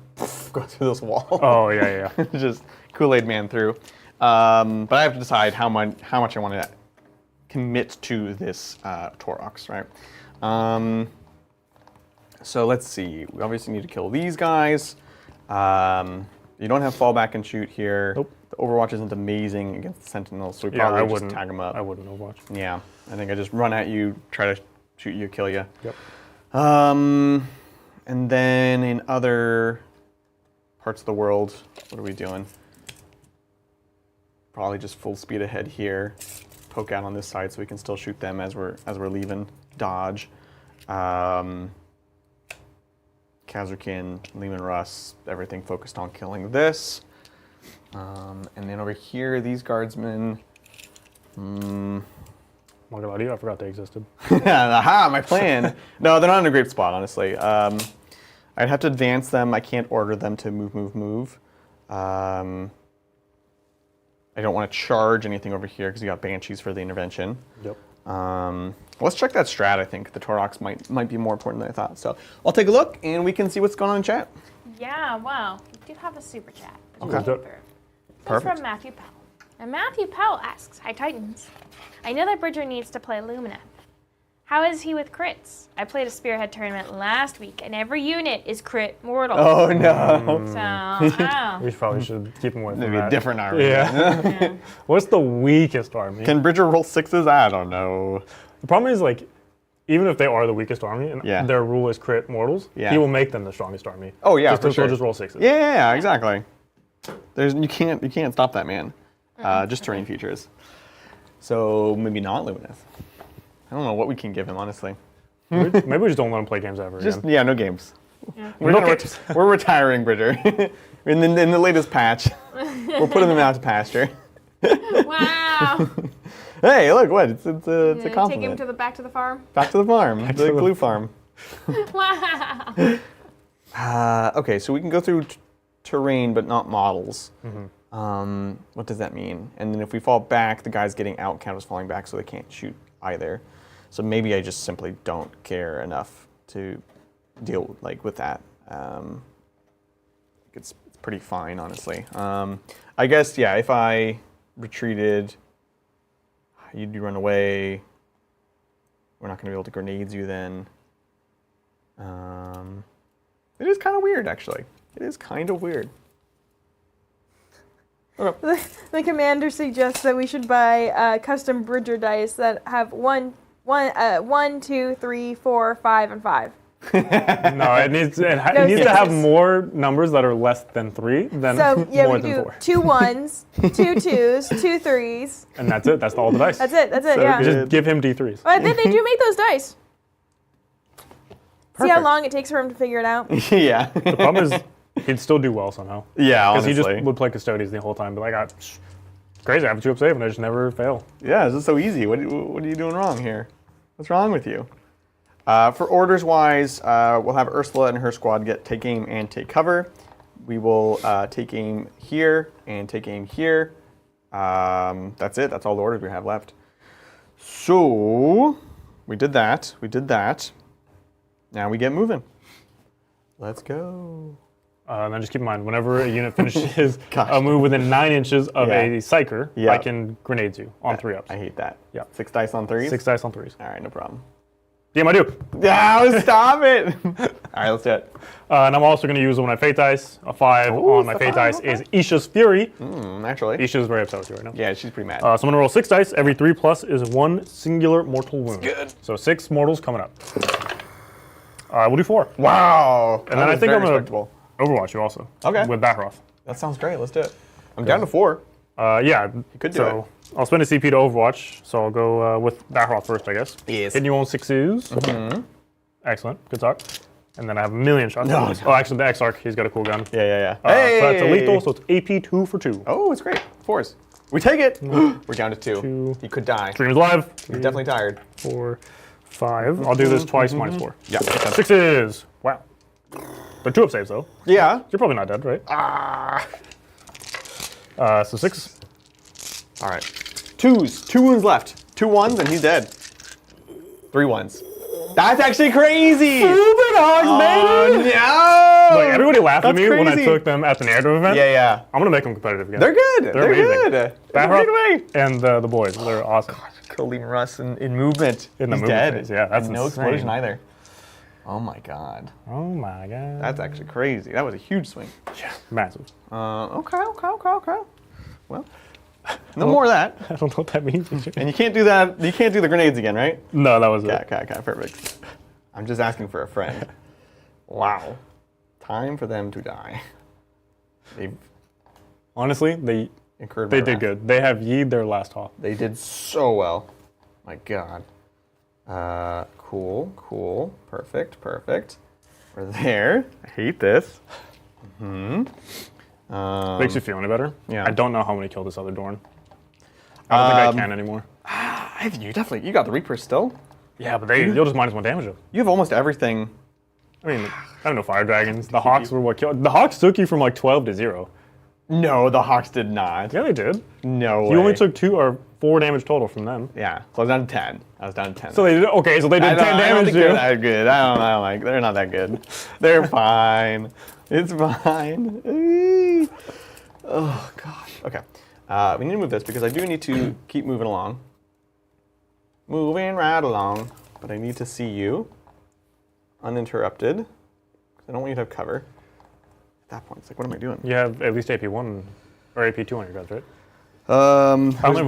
go through this wall. Oh yeah. Just Kool-Aid man through. But I have to decide how much I want to commit to this Torox, right? So let's see. We obviously need to kill these guys. You don't have fallback and shoot here. Nope. The Overwatch isn't amazing against the Sentinels, so we Yeah, I probably just wouldn't tag them up. I wouldn't Overwatch. Yeah, I think I just run at you, try to shoot you, kill you. Yep. And then in other parts of the world, what are we doing? Probably just full speed ahead here. Poke out on this side so we can still shoot them as we're leaving. Dodge. Kazurkin, Lehman Russ, everything focused on killing this. And then over here, these guardsmen. I'm not gonna lie to you, I forgot they existed. Aha, my plan. No, they're not in a great spot, honestly. I'd have to advance them. I can't order them to move. I don't want to charge anything over here because you got Banshees for the intervention. Yep. Let's check that strat. I think the Torox might be more important than I thought. So I'll take a look and we can see what's going on in chat. Yeah, well, we do have a super chat. Okay. This is Perfect. from Matthew Powell. And Matthew Powell asks, hi Titans. I know that Bridger needs to play Lumineth. How is he with crits? I played a Spearhead tournament last week, and every unit is crit mortal. Oh no. So, I We probably should keep him away from Maybe that. a different army. Yeah. don't know. What's the weakest army? Can Bridger roll 6s? I don't know. The problem is, like, even if they are the weakest army and Yeah. their rule is crit mortals, Yeah. he will make them the strongest army. Oh yeah, just for to sure. just roll 6s. Yeah, exactly. You can't stop that man. Just terrain features. So maybe not Lumineth. I don't know what we can give him, honestly. Maybe we just don't let him play games ever Just again. no games. Yeah. We're retiring Bridger. in the latest patch, we're putting them out to pasture. Wow. Hey, look what it's a Take compliment. him back to the farm. Back to the farm, the to the glue farm. Wow. Okay, so we can go through terrain, but not models. Mm-hmm. What does that mean? And then if we fall back, the guys getting out count as falling back, so they can't shoot either. So maybe I just simply don't care enough to deal with that. It's pretty fine, honestly. I guess if I retreated, you'd run away. We're not going to be able to grenades you then. It is kind of weird, actually. It is kind of weird. Okay. The commander suggests that we should buy custom Bridger dice that have 1, 2, 3, 4, 5, and 5. No, it needs to have more numbers that are less than 3 than So yeah, more we than do 4. 2 1s, 2 2s, 2 3s. And that's it. That's all the dice. That's it. So Yeah. good. Just give him D3s. But then they do make those dice. See how Perfect. long it takes for him to figure it out? Yeah. The problem is he'd still do well somehow. Yeah, Because honestly. he just would play Custodians the whole time. But crazy, I have a 2-up save and I just never fail. Yeah, this is so easy. What are you doing wrong here? What's wrong with you? For orders wise, we'll have Ursula and her squad take aim and take cover. We will take aim here and take aim here. That's it. That's all the orders we have left. So we did that. Now we get moving. Let's go. And then just keep in mind, whenever a unit finishes a move within 9 inches of a psyker, I can grenade you on 3-ups. I hate that. Yeah. 6 dice on 3s? 6 dice on 3s. All right, no problem. DM, I do. No, stop it. All right, let's do it. And I'm also going to use one of my fate dice. A 5 on my fate dice is Isha's Fury. Naturally. Isha's very upset with you right now. Yeah, she's pretty mad. So I'm going to roll 6 dice. Every 3 plus is 1 singular mortal wound. good. So 6 mortals coming up. We'll do 4. Wow. And then I think I'm going to Overwatch you also. Okay. With Backroth. That sounds great. Let's do it. I'm down to 4. Yeah. You could do it. I'll spend a CP to Overwatch, so I'll go with Backroth first, I guess. Yes. Hitting you on 6s. Excellent. Good talk. And then I have a million shots. No. Oh, actually, the Exarch, he's got a coolgun. Yeah. Hey! So that's a lethal, so it's AP 2 for 2. Oh, it's great. 4s. We take it. We're down to 2. 2. He could die. Dream's alive. He's definitely tired. 4, 5. I'll do this twice, minus 4. Yeah. 6s. Wow. They're 2-up saves, though. Yeah. You're probably not dead, right? So 6. All right. 2s. 2 wounds left. 2 1s, and he's dead. 3 1s. That's actually crazy! Stupid hogs, baby! No! Like, everybody laughed at That's me when I crazy. took them at the narrative event. Yeah. I'm going to make them competitive again. They're good. They're amazing. good. Backroth Great way. and the boys. They're awesome. Killed Russ in movement. In the He's movement dead. phase, yeah, that's And no insane. explosion either. Oh my god. Oh my god. That's actually crazy. That was a huge swing. yeah, massive. Okay. Well, no more of that. I don't know what that means. And you can't do that. You can't do the grenades again, right? No, that was it. Okay, perfect. I'm just asking for a friend. Wow. Time for them to die. They've Honestly, they incurred my did wrath. good. They have yeed their last hawk. They did so well. My god. Cool. Perfect. We're there. I hate this. Makes you feel any better? yeah. I don't know how many killed this other Dorn. I don't think I can anymore. I think you got the Reaper still. Yeah, but you'll just minus 1 damage them. You have almost everything. I mean, I don't know Fire Dragons. The Hawks were what killed. The Hawks took you from like 12 to 0. No, the Hawks did not. Yeah, they did. No way. You only took 2 or 4 damage total from them. Yeah, so I was down to 10. I was down to 10. So they did. Okay, so they did 10 I don't damage think to they're you. that good. I don't like. They're not that good. They're fine. It's fine. Oh gosh. Okay. We need to move this because I do need to keep moving along. Moving right along, but I need to see you uninterrupted because I don't want you to have cover. At that point, it's like, what am I doing? You have at least AP1 or AP2 on your guys, right?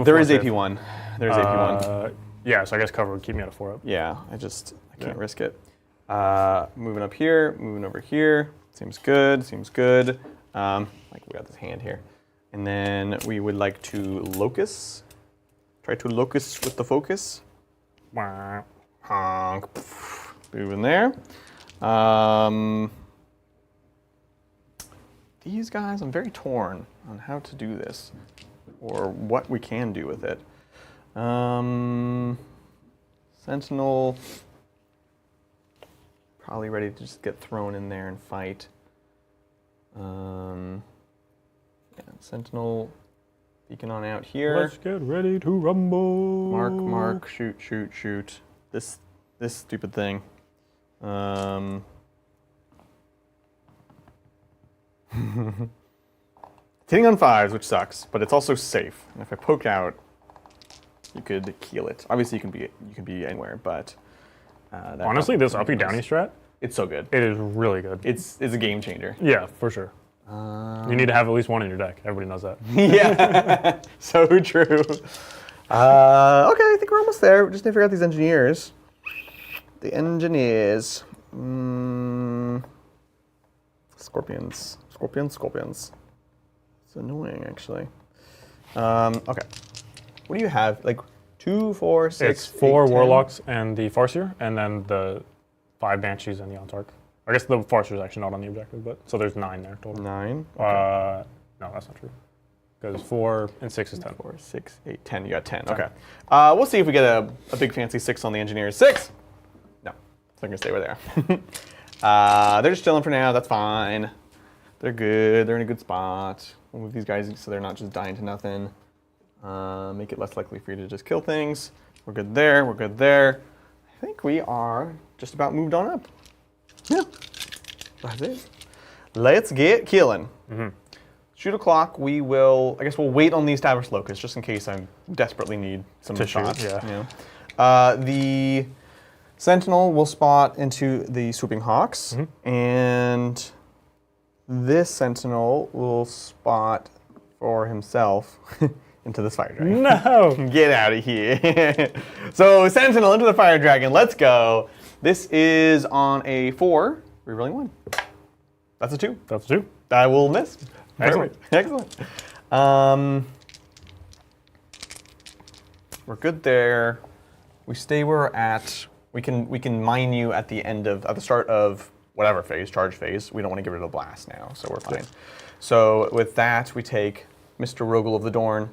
There is AP1. There is AP1. Yeah, so I guess cover would keep me out of 4-up. Yeah, I can't risk it. Moving up here, moving over here. Seems good. Like we got this hand here. And then we would like to locus. Try to locus with the focus. Honk. Moving there. These guys, I'm very torn on how to do this or what we can do with it. Sentinel, probably ready to just get thrown in there and fight. Yeah, Sentinel, beacon on out here. Let's get ready to rumble. Mark, shoot. This stupid thing. It's hitting on 5s, which sucks, but it's also safe. And if I poke out, you could keel it. Obviously, you can be anywhere, but Honestly, this uppy downy strat, it's so good. it is really good. It's a game changer. Yeah, for sure. You need to have at least 1 in your deck. Everybody knows that. Yeah, so true. Okay, I think we're almost there. We just need to figure out these engineers. The engineers. Scorpions. It's annoying, actually. Okay. What do you have? Like 2, 4, 6. It's 4 8, 10? Warlocks and the Farseer, and then the 5 Banshees and the Ontark. I guess the Farseer is actually not on the objective, but so there's 9 there total. 9. No, that's not true. Because 4 and 6 is 10. 4, 6, 8, 10. You got 10. Okay. We'll see if we get a big fancy 6 on the engineers. 6! No. So I'm going to stay where they are. They're just chilling for now. That's fine. They're good. They're in a good spot. We'll move these guys so they're not just dying to nothing. Make it less likely for you to just kill things. We're good there. I think we are just about moved on up. Yeah. That's it. Let's get killing. Shoot a clock. We will. I guess we'll wait on the established locus just in case I desperately need some shots. Yeah. The sentinel will spot into the swooping hawks, and this sentinel will spot for himself into this fire dragon. No! Get out of here. So sentinel into the fire dragon. Let's go. This is on a 4. Rerolling 1. That's a 2. That's 2. I will miss. Excellent. Excellent. We're good there. We stay where we're at. We can mine you at the start of whatever phase, charge phase. We don't want to get rid of the blast now, so we're fine. So with that, we take Mr. Rogel of the Dorn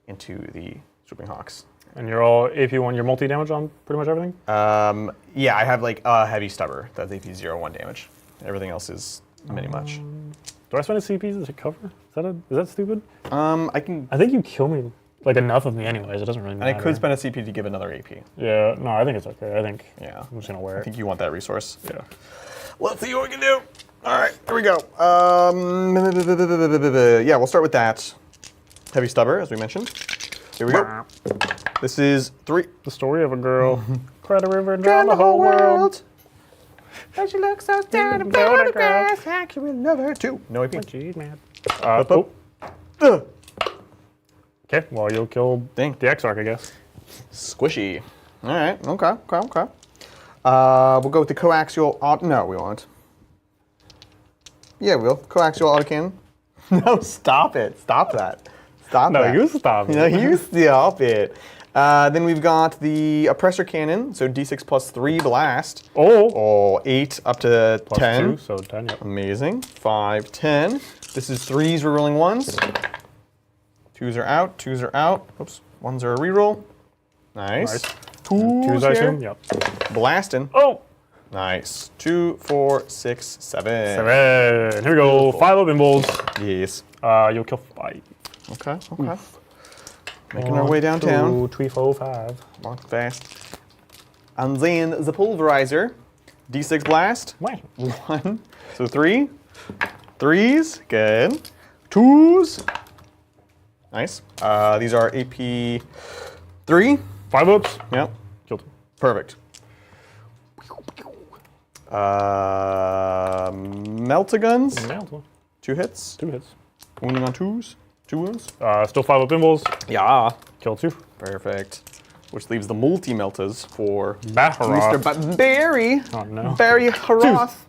into the swooping hawks. And you're all AP1, you're multi-damage on pretty much everything? Yeah, I have like a heavy stubber. That's AP 0/1 damage. Everything else is mini much. Do I spend a CP to cover? Is that stupid? I can. I think you kill me like enough of me anyways. It doesn't really matter. And I could spend a CP to give another AP. Yeah, no, I think it's okay. I'm just gonna wear I it. think you want that resource. Yeah. Let's see what we can do. All right, here we go. Yeah, we'll start with that. Heavy stubber, as we mentioned. Here we go. This is 3. The story of a girl cried a river and drowned the whole world. And she looks so down and photographs. Actually, love her too. No AP. She's mad. Ugh. Okay, well, you'll kill Dang. the Exarch, I guess. Squishy. All right. Okay. We'll go with the coaxial. No, we won't. Yeah, we'll. Coaxial autocannon. No, stop it. Stop that. Stop No, that. you stop it. No, you stop it. Then we've got the oppressor cannon. So D6 plus 3 blast. Oh. 8 up to Plus 10. 2, so 10, yep. Amazing. 5, 10. This is 3s, we're rolling 1s. 2s are out. 2s are out. Oops. 1s are a reroll. Nice. 2s, I here. assume? Yep. Blasting. Oh! Nice. 2, 4, 6, 7. 7. Here we go. Beautiful. 5 up in bowls. Yes. You'll kill 5. Okay. Making our way downtown. 2, 3, 4, 5. Walk fast. And then the pulverizer. D6 blast. Wait. 1. So 3. 3s. Good. 2s. Nice. These are AP 3. 5 ups. Yep. Killed 2. Perfect. Meltaguns. Yeah, 2 hits. 2 hits. Wounding on 2s. 2 wounds. Still 5 up in bowls. Yeah. Kill 2. Perfect. Which leaves the multi-meltas for Baharoth. Mr. Barry. Oh, no. Barry Haroth.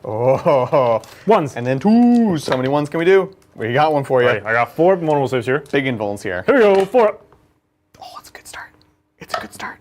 Oh. 1s. And then 2s. How many 1s can we do? We got one for you. Right, I got 4 multiple saves here. Big invulns here. Here we go. 4 up. Oh, it's a good start. It's a good start.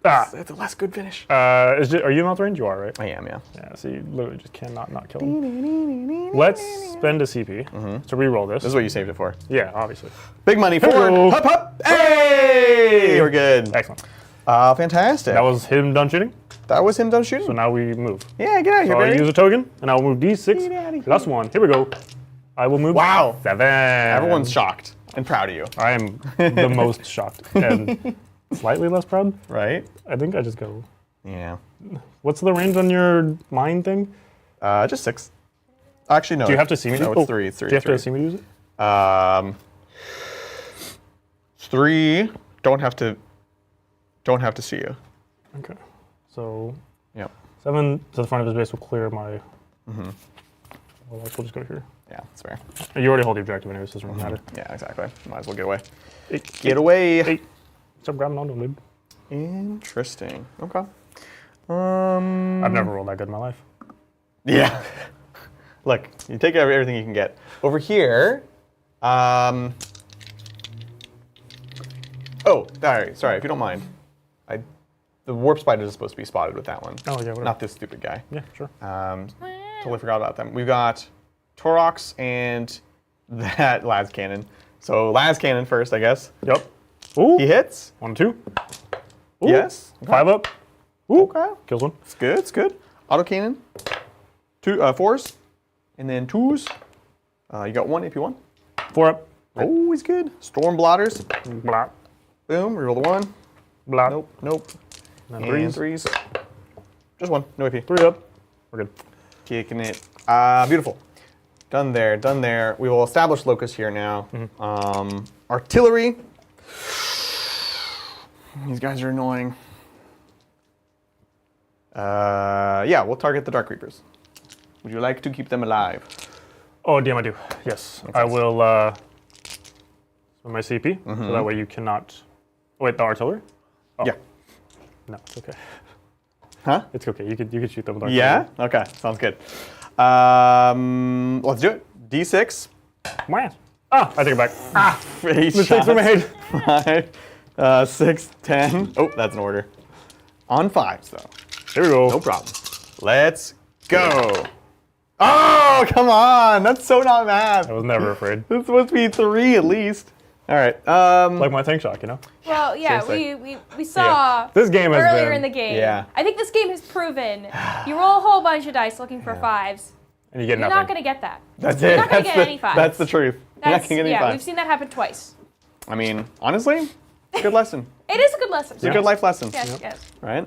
Ah. It's a less good finish. Are you mount range? You are, right? I am, yeah. Yeah, so you literally just cannot not kill him. Let's spend a CP to reroll this. This is what you saved it for. Yeah, obviously. Big money for Hello. Hup Hup. Hey! We're good. Excellent. Fantastic. That was him done shooting. That was him done shooting. So now we move. Yeah, get out of So here, I'll Barry. use a token, and I will move Get outta D6 here. plus 1. Here we go. I will move Wow. 7. Everyone's shocked and proud of you. I am the most shocked and slightly less proud. Right? I think I just go. Yeah. What's the range on your mine thing? Just 6. Actually, no. Do you have to see me? No, it's 3. It's 3. Do you have to see me use it? 3. Don't have to see you. Okay. So Yep. 7 to the front of his base will clear my. Well, we'll just go here. Yeah, that's fair. You already hold the objective anyway, so it doesn't really matter. Yeah, exactly. Might as well get away. 8. Get away. 8. Stop grabbing onto him, dude. Interesting. Okay. I've never rolled that good in my life. Yeah. Look, you take everything you can get. Over here, oh, sorry, if you don't mind. The warp spider is supposed to be spotted with that one. Oh, yeah, whatever. Not this stupid guy. Yeah, sure. Totally forgot about them. We've got Torox and that Las Cannon. So Las Cannon first, I guess. Yep. Ooh. He hits. 1, 2. Ooh. Yes. Okay. 5 up. Ooh. Okay. Kills 1. It's good. It's good. Auto cannon. 2 4s, and then 2s. You got 1 if you want. 4 up. Always good. Storm blotters. Blah. Boom. Reroll the 1. Blah. Nope. And And 3s. Just 1. No AP. 3 up. We're good. Kicking it. Beautiful. Done there, done there. We will establish locus here now. Artillery. These guys are annoying. Yeah, we'll target the Dark Reapers. Would you like to keep them alive? Oh, damn, I do. Yes. I will my CP, so that way you cannot... Wait, the artillery? Oh. Yeah. No, it's okay. Huh? It's okay. You could shoot them with artillery. Yeah? Okay, sounds good. Let's do it. D6. My ass. Ah, I take it back. Ah, 8 mistakes were made. 5, 6, 10. Oh, that's an order. On 5s, though. Here we go. No problem. Let's go. Oh, come on. That's so not math. I was never afraid. It's supposed to be 3 at least. All right. Like my tank shock, you know? Well, yeah, Seriously. we saw This game has earlier been... in the game. Yeah. I think this game has proven you roll a whole bunch of dice looking for 5s. And you get You're nothing. not going to get that. That's You're it. not gonna That's get any 5s. That's the truth. You're not That's, gonna get any yeah, 5s. we've seen that happen twice. I mean, honestly, good lesson. It is a good lesson. It's a good life lesson. Yes, yes. Right?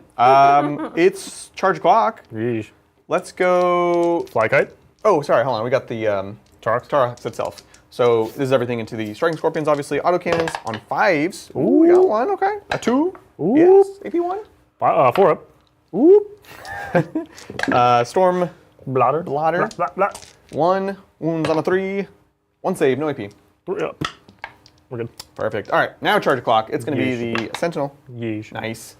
It's charge clock. Yeesh. Let's go. Fly kite. Oh, sorry. Hold on. We got the Tarox itself. So this is everything into the striking scorpions, obviously. Autocannons on 5s. Ooh, we got 1. Okay. A 2. Ooh. Yes. AP1. 4 up. Whoop. Storm Blotter. Blotter. Blah, blah, blah. 1. Wounds on a 3. 1 save. No AP. 3 up. We're good. Perfect. All right. Now charge clock. It's going to be Yeesh. the Sentinel. Yeesh. Nice.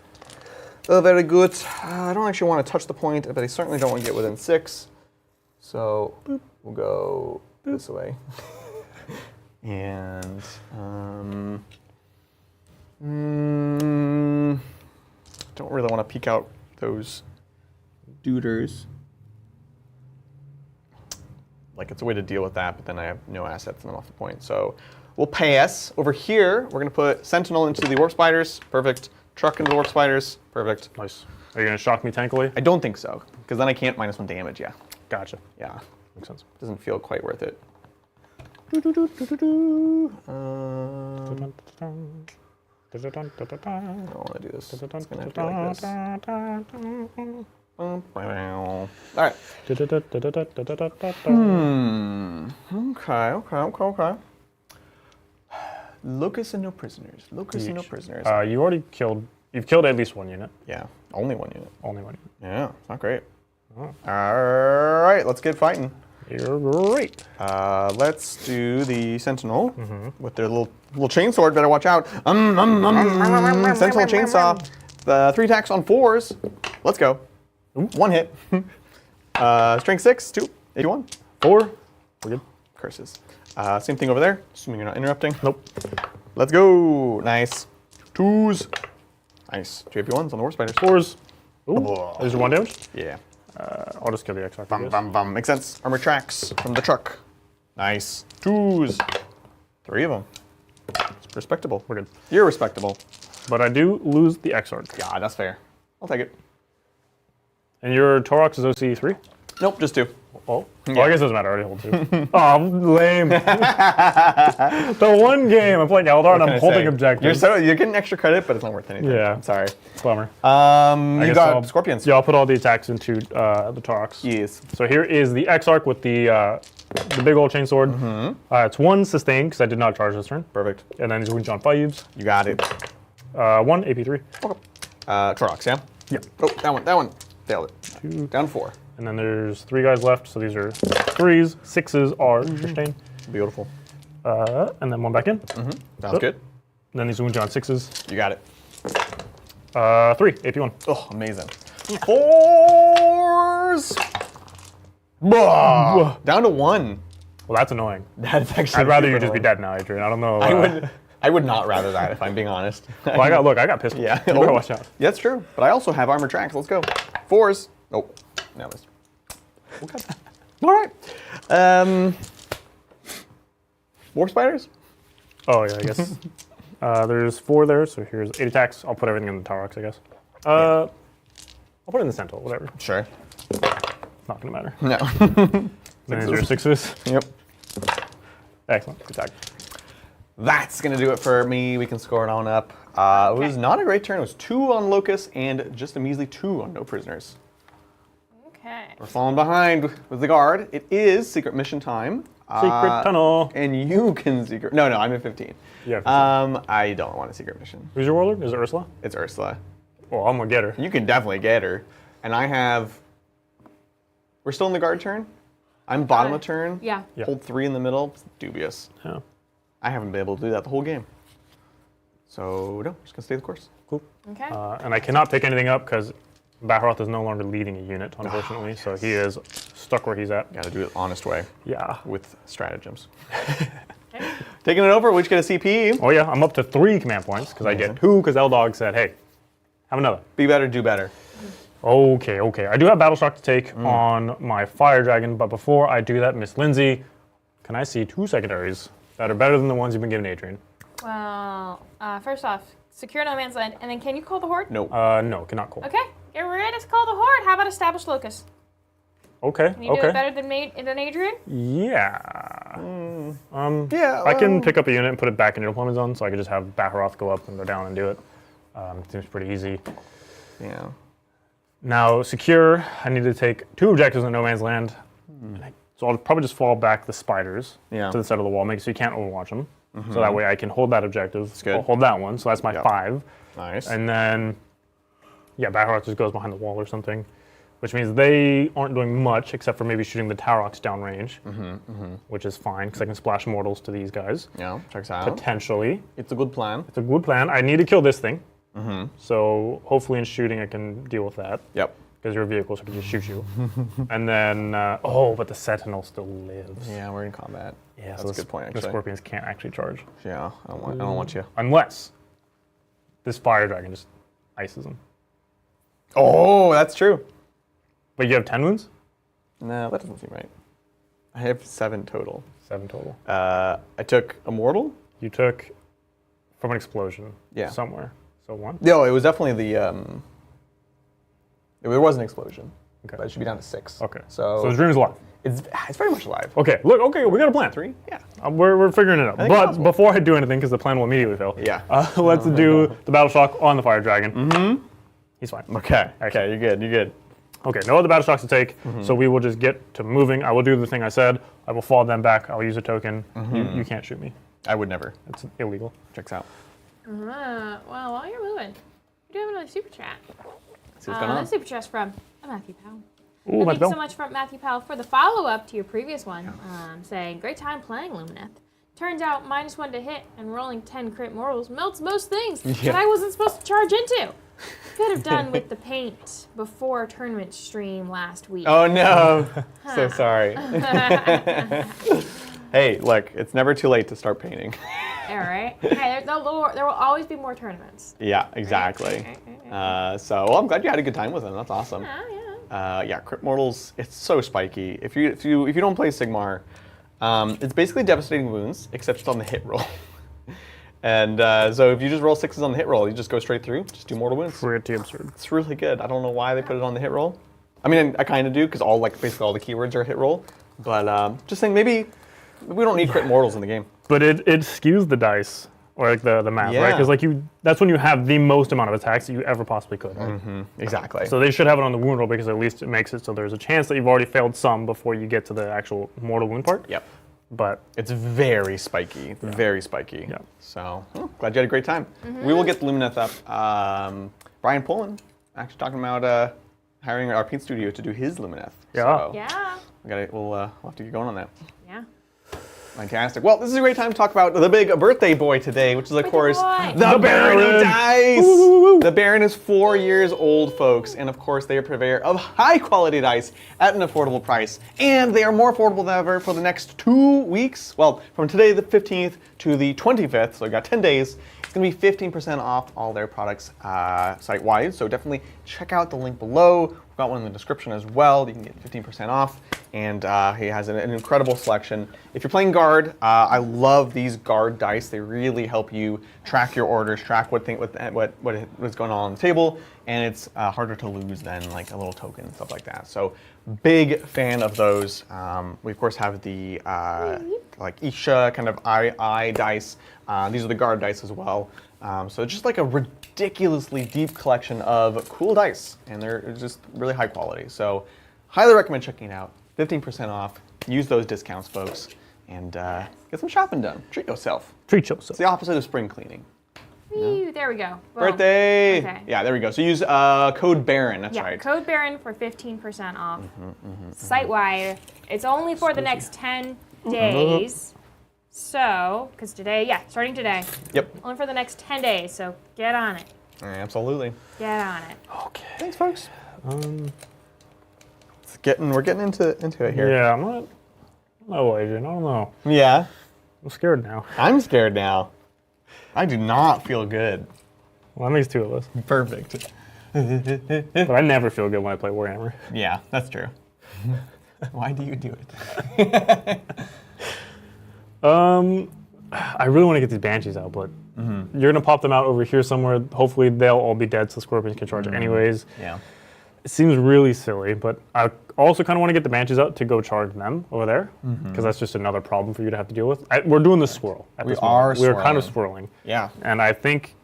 Oh, very good. I don't actually want to touch the point, but I certainly don't want to get within 6. So we'll go this way. And don't really want to peek out those duders. Like, it's a way to deal with that, but then I have no assets and I'm off the point. So we'll pass. Over here, we're going to put Sentinel into the Warp Spiders. Perfect. Truck into the Warp Spiders. Perfect. Nice. Are you going to shock me tankily? I don't think so, because then I can't -1 damage, yeah. Gotcha. Yeah. Makes sense. Doesn't feel quite worth it. I Don't want to do this. It's going to have to be like this. All right. Okay. Locus and no prisoners. Locus and no prisoners. You've killed at least 1 unit. Yeah, only 1 unit. Only 1 unit. Yeah, not great. Oh. All right, let's get fighting. You're great. Let's do the Sentinel with their little chainsword. Better watch out. Sentinel chainsaw. The 3 attacks on 4s. Let's go. Ooh. 1 hit. Strength 6, 2, 81. 4. We're good. Curses. Same thing over there. Assuming you're not interrupting. Nope. Let's go. Nice. 2s. Nice. 2 AP1s on the Warp Spiders. 4s. Ooh. Oh. Is there 1 damage? Yeah. I'll just kill the X-Arc. Bum, bum, bum. Makes sense. Armor tracks from the truck. Nice. 2s. 3 of them. It's respectable. We're good. You're respectable. But I do lose the X-Arc. Yeah, that's fair. I'll take it. And your Torox is OC3? Nope, just 2. Oh. Well, I guess it doesn't matter. I already hold 2. Oh, lame. The one game I'm playing Eldar and I'm holding objectives. You're getting extra credit, but it's not worth anything. Yeah. I'm sorry. Bummer. You got Scorpions. Yeah, I'll put all the attacks into the Torox. Yes. So here is the X-Arc with the big old chainsword. It's 1 sustain because I did not charge this turn. Perfect. And then he's wounds on 5s. You got it. 1 AP3. Okay. Torox, yeah? Yeah. Oh, that one. Failed it. 2. Down 4. And then there's 3 guys left, so these are 3s. 6s are sustain. Beautiful. And then 1 back in. Sounds good. And then these wounds on 6s. You got it. 3 AP1. Oh, amazing. 4s. Down to 1. Well, that's annoying. That's actually. I'd rather you super just be annoying. dead now, Adrian. I don't know. I would not rather that, if I'm being honest. Well, I got pistols. Yeah. You better watch out. Yeah, that's true. But I also have armor tracks. Let's go. 4s. Oh, no, missed. Okay. All right. Warp Spiders? Oh, yeah, I guess. There's 4 there, so here's 8 attacks. I'll put everything in the Torox, I guess. I'll put it in the Sentinel, whatever. Sure. It's not going to matter. No. Then there's your 6s. Yep. Excellent. Good attack. That's going to do it for me. We can score it on up. It was not a great turn. It was 2 on Locust and just a measly 2 on No Prisoners. Okay. We're falling behind with the guard. It is secret mission time. Secret tunnel. And you can secret. No, I'm at 15. Yeah. I don't want a secret mission. Who's your warlord? Is it Ursula? It's Ursula. Well, I'm gonna get her. You can definitely get her. And I have. We're still in the guard turn. I'm bottom of turn. Yeah. Hold 3 in the middle. It's dubious. Yeah. I haven't been able to do that the whole game. So no, just gonna stay the course. Cool. Okay. And I cannot pick anything up because Baharoth is no longer leading a unit, unfortunately. yes. So he is stuck where he's at. Got to do it honest way Yeah. with stratagems. Okay. Taking it over, we each get a CP. Oh yeah, I'm up to 3 command points because I get 2 because Eldog said, hey, have another. Be better, do better. Okay. I do have Battle Shock to take on my Fire Dragon, but before I do that, Miss Lindsay, can I see 2 secondaries that are better than the ones you've been giving Adrian? Well, first off, secure no man's land, and then can you call the horde? Nope. No, cannot call. Okay, get ready to call the horde. How about establish locus? Okay. Can you do it better than Adrian? Yeah. Yeah. I can pick up a unit and put it back in your deployment zone, so I could just have Baharoth go up and go down and do it. Seems pretty easy. Yeah. Now, secure, I need to take 2 objectives in no man's land. So I'll probably just fall back the spiders Yeah. to the side of the wall, make it so you can't overwatch them. So that way I can hold that objective. good. I'll hold that one, so that's my 5. Nice. And then, yeah, Baharoth just goes behind the wall or something, which means they aren't doing much except for maybe shooting the Taroks downrange, which is fine because I can splash mortals to these guys. Yeah, checks out. Potentially. It's a good plan. It's a good plan. I need to kill this thing. So hopefully in shooting I can deal with that. Yep. Because your vehicle can just shoot you. And then, but the Sentinel still lives. Yeah, we're in combat. Yeah, That's so a good point, the actually. Scorpions can't actually charge. Yeah, I don't want you. Unless this Fire Dragon just ices them. Oh, that's true. But you have 10 wounds? No, that doesn't seem right. I have 7 total. 7 total. I took a mortal. You took from an explosion somewhere. So 1? No, it was definitely the. There was an explosion. Okay. But it should be down to 6. Okay. So the dream's alive. it's very much alive. Okay, look, we got a plan. 3? Yeah. We're figuring it out. think But it's possible. before I do anything, because the plan will immediately fail, Yeah. let's do the Battle Shock on the Fire Dragon. He's fine. Okay. Okay, you're good. Okay, no other Battle Shocks to take, so we will just get to moving. I will do the thing I said. I will fall them back. I'll use a token. You can't shoot me. I would never. It's illegal. Checks out. Well, while you're moving, we do have another super chat. See what's going on. This super chat's from Matthew Powell. Ooh, Thank you Bell. so much for Matthew Powell for the follow-up to your previous one, saying, great time playing Lumineth. Turns out -1 to hit and rolling 10 crit mortals melts most things that I wasn't supposed to charge into. Could have done with the paint before tournament stream last week. Oh no. So sorry. Hey, look, it's never too late to start painting. All right. Hey, there will always be more tournaments. Yeah, exactly. So I'm glad you had a good time with them. That's awesome. Yeah. Crit Mortals, it's so spiky. If you don't play Sigmar, it's basically devastating wounds, except it's on the hit roll. And so if you just roll 6s on the hit roll, you just go straight through, just do mortal wounds. Pretty absurd. It's really good. I don't know why they put it on the hit roll. I mean, I kind of do, because basically all the keywords are hit roll. But just saying, maybe we don't need crit mortals in the game. But it skews the dice, or like the map, right? Because that's when you have the most amount of attacks that you ever possibly could. Right? Exactly. So they should have it on the wound roll because at least it makes it so there's a chance that you've already failed some before you get to the actual mortal wound part. Yep. But it's very spiky, very spiky. Yeah. So glad you had a great time. We will get the Lumineth up. Brian Pullen actually talking about hiring our paint studio to do his Lumineth. Yeah. So Yeah. we'll have to get going on that. Yeah. Fantastic. Well, this is a great time to talk about the big birthday boy today, which is, of course, boy. the Baron of Baron. Dice. Woo, woo, woo. The Baron is 4 years old, folks, and of course, they are purveyor of high-quality dice at an affordable price, and they are more affordable than ever for the next 2 weeks. Well, from today, the 15th, to the 25th, so you got 10 days. It's going to be 15% off all their products site-wide, so definitely check out the link below. We've got one in the description as well. You can get 15% off, and he has an incredible selection. If you're playing Guard, I love these Guard dice. They really help you track your orders, track what's going on the table, and it's harder to lose than like a little token and stuff like that. So big fan of those. We of course have the like Isha kind of eye dice. These are the Guard dice as well. So it's just like a ridiculously deep collection of cool dice, and they're just really high quality. So highly recommend checking it out. 15% off. Use those discounts, folks, and get some shopping done. Treat yourself. Treat yourself. It's the opposite of spring cleaning. Whew, there we go. Boom. Birthday! Okay. Yeah, there we go. So use code Baron, that's Yeah, right. code Baron for 15% off. Site-wide. It's only for the next 10 days. So, because today, starting today. Yep. Only for the next 10 days, so get on it. Absolutely. Get on it. Okay. Thanks, folks. We're getting into it here. Yeah, I'm not. Oh, Adrian, I don't know. Yeah. I'm scared now. I'm scared now. I do not feel good. Well, that makes two of us. Perfect. But I never feel good when I play Warhammer. Yeah, that's true. Why do you do it? I really want to get these Banshees out, but you're gonna pop them out over here somewhere. Hopefully, they'll all be dead, so Scorpions can charge anyways. Yeah. It seems really silly, but I also kind of want to get the Banshees out to go charge them over there, because that's just another problem for you to have to deal with. We're doing the swirl at this moment. We're kind of swirling. Yeah. And I think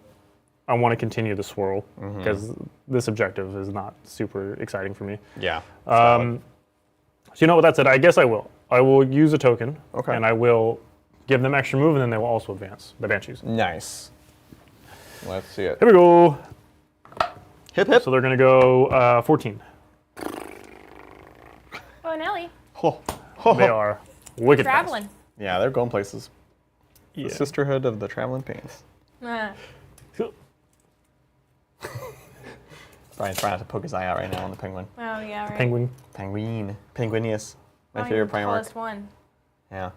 I want to continue the swirl, because this objective is not super exciting for me. Yeah. So you know, with that said, I guess I will. I will use a token, and I will give them extra move, and then they will also advance, the Banshees. Nice. Let's see it. Here we go. Hip, hip. So they're going to go 14. Oh, Nelly. They are wicked fast. Traveling. Yeah, they're going places. Yeah. The Sisterhood of the Traveling Pains. Brian's trying not to poke his eye out right now on the penguin. Oh, yeah, right. Penguin. Penguin. Penguinius. My Not favorite even the Primarch. tallest one. Yeah.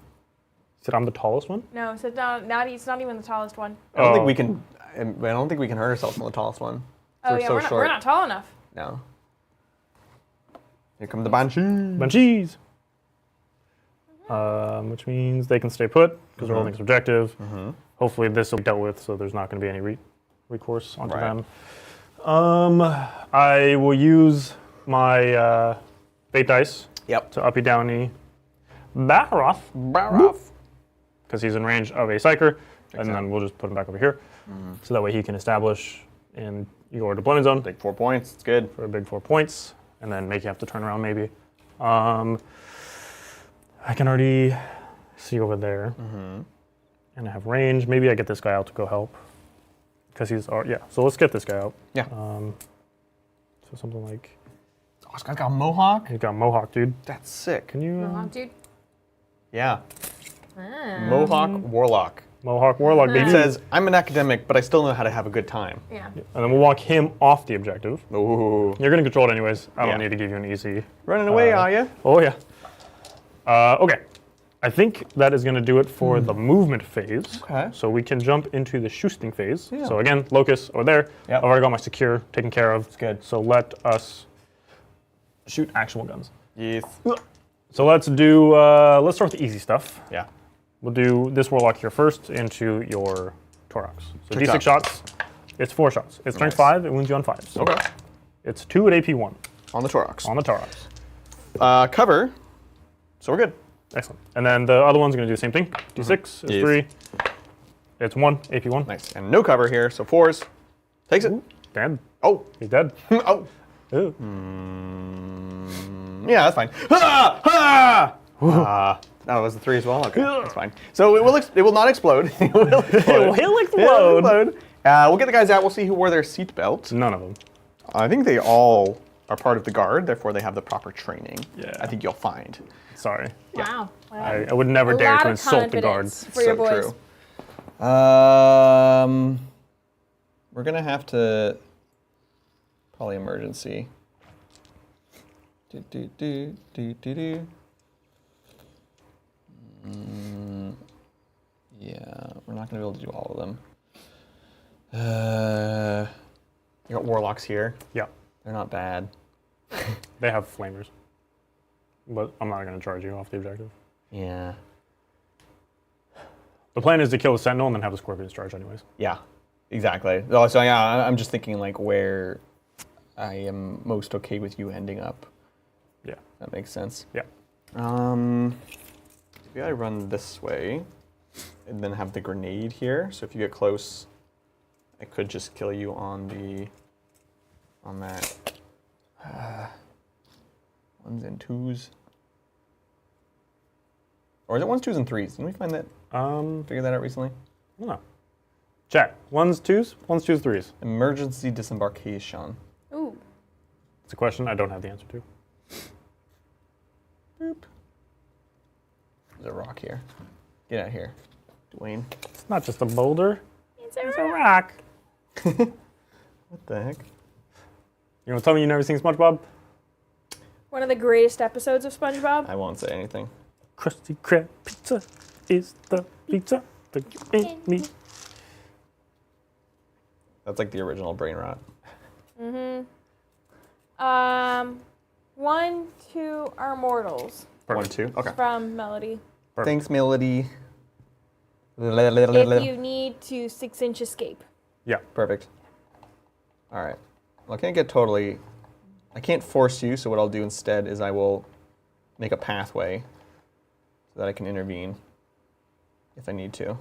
Said I'm the tallest one? No, so it's not even the tallest one. I don't think we can. I don't think we can hurt ourselves on the tallest one. Oh, We're yeah, so we're not, short. we're not tall enough. No. Here come the Banshee. Banshees. Which means they can stay put, because they're holding this objective. Hopefully this will be dealt with, so there's not going to be any recourse onto them. I will use my bait dice to uppy downy Baroth, because he's in range of a Psyker, and then we'll just put him back over here, so that way he can establish in your deployment zone. Take 4 points. It's good. For a big 4 points, and then make you have to turn around maybe. I can already see over there, and I have range. Maybe I get this guy out to go help, because he's So let's get this guy out. Yeah. So something like Oh, this guy's got a Mohawk. he's got Mohawk, dude. That's sick. Can you Mohawk, dude. Yeah. Mohawk Warlock. Mohawk Warlock, It baby? says, I'm an academic, but I still know how to have a good time. Yeah. And then we'll walk him off the objective. Ooh. You're gonna control it anyways. I Yeah. don't need to give you an easy. Running away, are you? Oh yeah. Okay. I think that is gonna do it for the movement phase. Okay. So we can jump into the shooting phase. Yeah. So again, Locust over there. Yep. I've already got my secure taken care of. It's good. So let us shoot actual guns. Yes. So let's do. Let's start with the easy stuff. Yeah. We'll do this Warlock here first into your Torox. So Good D6 job. shots. It's 4 shots. It's strength Nice. 5. It wounds you on 5s. Okay. It's 2 at AP 1 On the Torox. on the Torox. Cover. So we're good. Excellent. And then the other one's going to do the same thing. D6 is Yes. 3. It's 1, AP 1. Nice. And no cover here, so 4s. Takes it. Dead. Oh. He's dead. Oh. Ooh. Yeah, that's fine. That was the 3 as well? Okay, that's fine. So it will not explode. It will explode. He'll explode. We'll get the guys out. We'll see who wore their seatbelts. None of them. I think they all are part of the guard, therefore they have the proper training. Yeah. I think you'll find. Sorry. Wow. I would never A dare lot to of insult the guards. confidence for your boys. True. We're gonna have to probably emergency. Yeah, we're not gonna be able to do all of them. You got warlocks here. Yeah. They're not bad. They have flamers. But I'm not going to charge you off the objective. Yeah. The plan is to kill the Sentinel and then have the Scorpions charge anyways. Yeah. Exactly. So yeah, I'm just thinking like where I am most okay with you ending up. Yeah. That makes sense. Yeah. Maybe I run this way and then have the grenade here. So if you get close, I could just kill you on that. 1, 1s and 2s. Or is it 1s, 2s, and 3s? Didn't we find that? Figure that out recently? I don't know. Check. 1s, 2s, 1s, 2s, 3s. Emergency disembarkation. Ooh. It's a question I don't have the answer to. Boop. There's a rock here. Get out here, Dwayne. It's not just a boulder. It's It's a rock. What the heck? You want to tell me you never seen SpongeBob? One of the greatest episodes of SpongeBob. I won't say anything. Krusty Krab pizza is the pizza that you ate me. That's like the original brain rot. 1, 2 are mortals 1, 2. Okay. from Melody. Perfect. Thanks, Melody. If you need to 6-inch escape. Yeah. Perfect. All right. Well, I can't force you, so what I'll do instead is I will make a pathway so that I can intervene if I need to.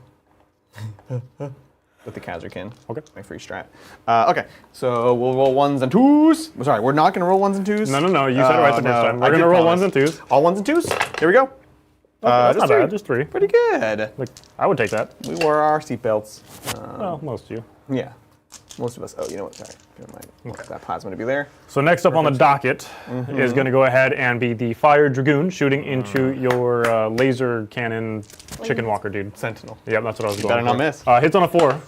With the Kazurkin. Okay. My free strat. Okay, so we'll roll 1s and 2s. Sorry, we're not going to roll 1s and 2s? No. You said it right the first time. We're I going did to roll promise. 1s and 2s. All 1s and 2s? Here we go. That's not just bad. Just 3. Pretty good. Like, I would take that. We wore our seatbelts. Well, most of you. Yeah. Most of us. Oh, you know what? Sorry. Never mind. Okay. That plasma to be there. So next up on the docket is going to go ahead and be the Fire Dragoon shooting into your laser cannon chicken walker dude. Sentinel. Yep, that's what I was going better for. not miss. Hits on a 4.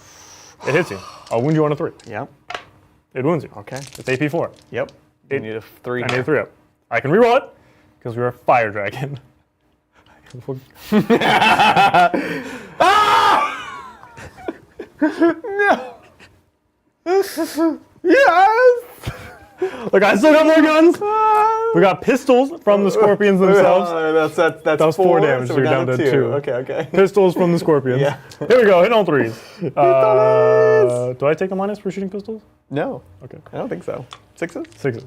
It hits you. I'll wound you on a 3. Yep. It wounds you. Okay. It's AP 4. Yep. You need a 3. I need a 3 up. I can reroll it because we're a Fire Dragon. No. Yes. Look, I still got more guns. We got pistols from the scorpions themselves. That's That was 4 damage, So so we're you're down to 2. Okay. Pistols from the scorpions. Yeah. Here we go. Hit on 3s. Do I take a minus for shooting pistols? No, Okay. I don't think so. 6s? 6s.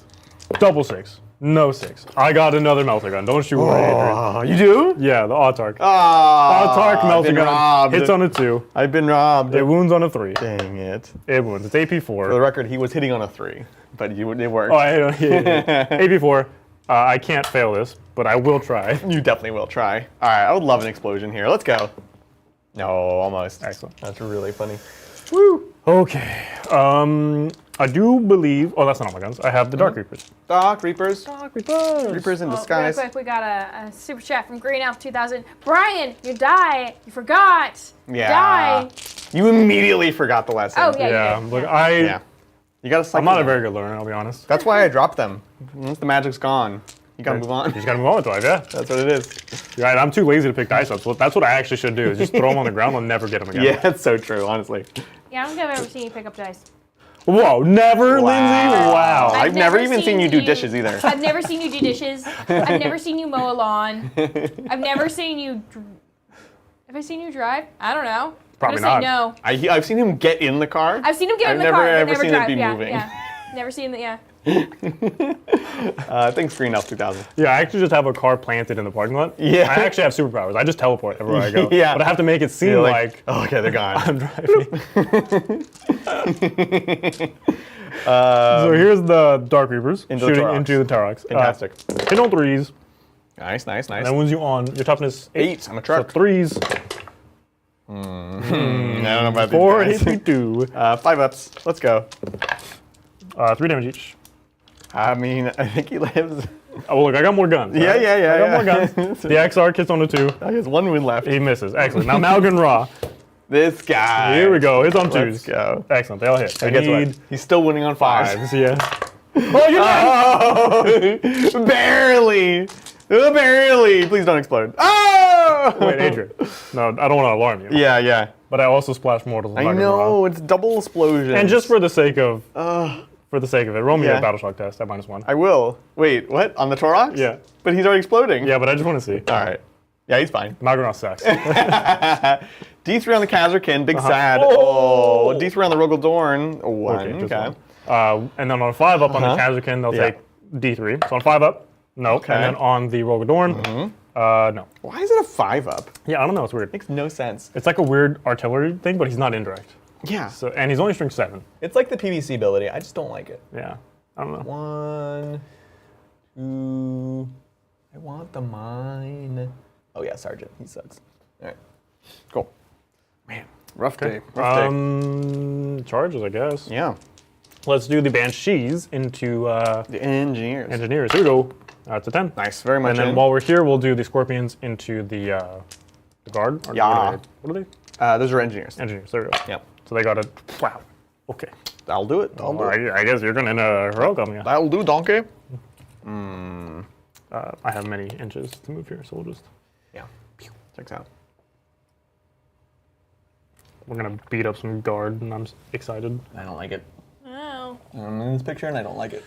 Double 6. No 6. I got another melter gun. Don't shoot my Adrian. Oh, you do? Yeah, the Autark. Ah, Autark melter I've been gun. robbed. Hits on a 2. I've been robbed. It wounds on a 3. Dang it. It wounds. It's AP 4. For the record, he was hitting on a 3, but it worked. Oh, I hit on yeah. AP 4. I can't fail this, but I will try. You definitely will try. All right, I would love an explosion here. Let's go. No, almost. Excellent. That's really funny. Woo. Okay. I do believe. Oh, that's not all my guns. I have the Dark Reapers. Dark Reapers. Dark Reapers. Reapers in Real disguise. quick, we got a super chat from Green Elf 2000. Brian, you die. You forgot. Yeah. Die. You immediately forgot the lesson. Oh, yeah. Yeah. you did. Look, Yeah. You gotta cycle I'm not a them. very good learner. I'll be honest. That's why I dropped them. Once the magic's gone, you gotta move on. You just gotta move on with life. Yeah. That's what it is. You're right. I'm too lazy to pick dice up. So that's what I actually should do. Is just throw them on the ground and never get them again. Yeah, it's so true, honestly. Yeah, I don't think I've ever seen you pick up dice. Whoa, never, Lindsay? Wow. I've never even seen you do dishes either. I've never seen you do dishes. I've never seen you mow a lawn. I've never seen you. Have I seen you drive? I don't know. Probably I'm gonna not. say no. I've seen him get in the car. I've seen him get in the I've car. never but ever never seen drive. it be yeah, moving. Yeah. Never seen that. Yeah. Thanks, Green Elf 2000. Yeah, I actually just have a car planted in the parking lot. Yeah. I actually have superpowers. I just teleport everywhere I go. Yeah. But I have to make it seem You're like oh, okay, they're gone. I'm driving. So here's the Dark Reapers Into the shooting Taurox. into the Taurox. Fantastic. Hit on 3s. Nice. And that wins you on your toughness 8. 8. I'm a So truck. 3s. I don't know about 4 these hits guys. you 2. 5 ups. Let's go. 3 damage each. I mean, I think he lives. Oh, well, look, I got more guns. Yeah, right? yeah. I got more guns. The XR hits on a 2. He has 1 wound left. He misses. Excellent. Now Malgan Ra. This guy. Here we go. Hits on 2s. Let's go. Excellent. They all hit. I And guess need what? He's still winning on 5s. 5s. Yeah. Oh, you're dead! Oh, barely. Barely. Please don't explode. Oh! Wait, Adrian. No, I don't want to alarm you. Yeah. But I also splash mortals. I know. It's double explosion. And just for the sake of it, roll me Yeah. a battle shock test at -1. I will. Wait, what? On the Taurox? Yeah. But he's already exploding. Yeah, but I just want to see. All right. Yeah, he's fine. Malgranov sucks. D3 on the Kazurkin, big sad. Oh. Oh, D3 on the Rogaldorn, 1. just Okay. one. And then on 5 up on the Uh-huh. Kazurkin, they'll Yeah. take D3. So on 5 up, no. Okay. And then on the Rogadorn, no. Why is it a 5 up? Yeah, I don't know. It's weird. Makes no sense. It's like a weird artillery thing, but he's not indirect. Yeah. So and he's only strength 7. It's like the PVC ability. I just don't like it. Yeah. I don't know. 1, Ooh, I want the mine. Oh yeah, Sergeant. He sucks. All right, cool. Man, rough day. Rough day. Charges, I guess. Yeah. Let's do the Banshees into The engineers. Engineers. Here we go. That's a 10. Nice, very much. And then in. while we're here, we'll do the Scorpions into the Guard. Or Yeah. What are they? Those are engineers. Engineers. There we go. Yep. So they got a. Wow. Okay. That'll do it. That'll do it. I guess you're going to heroic on me. That'll do, donkey. I have many inches to move here, so we'll just. Yeah. Checks out. We're going to beat up some Guard, and I'm excited. I don't like it. Oh. I'm in this picture and I don't like it.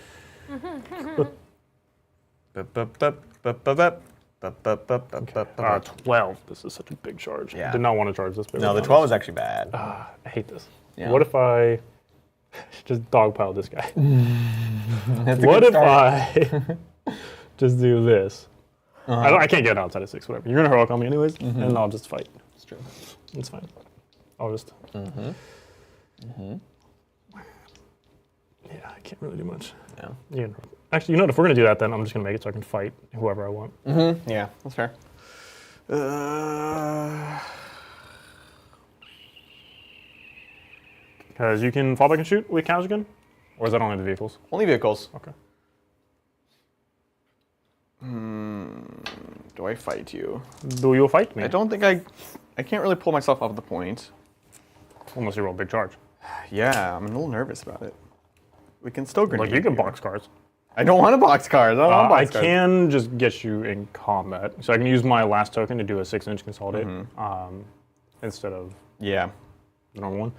12. This is such a big charge. Yeah. Did not want to charge this big. No, the 12 is actually bad. I hate this. Yeah. What if I just dogpile this guy? What if I just do this? I can't get outside of 6, whatever. You're going to heroic on me anyways, and I'll just fight. It's true. It's fine. I'll just... Yeah, I can't really do much. No. Yeah. Actually, you know what? If we're going to do that, then I'm just going to make it so I can fight whoever I want. Yeah, that's fair. Because you can fall back and shoot with counters again? Or is that only the vehicles? Only vehicles. Okay. Do I fight you? Do you fight me? I don't think I can't really pull myself off the point. Unless you roll a big charge. Yeah, I'm a little nervous about it. We can still grenade. Like, you can you. box cars. I don't want to box cars. I don't want I box cars. can just get you in combat. So I can use my last token to do a 6-inch consolidate instead of Yeah. the normal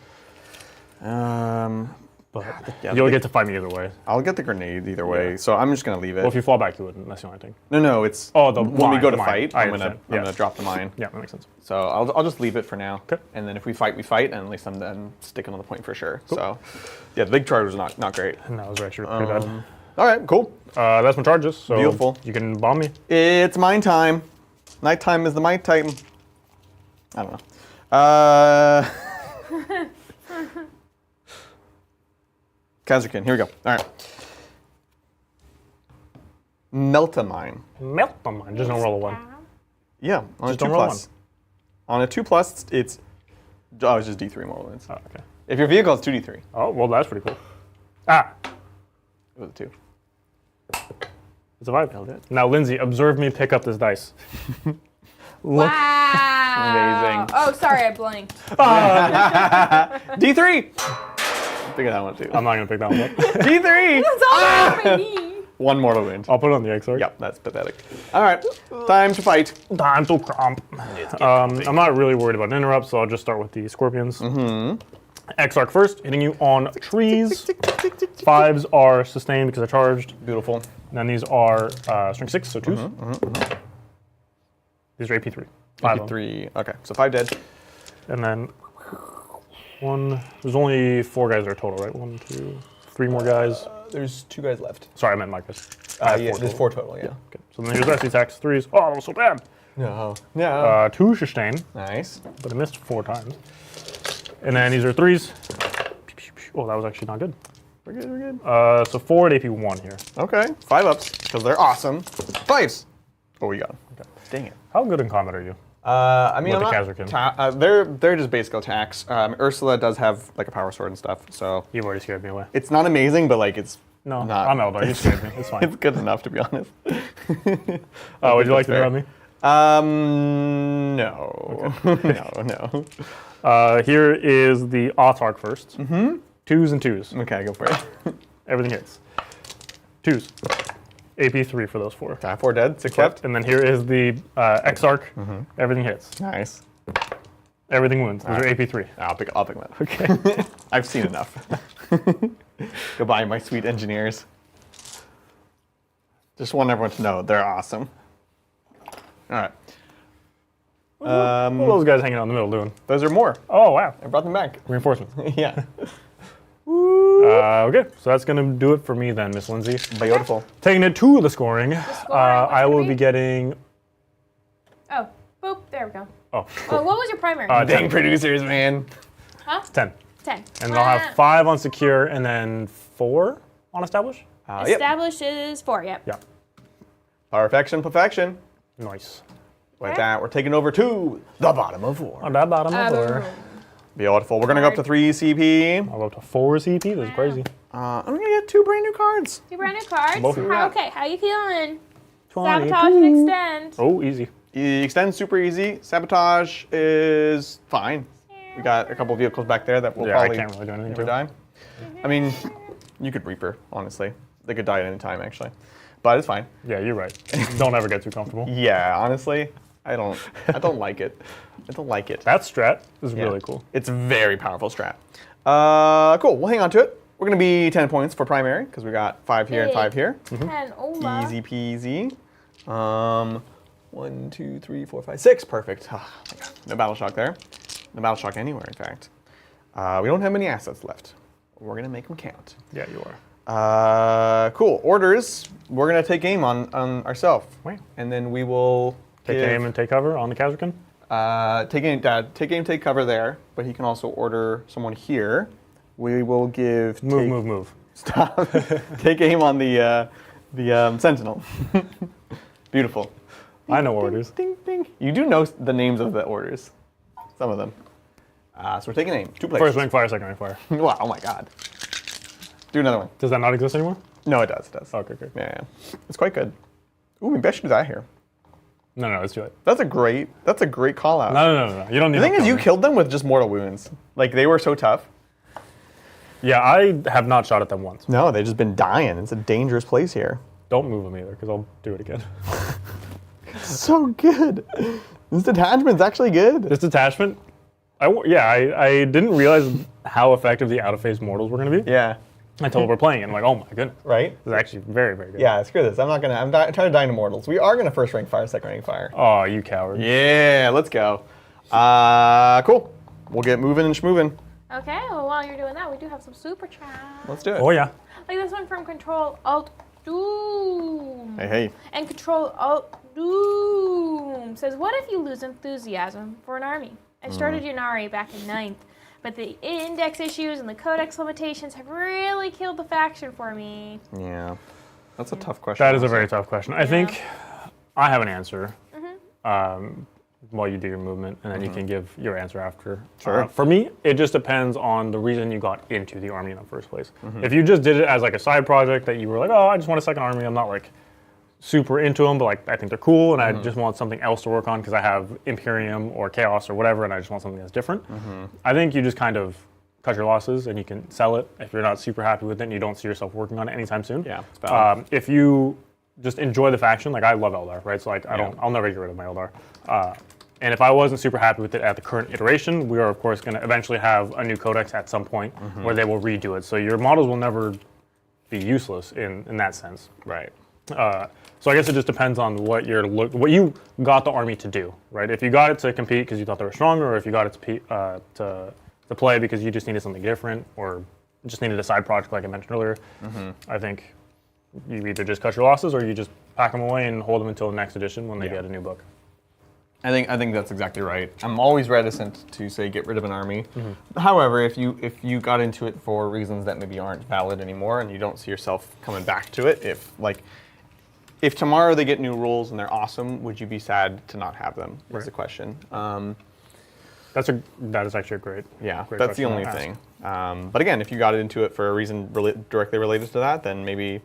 one. But yeah, you'll get to fight me either way. I'll get the grenade either way, so I'm just gonna leave it. Well, if you fall back, you wouldn't. That's the only thing. No, it's Oh, the when we mine, go to the mine. fight, I I'm gonna understand. drop the mine. Yeah, that makes sense. So I'll just leave it for now. Okay. And then if we fight, we fight, and at least I'm then sticking on the point for sure. Cool. So yeah, the big charge was not great. And that was actually pretty bad. All right, cool. That's my charges. So Beautiful. You can bomb me. It's mine time. Nighttime is the might time. I don't know. Kazarkin, here we go. All right. Meltamine. Melt the mine. Just don't roll a 1. Yeah, on Just a 2 don't roll plus. On a 2 plus, it's just D3 mortal wounds. Oh, okay. If your vehicle is 2D3, Oh, well, that's pretty cool. Ah, it was a 2. it's a 5. Held it. Now, Lindsay, observe me pick up this dice. Wow. Amazing. Oh, sorry, I blanked. D3! Figure that one too. I'm not going to pick that one up. D3! That's all I have me. 1 mortal wound. I'll put it on the XR. Yep, that's pathetic. All right, time to fight. Time to cromp. I'm not really worried about interrupts, so I'll just start with the Scorpions. X-Arc first, hitting you on trees. 5s are sustained because I charged. Beautiful. And then these are strength 6, so 2s. These are AP3. 5 of them. 3. Okay, so 5 dead. And then 1. There's only 4 guys there total, right? 1, 2, 3 more guys. There's 2 guys left. Sorry, I meant Marcus. Yeah, there's 4 total, yeah. Okay, so then here's the rest of the attacks. 3s. Oh, that was so bad. No. No. 2 sustain, Nice. but I missed 4 times. And then these are 3s. Oh, that was actually not good. We're good, we're good. So 4 at AP 1 here. Okay, 5 ups, because they're awesome. 5s. Oh, we got them. Okay. Dang it. How good in combat are you? I mean, With I'm the not, they're just basic attacks. Ursula does have like a power sword and stuff, so You've already scared me away. it's not amazing, but like it's No, not. I'm Eldari. You scared me. It's fine. It's good enough to be honest. Would you like to fair. interrupt me? No. No. Here is the Autarch first. 2s and 2s. Okay, go for it. Everything hits. 2s. AP 3 for those 4. Okay, 4 dead, 6 left. And then here is the X-Arc. Everything hits. Nice. Everything wounds. Those are AP 3. I'll pick them up. Okay. I've seen enough. Goodbye, my sweet engineers. Just want everyone to know they're awesome. All right. What are those guys hanging out in the middle doing? Those are more. Oh, wow. I brought them back. Reinforcements. Yeah. Okay, so that's going to do it for me then, Miss Lindsay. Beautiful. Taking it to the scoring, what's I it will gonna be be? getting... Oh, boop, there we go. Oh, Oh, what was your primary? 10. Dang producers, man. Huh? 10. 10. And then I'll have 5 on secure and then 4 on establish? Yep. Established is 4, yep. Yeah. Perfection. Nice. With that, we're taking over to the bottom of 4. On that bottom of 4. Beautiful. We're going to go up to 3 CP. I'll go up to 4 CP. That's crazy. I'm going to get 2 brand new cards. 2 brand new cards. Both of you. Okay, how you feeling? 22. Sabotage and extend. Oh, easy. Extend super easy. Sabotage is fine. We got a couple vehicles back there that will probably I can't really do anything never to. die. I mean, you could Reaper, honestly. They could die at any time, actually. But it's fine. Yeah, you're right. Don't ever get too comfortable. Yeah, honestly, I don't like it. I don't like it. That strat is Yeah. really cool. It's a very powerful strat. Cool. We'll hang on to it. We're going to be 10 points for primary because we got 5 here and 5 here. 10 Ola. Easy peasy. 1, 2, 3, 4, 5, 6. Perfect. No battle shock there. No battle shock anywhere, in fact. We don't have many assets left. We're going to make them count. Yeah, you are. Cool. Orders. We're going to take aim on ourselves. Wow. And then we will Take aim and take cover on the Kazrakan. take aim, take cover there. But he can also order someone here. We will give... Move. Stop. Take aim on the Sentinel. Beautiful. I know orders. Ding, ding. You do know the names of the orders. Some of them. So we're taking aim. 2 places. First rank fire, second rank fire. Wow, oh my god. Do another one. Does that not exist anymore? No, it does. It does. Okay, good. Yeah. It's quite good. Ooh, maybe I should do that here. No, it's too late. That's a great call out. No. You don't need The thing is, you killed them with just mortal wounds. Like, they were so tough. Yeah, I have not shot at them once. No, they've just been dying. It's a dangerous place here. Don't move them either, because I'll do it again. So good. This detachment's actually good. This detachment, I didn't realize how effective the out-of-phase mortals were going to be Yeah. until we're playing it. I'm like, oh my goodness. Right? This is actually very, very good. Yeah, screw this. I'm trying to die into mortals. We are going to first rank fire, second rank fire. Oh, you coward. Yeah, let's go. Cool. We'll get moving and schmoving. Okay, well, while you're doing that, we do have some super chats. Let's do it. Oh, yeah. Like this one from Control Alt Doom. Hey. And Control Alt Doom says, what if you lose enthusiasm for an army? I started Yunari back in 9th, but the index issues and the codex limitations have really killed the faction for me. Yeah. That's a tough question. That is a very tough question. I think I have an answer while you do your movement, and then you can give your answer after. Sure. For me, it just depends on the reason you got into the army in the first place. If you just did it as like a side project that you were like, oh, I just want a second army, I'm not like super into them, but like I think they're cool, and I just want something else to work on because I have Imperium or Chaos or whatever, and I just want something that's different. I think you just kind of cut your losses, and you can sell it if you're not super happy with it and you don't see yourself working on it anytime soon. Yeah, it's valid. If you just enjoy the faction, like I love Eldar, right? So like I'll never get rid of my Eldar. And if I wasn't super happy with it at the current iteration, we are of course going to eventually have a new codex at some point where they will redo it. So your models will never be useless in that sense. Right. So I guess it just depends on what you got the army to do, right? If you got it to compete because you thought they were stronger, or if you got it to play because you just needed something different, or just needed a side project like I mentioned earlier, I think you either just cut your losses or you just pack them away and hold them until the next edition when they get a new book. I think that's exactly right. I'm always reticent to say get rid of an army. However, if you got into it for reasons that maybe aren't valid anymore and you don't see yourself coming back to it, if tomorrow they get new rules and they're awesome, would you be sad to not have them? Is the question. That is actually a great. Yeah, great that's the question only to ask. thing. But again, if you got into it for a reason directly related to that, then maybe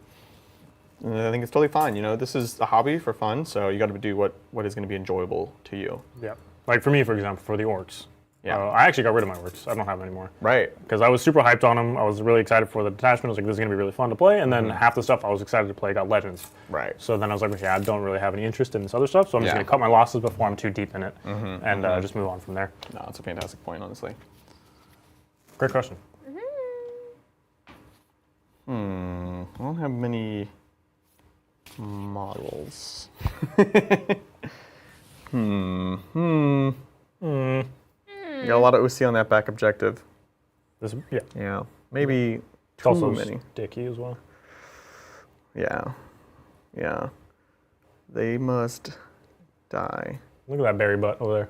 I think it's totally fine. You know, this is a hobby for fun, so you got to do what is going to be enjoyable to you. Yeah, like for me, for example, for the orcs. Yeah. I actually got rid of my orcs. I don't have them anymore. Right. Because I was super hyped on them. I was really excited for the detachment. I was like, this is going to be really fun to play. And then half the stuff I was excited to play got legends. Right. So then I was like, okay, I don't really have any interest in this other stuff. So I'm just going to cut my losses before I'm too deep in it and just move on from there. No, it's a fantastic point, honestly. Great question. I don't have many models. Got a lot of OC on that back objective. Yeah. Yeah, maybe It's too also many. sticky as well. Yeah. They must die. Look at that berry butt over there.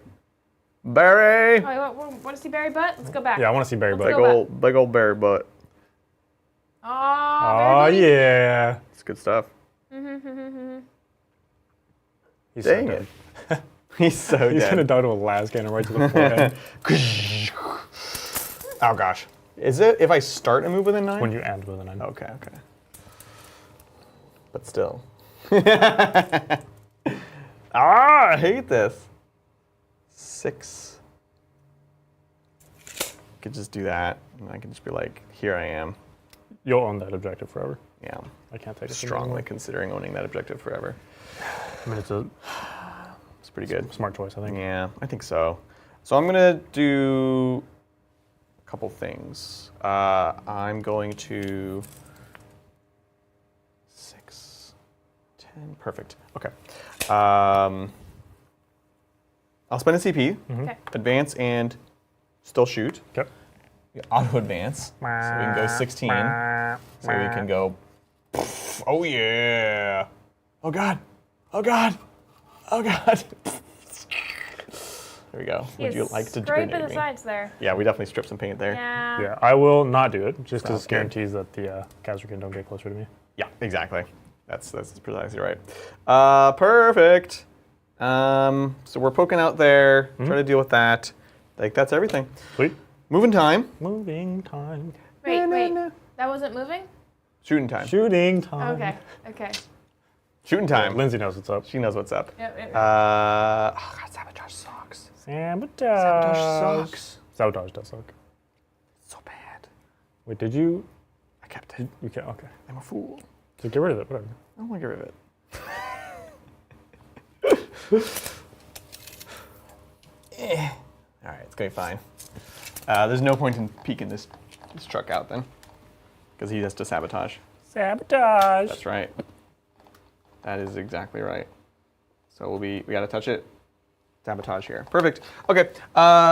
Barry! Oh, what is he, Barry Butt? Let's go back. Yeah, I want to see berry Let's butt. go Big old Barry butt. Oh, Oh, yeah. It's good stuff. He's Dang so it. dead. He's so He's dead. gonna die to a las cannon right to the forehead Oh gosh. Is it if I start a move with a 9? when you end with a 9. Okay. But still. I hate this. 6. Could just do that, and I can just be like, here I am. You'll own that objective forever. Yeah. I can't take it. Strongly considering owning that objective forever. I mean, It's pretty good. smart choice, I think. Yeah, I think so. So I'm gonna do a couple things. I'm going to 6, 10, perfect. Okay. I'll spend a CP, Okay. advance, and still shoot. Okay. Auto advance, so we can go 16. So we can go. Oh yeah! Oh god! Oh god! Oh god! There we go. Would you like to Scrape grenade the me? sides there. Yeah, we definitely stripped some paint there. Yeah. Yeah, I will not do it, just because Sounds it good. guarantees that the Kazrakin don't get closer to me. Yeah, exactly. That's precisely right. Perfect. So we're poking out there. Try to deal with that. Like that's everything. Sweet. Moving time. Moving time. Wait, wait. Na-na-na. That wasn't moving? Shooting time. Shooting time. Okay. Okay. Shooting time. Lindsay knows what's up. She knows what's up. Yep, yep. Oh god, sabotage sucks. Sabotage. Sabotage sucks. Sabotage does suck. So bad. Wait, did you? I kept it. You can't. Okay. I'm a fool. So get rid of it. Whatever. I don't want to get rid of it. All right, it's gonna be fine. There's no point in peeking this truck out then, because he has to sabotage. Sabotage. That's right. That is exactly right. So we gotta touch it. Sabotage here. Perfect. Okay.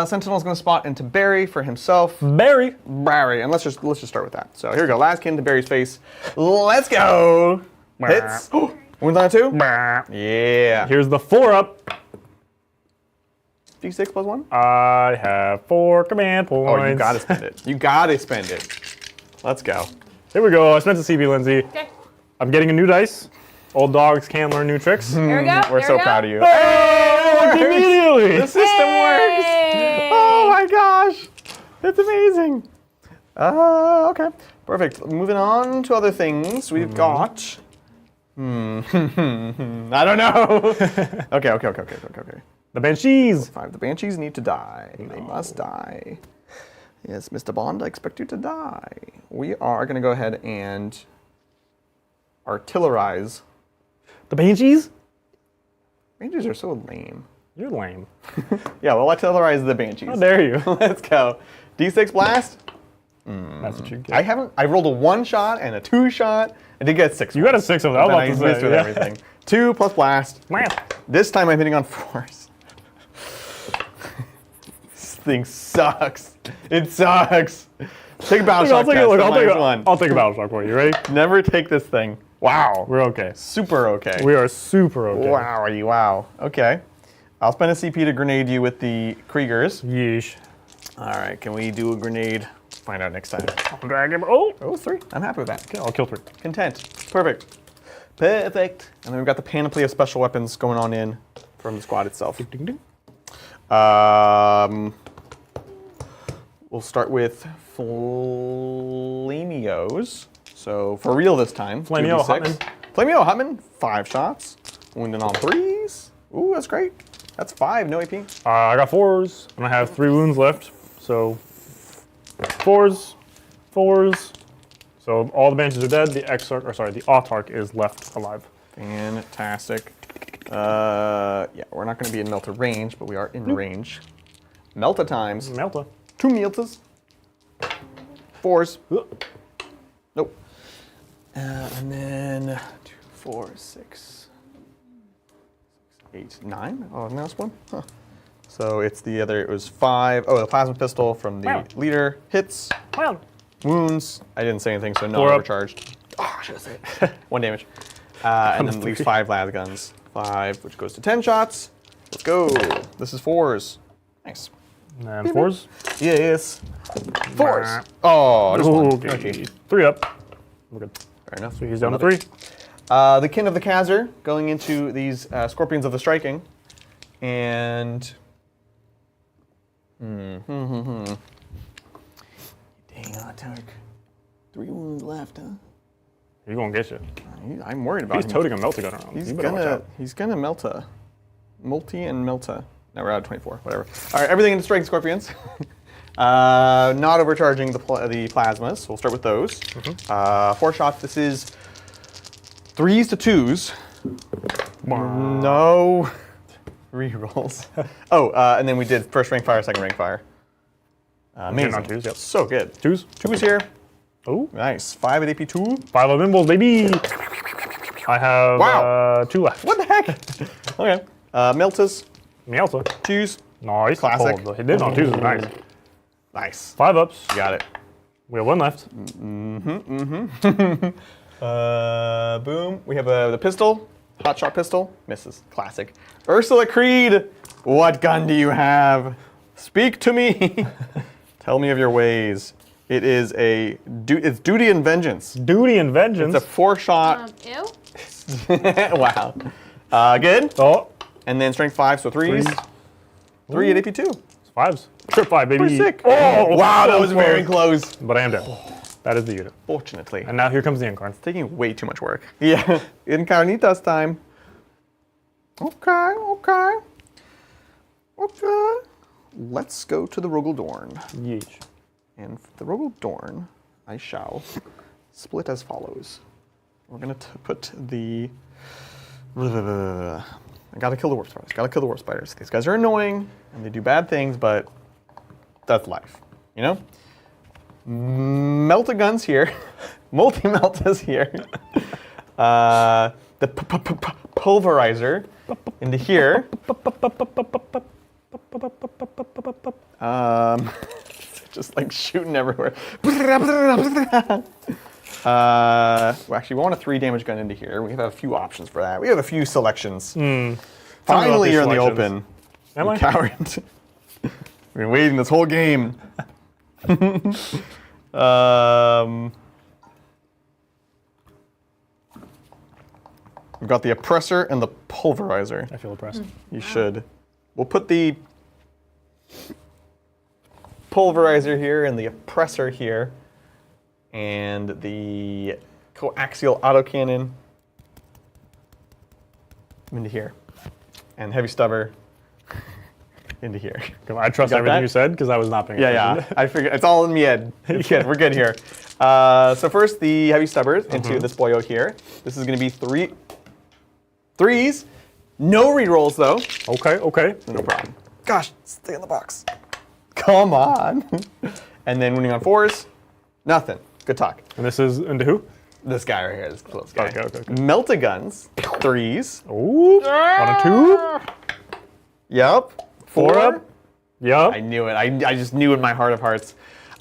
Sentinel's gonna spot into Barry for himself. Barry. Barry, and let's just start with that. So here we go. Laskin to Barry's face. Let's go. Hits. Wounds on a 2. Yeah. Here's the 4-up. D6 plus 1. I have 4 command points. Oh, you gotta spend it. You gotta spend it. Let's go. Here we go. I spent the CB, Lindsay. Okay. I'm getting a new dice. Old dogs can learn new tricks. Here we go. We're Here so we go. proud of you. Oh, immediately. The system works. Hey! Oh my gosh. It's amazing. Okay. Perfect. Moving on to other things. We've got. I don't know. Okay. The Banshees. 5. The Banshees need to die. They must die. Yes, Mr. Bond, I expect you to die. We are going to go ahead and artillerize. The Banshees? Banshees are so lame. You're lame. Yeah, we'll artillerize the Banshees. How dare you? Let's go. D6 blast. That's what you get. I rolled a 1 shot and a 2 shot. I did get 6. You got a 6 of that. But I I was missed about to with say. everything. 2 plus blast. Man. This time I'm hitting on 4s. This thing sucks. It sucks. Take a battle shock test. I'll take a battle shock for you. Ready? Never take this thing. Wow. We're okay. Super okay. We are super okay. Wow. Okay. I'll spend a CP to grenade you with the Kriegers. Yeesh. All right. Can we do a grenade? Find out next time. Dragon. Oh. Oh, 3. I'm happy with that. Okay, I'll kill 3. Content. Perfect. Perfect. And then we've got the panoply of special weapons going on in from the squad itself. Ding, ding. We'll start with Flamios. So for real this time. Flamio 2d6. Hutman. Flamio Hutman, 5 shots. Wounded on 3s. Ooh, that's great. That's 5, no AP. I got 4s, and I have 3 wounds left. So 4s. So all the Banshees are dead. The Autarch is left alive. Fantastic. Yeah, we're not going to be in Melta range, but we are in range. Melta times. Melta. 2 Meltas. 4s. Nope. And then 2, 4, 6, 8, 9. Oh, and that's 1. Huh. So it's the other. It was 5. Oh, the plasma pistol from the leader hits. Well. Wounds. I didn't say anything, so no 4 up. overcharged. Oh, I should have said it. 1 damage. And then leaves 5 las guns. 5, which goes to 10 shots. Let's go. This is 4s. Nice. And 4s. Yes. 4s. Oh, just 1. Okay. 3 up. We're good. Fair enough. So he's down to 3. The Kin of the Khazar going into these Scorpions of the Striking. And... Dang, Autark. 3 wounds left, huh? He's gonna get you. I'm worried about He's him. toting a Meltagun around. He's gonna Melta. Multi and Melta. No, we're out of 24, whatever. All right, everything into Striking Scorpions. Not overcharging the plasmas. So we'll start with those. 4 shots. This is 3s to 2s. No rerolls. And then we did first rank fire, second rank fire. Amazing. On 2s, yep. So good. 2s? 2s here. Oh. Nice. 5 at AP2. 5 of Imbles, baby. I have 2 left. What the heck? Okay. Meltas. Melta. 2s. Nice. Classic. Oh, he did on 2s. Nice. Nice. 5 ups. You got it. We have 1 left. Boom. We have the pistol. Hot shot pistol. Misses. Classic. Ursula Creed. What gun do you have? Speak to me. Tell me of your ways. It is it's Duty and Vengeance. Duty and Vengeance. It's a 4-shot. Ew. Wow. Good. Oh. And then strength 5, so 3s. 3 at AP2. It's 5s. Trip 5, baby. Pretty sick. Oh, wow, that so was very close. close. But I am dead. That is the unit. Fortunately. And now here comes the Incarn. It's taking way too much work. Yeah. Incarnitas time. Okay. Let's go to the Rogaldorn. Yeesh. And for the Rogaldorn, I shall split as follows. We're going to put the... I gotta kill the warp spiders. These guys are annoying, and they do bad things, but that's life, you know? Melta-guns here. Multi-meltas here. The pulverizer into here. Just like shooting everywhere. Well, actually, we want a 3 damage gun into here. We have a few options for that. We have a few selections. Finally, you're in the open. Am I? Coward. We've been waiting this whole game. We've got the oppressor and the pulverizer. I feel oppressed. You should. We'll put the pulverizer here and the oppressor here, and the coaxial autocannon into here, and heavy stubber into here. I trust got everything that? you said because I was not paying attention. Yeah. I figured it's all in my head. It's good. We're good here. So first, the heavy stubbers into this boyo here. This is going to be 3s. No rerolls though. Okay. No problem. Gosh, stay in the box. Come on. And then winning on 4s, nothing. Good talk. And this is into who? This guy right here, this close guy. Okay. Melta-guns, 3s. Ooh. On a 2. Yep. 4 up. Yup. I knew it. I just knew in my heart of hearts.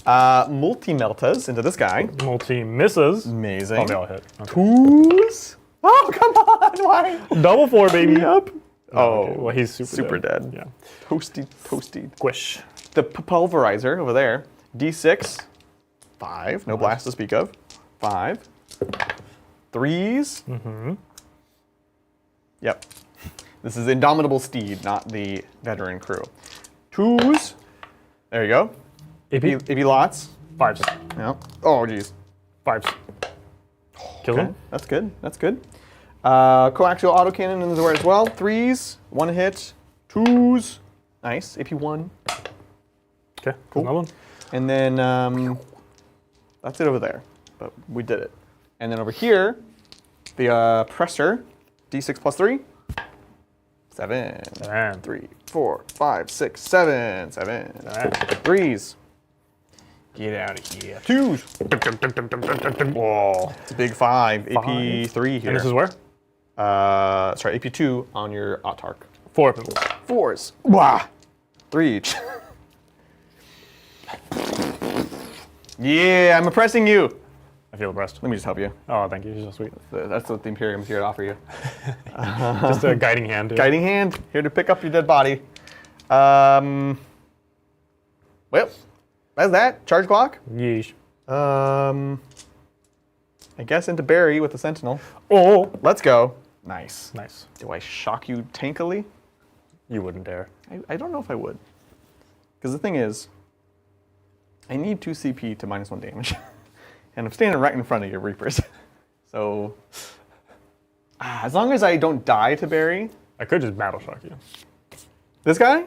Multi-meltas into this guy. Multi misses. Amazing. Oh, they all hit. Okay. 2s. Oh, come on. Why? Double 4, baby. Yep. Oh, Okay. Well, he's super dead. Yeah. Toasty. Squish. The pulverizer over there. D6. 5. No blast to speak of. 5. 3s. Yep. This is Indomitable Steed, not the veteran crew. 2s. There you go. AP? AP lots. 5s. Yep. Oh, geez. 5s. Kill Okay. him. That's good. Coaxial autocannon in there as well. 3s. 1 hit. 2s. Nice. AP1. Okay. Cool. Another one. And then that's it over there. But we did it. And then over here, the oppressor. D6 plus 3. 7. Damn. 3, 4, 5, 6, 7. 7. 3s. Get out of here. 2s. Whoa. It's a big 5. AP3 here. And this is where? Sorry, AP2 on your Autark. 4 pimples. 4s. Wow. 3 each. Yeah, I'm oppressing you. I feel oppressed. Let me just help you. Oh, thank you. You're so sweet. That's what the Imperium's here to offer you. Just a guiding hand. Dude. Guiding hand, here to pick up your dead body. Well, that's that. Charge clock. Yeesh. I guess into Barry with the Sentinel. Oh, Let's go. Nice. nice. Do I shock you tankily? You wouldn't dare. I don't know if I would. Because the thing is, I need 2 CP to -1 damage. And I'm standing right in front of your Reapers. So, as long as I don't die to Barry. I could just battle shock you. This guy?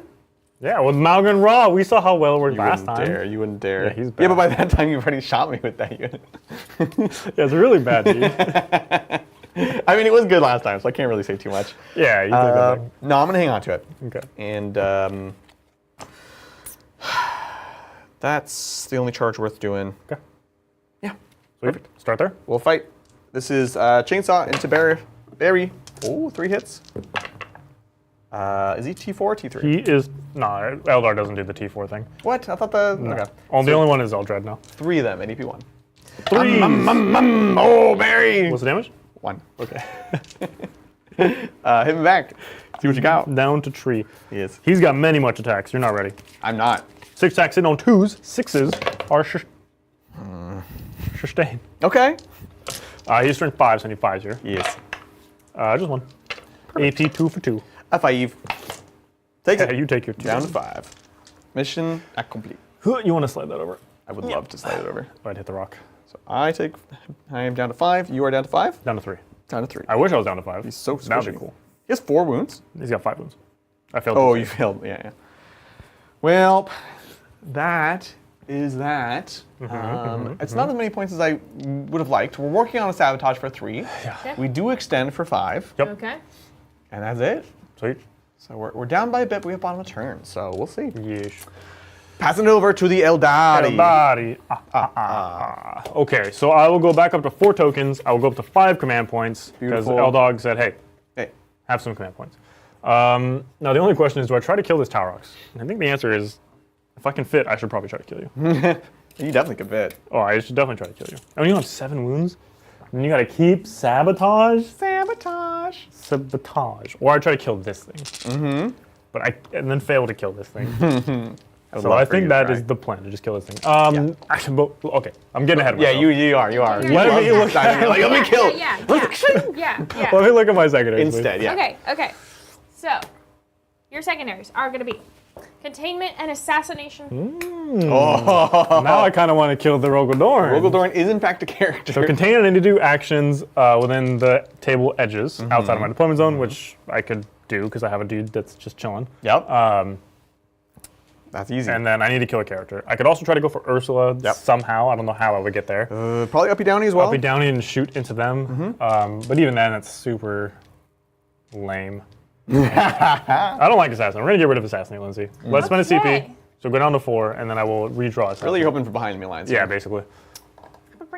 Yeah, with Malgan Raw, we saw how well it worked You last wouldn't time. dare. You wouldn't dare. Yeah, he's Yeah, but bad. by that time you've already shot me with that unit. Yeah, it's really bad, dude. I mean, it was good last time, so I can't really say too much. Yeah, you did good. No, I'm gonna hang on to it. Okay. And that's the only charge worth doing. Okay. Yeah, Sweet. Start there. we'll fight. This is Chainsaw into Barry. Oh, 3 hits. Is he T4 or T3? He is... No, Eldar doesn't do the T4 thing. What? I thought the... No. Okay. Oh, the only one is Eldred now. 3 of them at EP1. 3. Oh, Barry! What's the damage? 1. Okay. Hit me back. See what you got. Down to tree. He is. He's got many much attacks. You're not ready. I'm not. 6 attacks in on 2s. 6s are sustain. Okay. He's strength 5, so I need 5s here. Yes. Just 1. AP 2 for 2. F5. Take Yeah, it. you take your 2. Down to 5. Mission complete. You want to slide that over? I would love to slide it over. I'd hit the rock. So I am down to 5. You are down to 5? Down to 3. Down to 3. I wish I was down to 5. He's so That'd be squishy. cool. He has 4 wounds. He's got 5 wounds. I failed. Oh, to you save. failed. Yeah. Well, that is that. It's not as many points as I would have liked. We're working on a sabotage for 3. Okay. We do extend for 5. Yep. Okay. And that's it. Sweet. So we're down by a bit, but we have bottom of turn. So we'll see. Yeesh. Passing it over to the Aeldari. Aeldari. Okay, so I will go back up to 4 tokens. I will go up to 5 command points because Beautiful. Eldog said, "Hey, Hey. have some command points." Now the only question is, do I try to kill this Taurox? And I think the answer is, if I can fit, I should probably try to kill you. You definitely could fit. Oh, I should definitely try to kill you. And you have 7 wounds, and you got to keep sabotage. Sabotage. Sabotage. Or I try to kill this thing. But and then fail to kill this thing. So I think that is the plan, to just kill this thing. Actually, okay, I'm getting ahead of myself. you are. Yeah. Let me look Let me kill. Yeah. Let me look at my secondaries. Instead, yeah. Okay. So, your secondaries are going to be containment and assassination. Oh. Now I kind of want to kill the Rogaldorn. Rogaldorn is in fact a character. So contain, I need to do actions within the table edges, outside of my deployment zone, which I could do because I have a dude that's just chilling. Yep. That's easy. And then I need to kill a character. I could also try to go for Ursula somehow. I don't know how I would get there. Probably uppy downy as well. I'll be down and shoot into them. But even then, it's super lame. I don't like Assassin. We're going to get rid of Assassinate, Lindsay. Let's spend a CP. Okay. So go down to 4, and then I will redraw Assassinate. Really, you're hoping for behind enemy lines. Yeah, basically.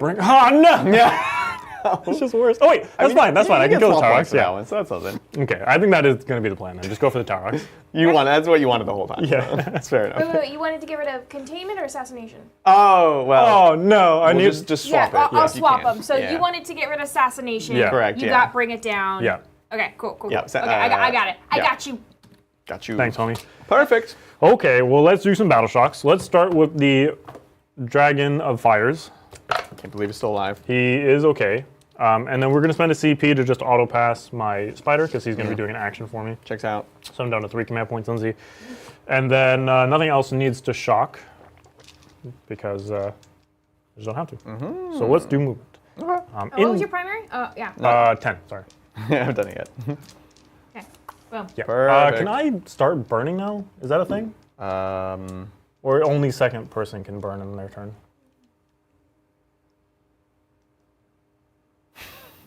Oh, no! Yeah. It's just worse. Oh, wait, that's fine. That's fine. I can kill the Taurox. Yeah. Yeah. One, so that's something. Okay, I think that is going to be the plan then. Just go for the Taurox. That's what you wanted the whole time. Yeah. That's fair enough. Wait, you wanted to get rid of containment or assassination? Oh, well. Oh, no. I We'll need... just swap it. I'll if you swap can. them. So Yeah. you wanted to get rid of assassination. Yeah. Correct, You yeah. got bring it down. Yeah. Okay, cool. Yeah, Okay, I got it. I yeah. got you. Got you. Thanks, homie. Perfect. Okay, well, let's do some battle shocks. Let's start with the Dragon of Fires. Can't believe he's still alive. He is okay. And then we're going to spend a CP to just auto-pass my Spider, because he's going to be doing an action for me. Checks out. So I'm down to 3 command points, Lindsay. And then nothing else needs to shock, because I just don't have to. So let's do movement. Okay. What was your primary? Oh, yeah. 10, sorry. I haven't done it yet. Okay. Boom. Yeah. Perfect. Can I start burning now? Is that a thing? Or only second person can burn in their turn?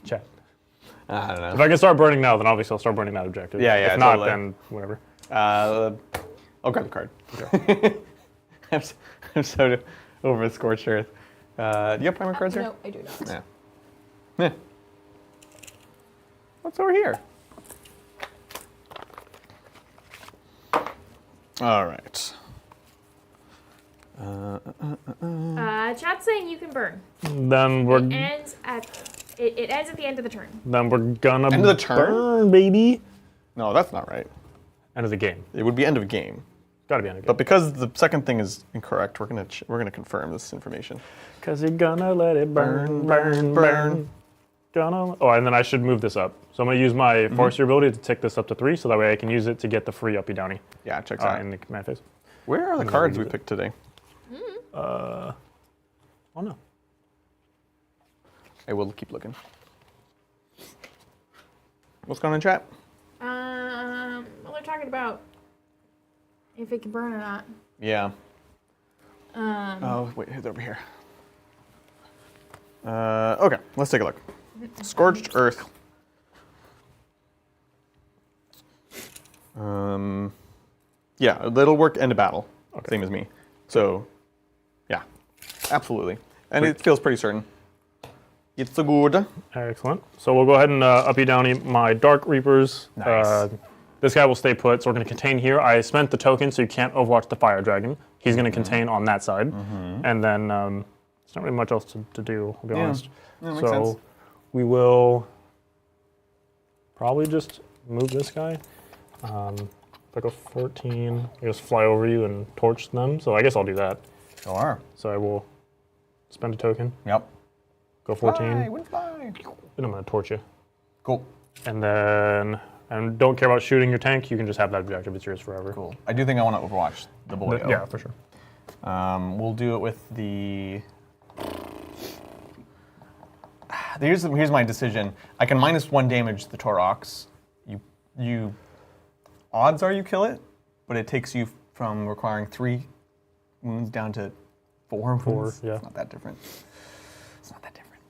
Check. I don't know. If I can start burning now, then obviously I'll start burning that objective. Yeah, If not, totally. then whatever. I'll grab the card. Okay. I'm so over Scorched Earth. Do you have primer cards here? No, I do not. Yeah. Meh. What's over here? All right. Chat's saying you can burn. Then we're It ends at the end of the turn. gonna End of the turn? burn, baby. No, that's not right. End of the game. It would be end of game. Gotta be any good. But because the second thing is incorrect, we're gonna confirm this information. Because you're gonna let it burn, burn, burn. Gonna. Oh, and then I should move this up. So I'm gonna use my Forester ability to tick this up to 3, so that way I can use it to get the free uppy downy. Yeah, checks out. In the command phase. Where are the cards we picked today? Oh no. I will keep looking. What's going on in chat? Well, they're talking about if it can burn or not. Yeah. Oh, wait, it's over here. Okay, let's take a look. Scorched Earth. Yeah, it'll work end of battle. Okay. Same as me. So, yeah, absolutely. And it feels pretty certain. It's a good. Excellent. So we'll go ahead and uppy downy my Dark Reapers. Nice. This guy will stay put, so we're going to contain here. I spent the token, so you can't overwatch the Fire Dragon. He's going to contain on that side. And then there's not really much else to do, I'll be honest. Yeah, makes sense. We will probably just move this guy. If I go 14, I just fly over you and torch them. So I guess I'll do that. Sure. So I will spend a token, Yep. go 14, Fly, win fly. and I'm going to torch you. Cool. And then, and don't care about shooting your tank, you can just have that objective, it's yours forever. Cool. I do think I want to overwatch the boy. Yeah, for sure. We'll do it with the. Here's my decision. I can -1 damage the Taurox. You. Odds are you kill it, but it takes you from requiring 3 wounds down to 4 wounds. Yeah. It's not that different. It's not that different.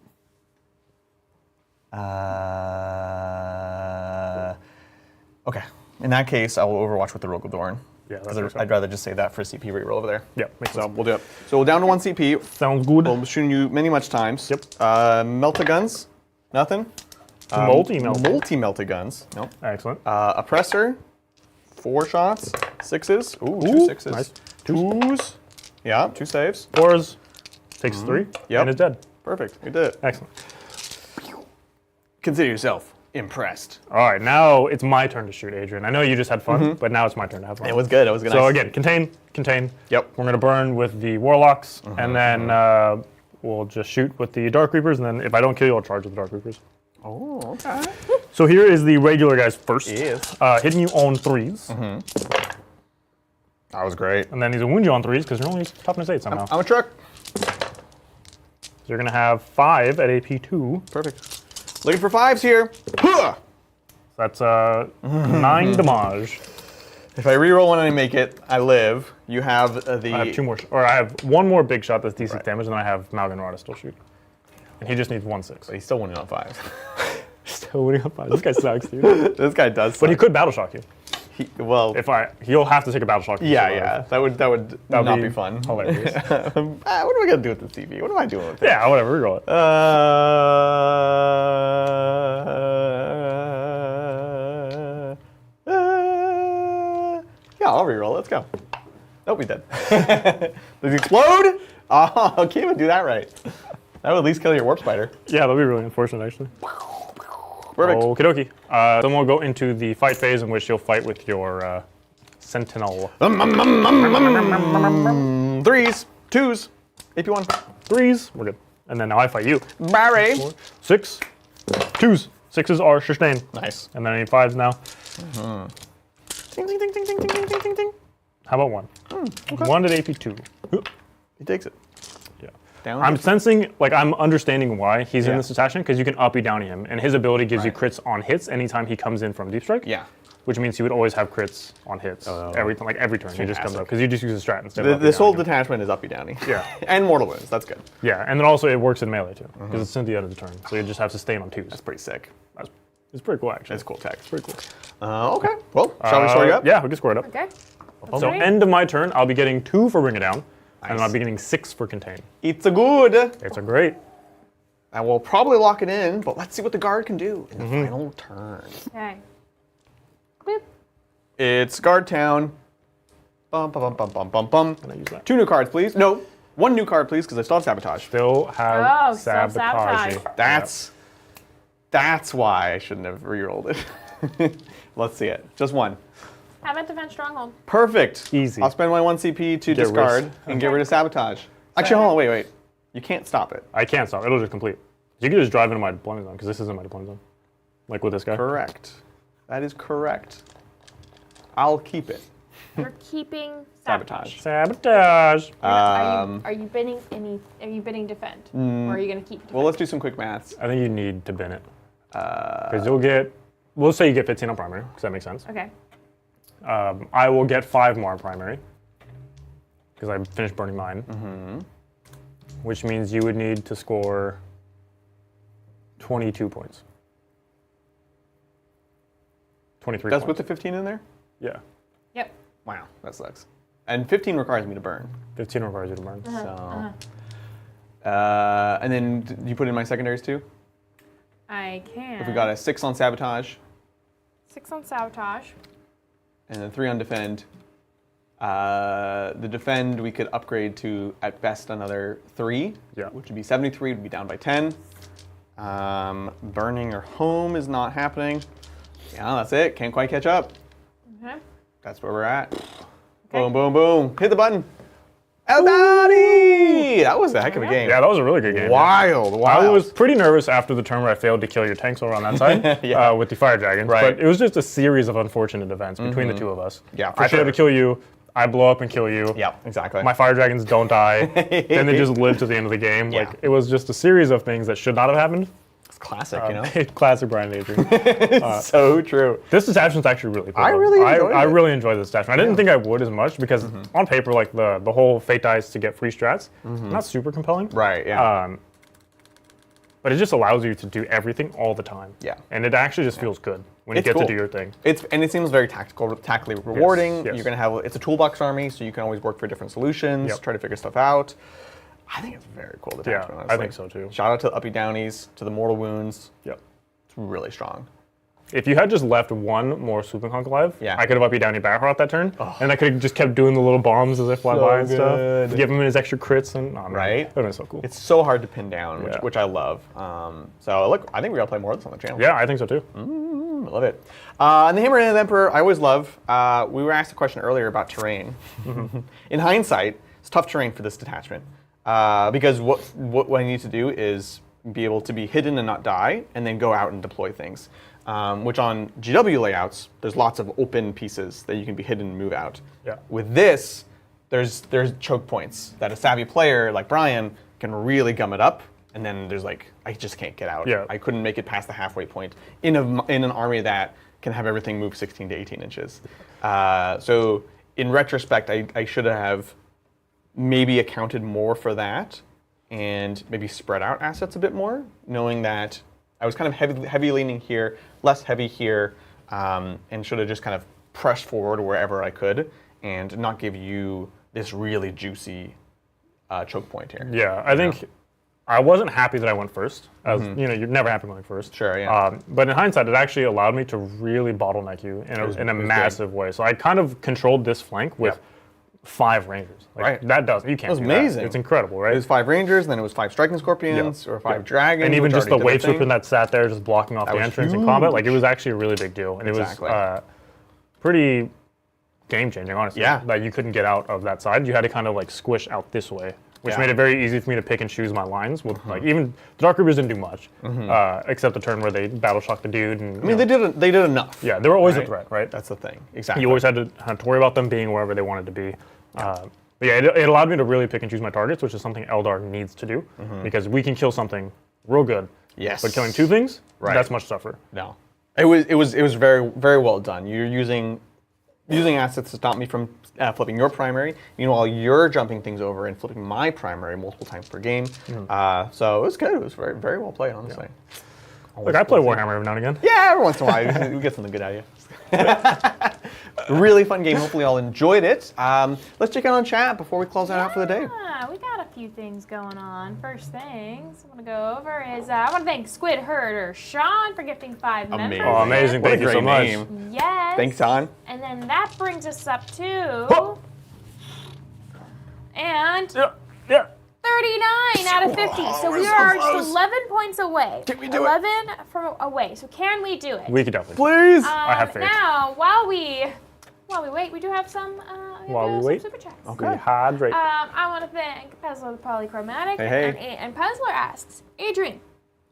Okay. In that case, I will overwatch with the Rogodorn. Yeah, that's Because I'd rather just save that for a CP reroll over there. Yeah, makes So sense. we'll do it. So we're down to 1 CP. Sounds good. We'll be shooting you much times. Yep. Melta-guns. Nothing. Multi-melta guns. Nope. Excellent. Oppressor. 4 shots. 6s. Ooh, 2 6s. Nice. 2s. Yeah, 2 saves. 4s, takes 3, Yep. and is dead. Perfect. We did it. Excellent. Consider yourself impressed. All right, now it's my turn to shoot, Adrian. I know you just had fun, but now it's my turn to have fun. It was good. It was good. So again, contain. Yep. We're gonna burn with the Warlocks, and then we'll just shoot with the Dark Reapers, and then if I don't kill you, I'll charge with the Dark Reapers. Oh, okay. So here is the regular guys first. Yes. Hitting you on 3s. That was great. And then these will wound you on 3s because you're only toughness 8 somehow. I'm a truck. So you're gonna have 5 at AP 2. Perfect. Looking for 5s here. Huh! That's 9 damage. If I reroll one and I make it, I live. You have the. I have 2 more, or I have 1 more big shot that's D6 Right. damage, and then I have Malganrod to still shoot. And he just needs 1 6. But he's still winning on 5s. Still winning on 5. This guy sucks, dude. This guy does. But he suck. could battle shock you. Well. He'll have to take a battle shock. Yeah. That would That'd not be fun. Hilarious. What am I gonna do with this TV? What am I doing with it? Yeah, whatever. Reroll it. Yeah, I'll reroll. Let's go. Nope, we did. Does he explode? Oh, I can't even do that right. That would at least kill your warp spider. Yeah, that'll be really unfortunate, actually. Perfect. Okie dokie. Then we'll go into the fight phase in which you'll fight with your Sentinel. 3s, 2s, AP1. 3s, we're good. And then now I fight you. Barry. 6, 2s. 6s are sustain. Nice. And then any 5s now. Ding, ding, ding, ding, ding, ding, ding, ding, ding. How about 1? Okay. 1 at AP 2. He takes it. Yeah. Down. I'm sensing, I'm understanding why he's in Yeah. this attachment, because you can uppy downy him, and his ability gives you crits on hits anytime he comes in from deep strike. Yeah. Which means he would always have crits on hits every turn. He just comes up because you just use a strat instead of This whole uppy downy him. detachment is uppy downy. Yeah. And mortal wounds. That's good. Yeah, and then also it works in melee too because it's at the end of the turn, so you just have sustain on 2s. That's pretty sick. It's pretty cool actually. That's cool tech. pretty cool. Okay. Well, shall we score you up? Yeah, we can score it up. Okay. So end of my turn, I'll be getting 2 for Bring It Down, and Nice. I'll be getting 6 for Contain. It's a good. It's a great. And we'll probably lock it in, but let's see what the guard can do in the final turn. Okay. Boop. It's guard town. Bum, bum, bum, bum, bum, bum. Can I use that? 2 new cards, please. No, 1 new card, please, because I still have sabotage. Still have Oh, sabotage. self-sabotage. That's why I shouldn't have re-rolled it. Let's see it. Just 1. Have at Defense Stronghold. Perfect. Easy. I'll spend my 1 CP to discard and get rid of Sabotage. Actually, hold on, wait. You can't stop it. I can't stop. It'll just complete. You can just drive into my deployment zone because this isn't my deployment zone. Like with this guy. Correct. That is correct. I'll keep it. You're keeping Sabotage. Sabotage. Are you bidding defend, or are you gonna keep? Defend? Well, let's do some quick maths. I think you need to bin it. Because you'll get, we'll say you get 15 on primary, because that makes sense. Okay. I will get 5 more on primary, because I finished burning mine. Which means you would need to score 22 points. 23 That's points. with the 15 in there? Yeah. Yep. Wow, that sucks. And 15 requires me to burn. 15 requires you to burn. And then do you put in my secondaries too? I can. If we got a 6 on Sabotage, 6 on Sabotage. and then 3 on Defend, the Defend we could upgrade to, at best, another 3, which would be 73, would be down by 10. Burning or Home is not happening. Yeah, that's it. Can't quite catch up. Okay. That's where we're at. Boom, boom, boom. Hit the button. Aeldari! That was a heck of a game. Yeah, that was a really good game. Wild. I was pretty nervous after the turn where I failed to kill your tanks over on that side with the fire dragons. Right. But it was just a series of unfortunate events between the two of us. Yeah, for I failed to kill you. I blow up and kill you. Yeah, exactly. My fire dragons don't die. Then they just live to the end of the game. Yeah. Like it was just a series of things that should not have happened. It's classic, you know? Classic Brian and Adrian. So true. This detachment's actually really cool. I really enjoyed it. I really enjoyed this detachment. I didn't think I would as much because on paper, like the whole fate dice to get free strats, not super compelling. Right, yeah. But it just allows you to do everything all the time. Yeah. And it actually just feels good when you get to do your thing. And it seems very tactically rewarding. Yes. You're gonna have it's a toolbox army, so you can always work for different solutions, try to figure stuff out. I think it's a very cool detachment. Yeah, honestly. I think so too. Shout out to the uppy downies, to the mortal wounds. Yep. It's really strong. If you had just left one more Swooping Hunk alive, I could have uppy downy Battle Rot that turn, and I could have just kept doing the little bombs as they fly by and stuff. Give him his extra crits and right. That was so cool. It's so hard to pin down, which I love. So look, I think we gotta play more of this on the channel. Yeah, I think so too. I love it. And the Hammer and the Emperor, I always love. We were asked a question earlier about terrain. In hindsight, it's tough terrain for this detachment because what I need to do is be able to be hidden and not die, and then go out and deploy things. Which on GW layouts, there's lots of open pieces that you can be hidden and move out. Yeah. With this, there's choke points that a savvy player like Brian can really gum it up, and then there's like, I just can't get out. Yeah. I couldn't make it past the halfway point in an army that can have everything move 16 to 18 inches. So in retrospect, I should have maybe accounted more for that and maybe spread out assets a bit more, knowing that I was kind of heavy leaning here, less heavy here, and should have just kind of pressed forward wherever I could and not give you this really juicy choke point here. Yeah, I think I wasn't happy that I went first. As you know, you're never happy going first. Sure, yeah. But in hindsight, it actually allowed me to really bottleneck you in a massive way. So I kind of controlled this flank with 5 Rangers. Like, that does, you can't do amazing. that. It's incredible, right? It was 5 Rangers, then it was 5 Striking Scorpions, or 5 Dragons. And even which just the already wave did their swooping that sat there just blocking off the entrance in combat, like it was actually a really big deal. And it was pretty game-changing, honestly. Yeah. That you couldn't get out of that side. You had to kind of like squish out this way, which made it very easy for me to pick and choose my lines. With like even the Dark Reapers didn't do much, except the turn where they battle shocked the dude. And, I mean, they did enough. Yeah, they were always a threat, right? That's the thing. Exactly. You always had to worry about them being wherever they wanted to be. But yeah, it allowed me to really pick and choose my targets, which is something Eldar needs to do, because we can kill something real good. Yes. But killing 2 things, that's much tougher. No. It was very, very well done. You're using assets to stop me from flipping your primary. Meanwhile, you're jumping things over and flipping my primary multiple times per game. So it was good. It was very, very well played, honestly. Look, I play Warhammer every now and again. Yeah, every once in a while we get something good out of you. Really fun game. Hopefully, all enjoyed it. Let's check out on chat before we close that out for the day. Yeah, we got a few things going on. First things I want to go over is I want to thank Squid Herder Sean for gifting 5 members. Oh, amazing! What a Thank you so great much. name. Yes. Thanks, Sean. And then that brings us up to and 39 out of 50. So we are just 11 points away. Can we do 11 from away. So can we do it? We could definitely. Please. I have faith. Now, while we while we wait, we do have some, super chats. Okay. Hydrate. I want to thank Puzzler the Polychromatic. Hey. And Puzzler asks, Adrian,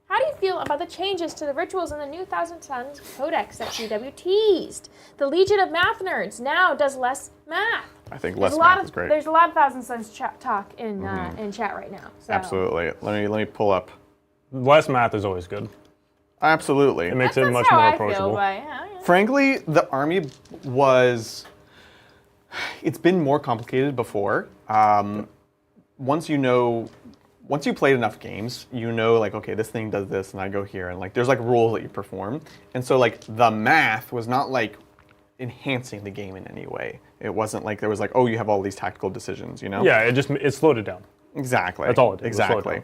how do you feel about the changes to the rituals in the new Thousand Suns Codex that CW teased? The Legion of Math Nerds now does less math. I think less math is great. There's a lot of Thousand Suns talk in chat right now. So. Absolutely. Let me pull up. Less math is always good. Absolutely. It makes it much how more I approachable. Feel, but, yeah. Frankly, the army it's been more complicated before. Once you played enough games, you know, like, okay, this thing does this, and I go here, and like, there's like rules that you perform, and so like the math was not like enhancing the game in any way. It wasn't like there was like, oh, you have all these tactical decisions, you know? Yeah, it slowed it down. Exactly. That's all it did. Exactly.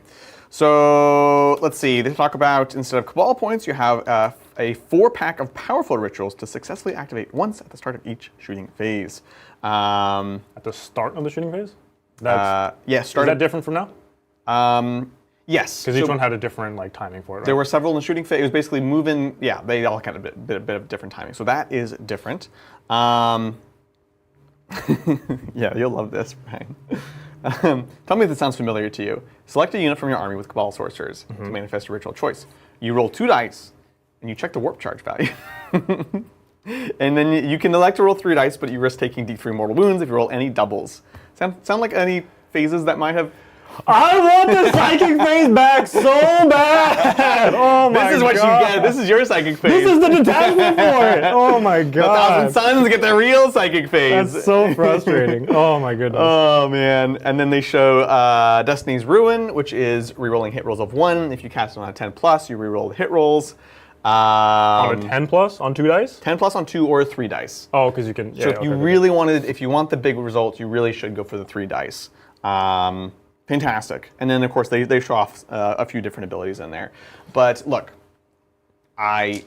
So let's see. They talk about instead of Cabal points, you have a 4-pack of powerful rituals to successfully activate once at the start of each shooting phase. At the start of the shooting phase? Yes. Is that different from now? Yes. Because each one had a different like timing for it. Right? There were several in the shooting phase. It was basically moving. Yeah, they all had a bit of different timing. So that is different. Yeah, you'll love this, Brian. Tell me if this sounds familiar to you. Select a unit from your army with Cabal sorcerers to manifest a ritual choice. You roll 2 dice, and you check the warp charge value. And then you can elect to roll 3 dice, but you risk taking D3 mortal wounds if you roll any doubles. Sound like any phases that might have... I want the psychic phase back so bad! Oh my god. This is what you get. This is your psychic phase. This is the detachment for it! Oh my The god. Thousand Suns get their real psychic phase. That's so frustrating. Oh my goodness. Oh man. And then they show Destiny's Ruin, which is rerolling hit rolls of 1. If you cast it on a 10+, you reroll the hit rolls. On a 10+? On 2 dice? 10+ on 2 or 3 dice. Oh, because you can... So if you really if you want the big result, you really should go for the 3 dice. Fantastic. And then, of course, they show off a few different abilities in there. But look, I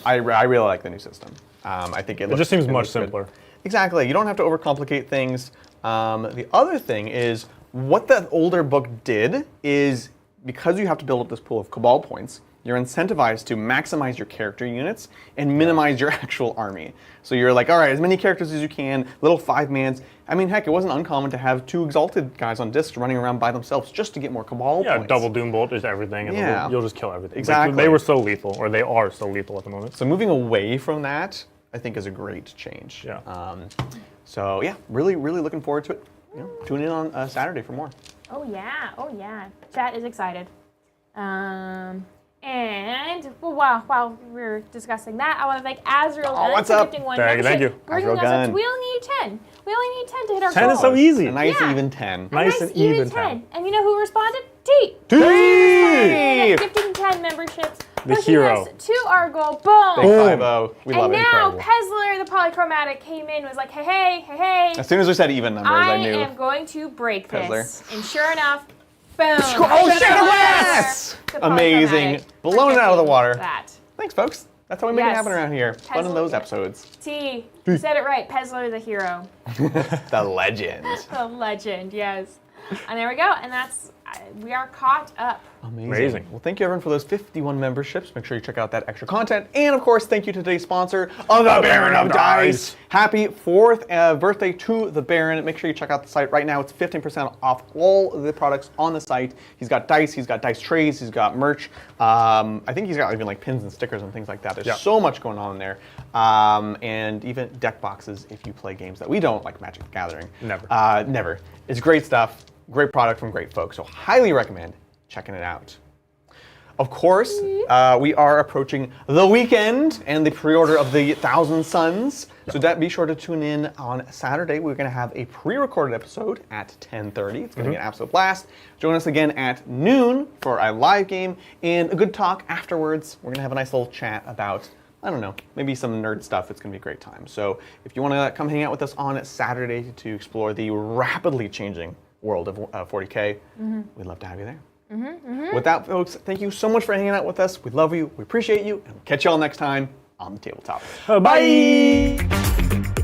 really like the new system. I think it just seems much good. simpler. Exactly. You don't have to overcomplicate things. The other thing is, what the older book did is, because you have to build up this pool of Cabal points, you're incentivized to maximize your character units and minimize your actual army. So you're like, all right, as many characters as you can, little 5-mans. I mean, heck, it wasn't uncommon to have 2 Exalted guys on discs running around by themselves just to get more Cabal points. Yeah, double Doombolt, just everything, and you'll just kill everything. Exactly. Like, they were so lethal, or they are so lethal at the moment. So moving away from that, I think, is a great change. Yeah. So yeah, really, really looking forward to it. You know, tune in on Saturday for more. Oh yeah. Chat is excited. And while we're discussing that, I want to thank Azrael Gunn for gifting 1 membership, Thank you. bringing us up to we only need 10. We only need 10 to hit our 10 goal. is so easy. A nice even 10. Nice and even 10. And you know who responded? T. T! Gifting 10 memberships. The pushing hero. us to our goal. Boom. Big 5-0. We love And it. now Incredible. Pezzler the Polychromatic came in and was like, hey. As soon as we said even numbers, I knew. am going to break this. Pezzler. And sure enough, boom. Oh, yes! Amazing. Blown it out of the water. That. Thanks, folks. That's how we make it Yes. happen around here. Fun in Pezzler. those episodes. T. You said it right. Pezzler the hero. The legend. The legend, yes. And there we go. And that's, we are caught up. Amazing. Well, thank you, everyone, for those 51 memberships. Make sure you check out that extra content. And, of course, thank you to today's sponsor, the Baron of Dice. Happy 4th birthday to the Baron. Make sure you check out the site right now. It's 15% off all of the products on the site. He's got dice. He's got dice trays. He's got merch. I think he's got even like pins and stickers and things like that. There's so much going on in there. And even deck boxes if you play games that we don't, like Magic the Gathering. Never. Never. It's great stuff. Great product from great folks. So highly recommend checking it out. Of course, we are approaching the weekend and the pre-order of the Thousand Suns. So be sure to tune in on Saturday. We're going to have a pre-recorded episode at 10:30. It's going to be an absolute blast. Join us again at noon for a live game and a good talk afterwards. We're going to have a nice little chat about, I don't know, maybe some nerd stuff. It's going to be a great time. So if you want to come hang out with us on Saturday to explore the rapidly changing world of 40k, we'd love to have you there. With that, folks, thank you so much for hanging out with us. We love you. We appreciate you. And we'll catch you all next time on the Tabletop. Bye.